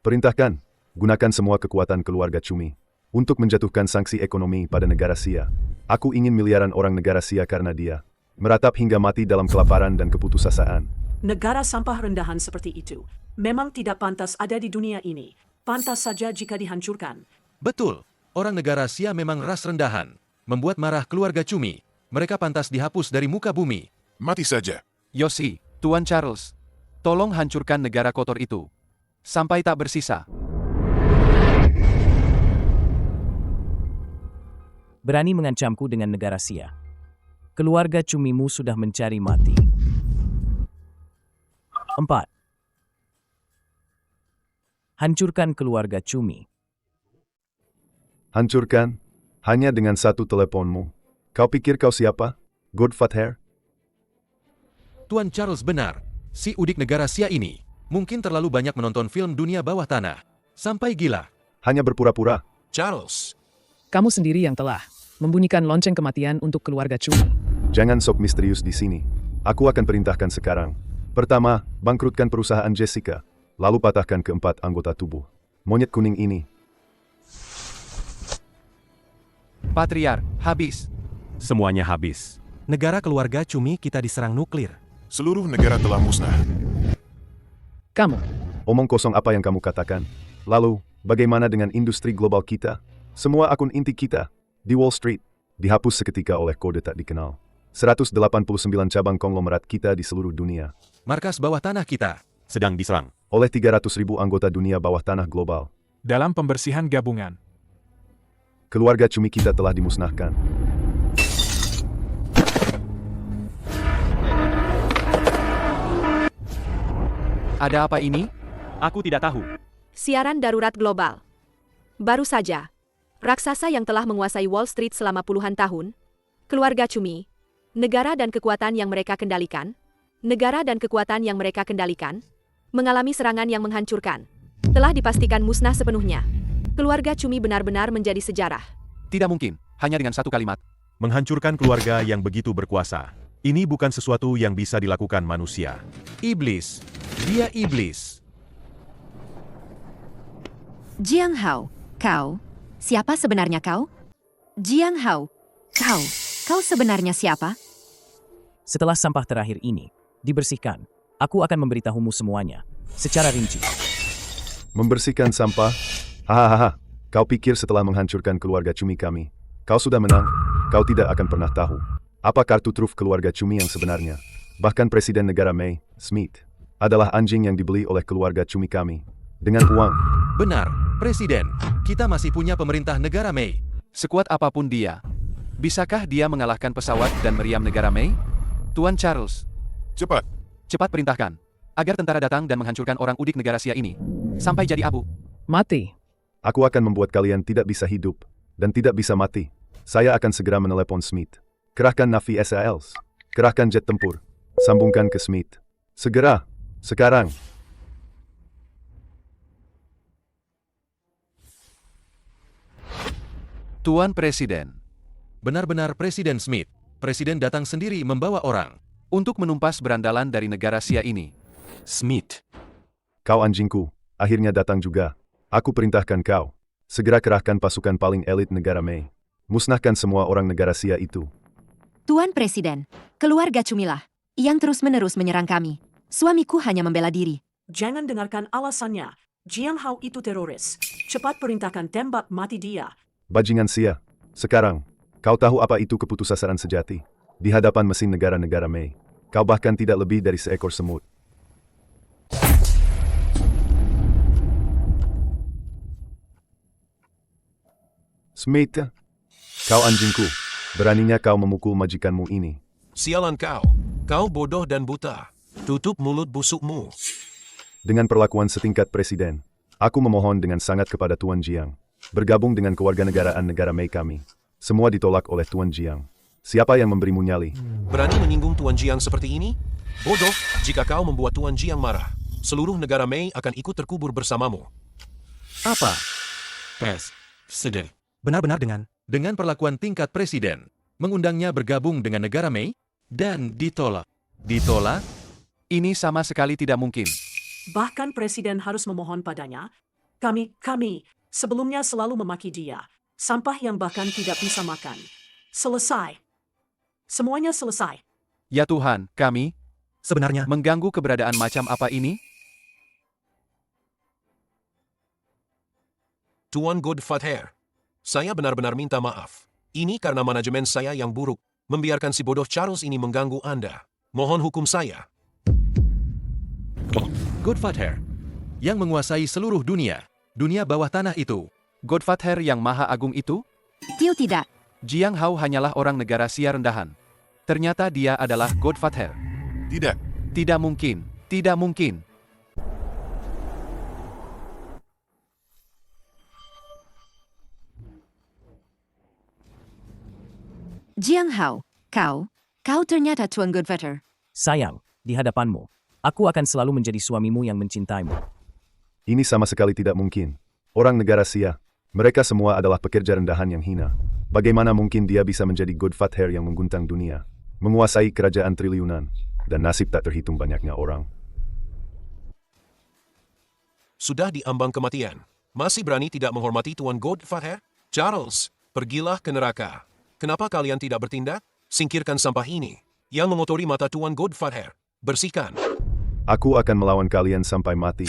Perintahkan, gunakan semua kekuatan keluarga Cumi untuk menjatuhkan sanksi ekonomi pada negara Sia. Aku ingin miliaran orang negara Sia karena dia meratap hingga mati dalam kelaparan dan keputusasaan. Negara sampah rendahan seperti itu memang tidak pantas ada di dunia ini. Pantas saja jika dihancurkan. Betul, orang negara Sia memang ras rendahan. Membuat marah keluarga Cumi. Mereka pantas dihapus dari muka bumi. Mati saja. Yosi, Tuan Charles, tolong hancurkan negara kotor itu. Sampai tak bersisa. Berani mengancamku dengan negara Sia. Keluarga Cumimu sudah mencari mati. 4. Hancurkan keluarga Cumi. Hancurkan? Hanya dengan satu teleponmu. Kau pikir kau siapa? Godfather? Tuan Charles benar. Si udik negara Sia ini mungkin terlalu banyak menonton film dunia bawah tanah. Sampai gila. Hanya berpura-pura. Charles. Kamu sendiri yang telah membunyikan lonceng kematian untuk keluarga Cumi. Jangan sok misterius di sini. Aku akan perintahkan sekarang. Pertama, bangkrutkan perusahaan Jessica. Lalu patahkan keempat anggota tubuh monyet kuning ini. Patriark, habis. Semuanya habis. Negara keluarga Cumi kita diserang nuklir. Seluruh negara telah musnah. Kamu. Omong kosong apa yang kamu katakan? Lalu, bagaimana dengan industri global kita? Semua akun inti kita di Wall Street dihapus seketika oleh kode tak dikenal. 189 cabang konglomerat kita di seluruh dunia. Markas bawah tanah kita sedang diserang oleh 300.000 anggota dunia bawah tanah global. Dalam pembersihan gabungan. Keluarga Cumi kita telah dimusnahkan. Ada apa ini? Aku tidak tahu. Siaran darurat global. Baru saja, raksasa yang telah menguasai Wall Street selama puluhan tahun, keluarga Cumi, negara dan kekuatan yang mereka kendalikan, mengalami serangan yang menghancurkan. Telah dipastikan musnah sepenuhnya. Keluarga Cumi benar-benar menjadi sejarah. Tidak mungkin, hanya dengan satu kalimat. Menghancurkan keluarga yang begitu berkuasa. Ini bukan sesuatu yang bisa dilakukan manusia. Iblis. Dia iblis. Jiang Hao, kau? Siapa sebenarnya kau? Jiang Hao, kau sebenarnya siapa? Setelah sampah terakhir ini dibersihkan, Aku akan memberitahumu semuanya, secara rinci. Membersihkan sampah? Hahaha, kau pikir setelah menghancurkan keluarga cumi kami, kau sudah menang? Kau tidak akan pernah tahu apa kartu truf keluarga cumi yang sebenarnya. Bahkan Presiden Negara May, Smith, adalah anjing yang dibeli oleh keluarga cumi kami. Dengan uang. Benar, Presiden. Kita masih punya pemerintah negara May. Sekuat apapun dia, bisakah dia mengalahkan pesawat dan meriam negara May? Tuan Charles. Cepat. Cepat perintahkan, agar tentara datang dan menghancurkan orang udik negara Sia ini, sampai jadi abu. Mati. Aku akan membuat kalian tidak bisa hidup, dan tidak bisa mati. Saya akan segera menelepon Smith. Kerahkan Navi SALs. Kerahkan jet tempur. Sambungkan ke Smith. Segera. Sekarang. Tuan Presiden. Benar-benar Presiden Smith. Presiden datang sendiri membawa orang untuk menumpas berandalan dari negara Sia ini. Smith. Kau anjingku, akhirnya datang juga. Aku perintahkan kau. Segera kerahkan pasukan paling elit negara May. Musnahkan semua orang negara Sia itu. Tuan Presiden, keluarga Cumilah yang terus-menerus menyerang kami. Suamiku hanya membela diri. Jangan dengarkan alasannya. Jiang Hao itu teroris. Cepat perintahkan tembak mati dia. Bajingan Sia. Sekarang, kau tahu apa itu keputusasaan sejati? Di hadapan mesin negara-negara May, kau bahkan tidak lebih dari seekor semut. Smith, kau anjingku. Beraninya kau memukul majikanmu ini. Sialan kau. Kau bodoh dan buta. Tutup mulut busukmu. Dengan perlakuan setingkat presiden, aku memohon dengan sangat kepada Tuan Jiang. Bergabung dengan kewarganegaraan negara May kami. Semua ditolak oleh Tuan Jiang. Siapa yang memberimu nyali? Berani menyinggung Tuan Jiang seperti ini? Bodoh, jika kau membuat Tuan Jiang marah, seluruh negara May akan ikut terkubur bersamamu. Apa? Presiden. Benar-benar dengan perlakuan tingkat presiden, mengundangnya bergabung dengan negara May, dan ditolak. Ditolak? Ini sama sekali tidak mungkin. Bahkan Presiden harus memohon padanya. Kami sebelumnya selalu memaki dia. Sampah yang bahkan tidak bisa makan. Selesai. Semuanya selesai. Ya Tuhan, kami sebenarnya mengganggu keberadaan macam apa ini? Tuan Godfather, saya benar-benar minta maaf. Ini karena manajemen saya yang buruk, membiarkan si bodoh Charles ini mengganggu Anda. Mohon hukum saya. Godfather, yang menguasai seluruh dunia bawah tanah itu. Godfather yang maha agung itu? Tidak. Jiang Hao hanyalah orang negara Sia rendahan. Ternyata dia adalah Godfather. Tidak. Tidak mungkin. Tidak mungkin. Jiang Hao, kau ternyata Tuan Godfather. Sayang, di hadapanmu, aku akan selalu menjadi suamimu yang mencintaimu. Ini sama sekali tidak mungkin. Orang negara Sia, mereka semua adalah pekerja rendahan yang hina. Bagaimana mungkin dia bisa menjadi Godfather yang mengguntang dunia, menguasai kerajaan triliunan, dan nasib tak terhitung banyaknya orang? Sudah di ambang kematian. Masih berani tidak menghormati Tuan Godfather? Charles, pergilah ke neraka. Kenapa kalian tidak bertindak? Singkirkan sampah ini yang mengotori mata Tuan Godfather. Bersihkan. Aku akan melawan kalian sampai mati.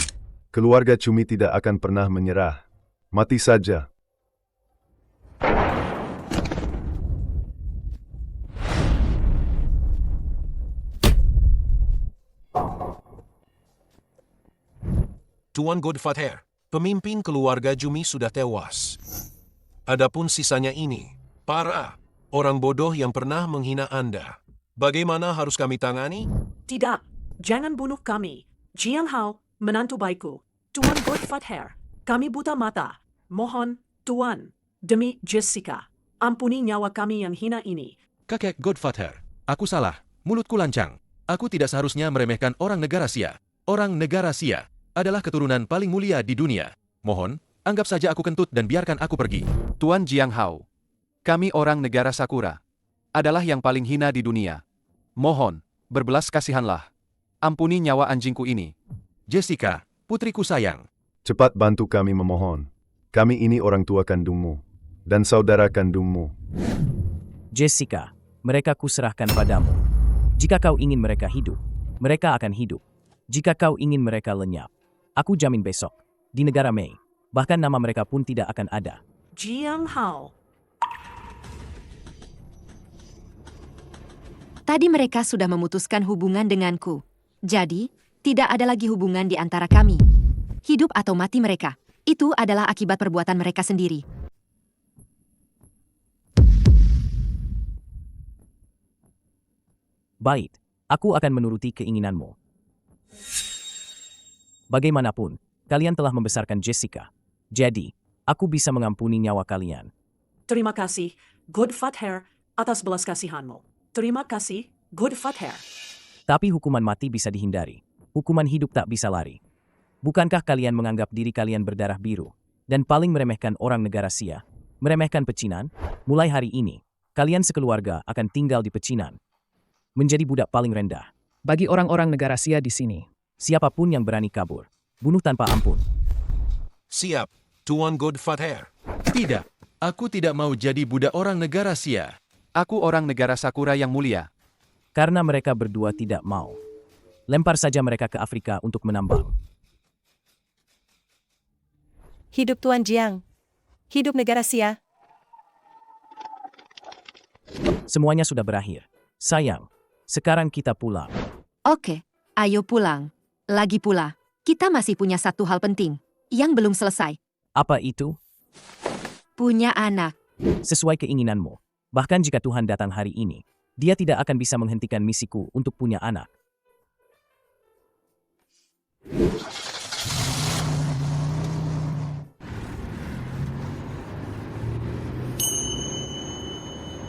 Keluarga Cumi tidak akan pernah menyerah. Mati saja. Tuan Godfather, pemimpin keluarga Cumi sudah tewas. Adapun sisanya ini, para orang bodoh yang pernah menghina Anda. Bagaimana harus kami tangani? Tidak. Jangan bunuh kami. Jiang Hao, menantu baikku. Tuan Godfather, kami buta mata. Mohon, Tuan, demi Jessica, ampuni nyawa kami yang hina ini. Kakek Godfather, aku salah. Mulutku lancang. Aku tidak seharusnya meremehkan orang negara Sia. Orang negara Sia adalah keturunan paling mulia di dunia. Mohon, anggap saja aku kentut dan biarkan aku pergi. Tuan Jiang Hao, kami orang negara Sakura adalah yang paling hina di dunia. Mohon, berbelas kasihanlah. Ampuni nyawa anjingku ini. Jessica, putriku sayang. Cepat bantu kami memohon. Kami ini orang tua kandungmu dan saudara kandungmu. Jessica, mereka kuserahkan padamu. Jika kau ingin mereka hidup, mereka akan hidup. Jika kau ingin mereka lenyap, aku jamin besok, di negara Mei, bahkan nama mereka pun tidak akan ada. Jiang Hao. Tadi mereka sudah memutuskan hubungan denganku. Jadi, tidak ada lagi hubungan di antara kami. Hidup atau mati mereka, itu adalah akibat perbuatan mereka sendiri. Baik, aku akan menuruti keinginanmu. Bagaimanapun, kalian telah membesarkan Jessica. Jadi, aku bisa mengampuni nyawa kalian. Terima kasih, Godfather, atas belas kasihanmu. Terima kasih, Godfather. Tapi hukuman mati bisa dihindari. Hukuman hidup tak bisa lari. Bukankah kalian menganggap diri kalian berdarah biru dan paling meremehkan orang negara Sia? Meremehkan pecinan? Mulai hari ini, kalian sekeluarga akan tinggal di pecinan. Menjadi budak paling rendah. Bagi orang-orang negara Sia di sini, siapapun yang berani kabur, bunuh tanpa ampun. Siap, Tuan Godfather. Tidak, aku tidak mau jadi budak orang negara Sia. Aku orang negara Sakura yang mulia. Karena mereka berdua tidak mau. Lempar saja mereka ke Afrika untuk menambang. Hidup Tuan Jiang. Hidup negara Sia. Semuanya sudah berakhir. Sayang, sekarang kita pulang. Oke, ayo pulang. Lagi pula, kita masih punya satu hal penting yang belum selesai. Apa itu? Punya anak. Sesuai keinginanmu. Bahkan jika Tuhan datang hari ini, dia tidak akan bisa menghentikan misiku untuk punya anak.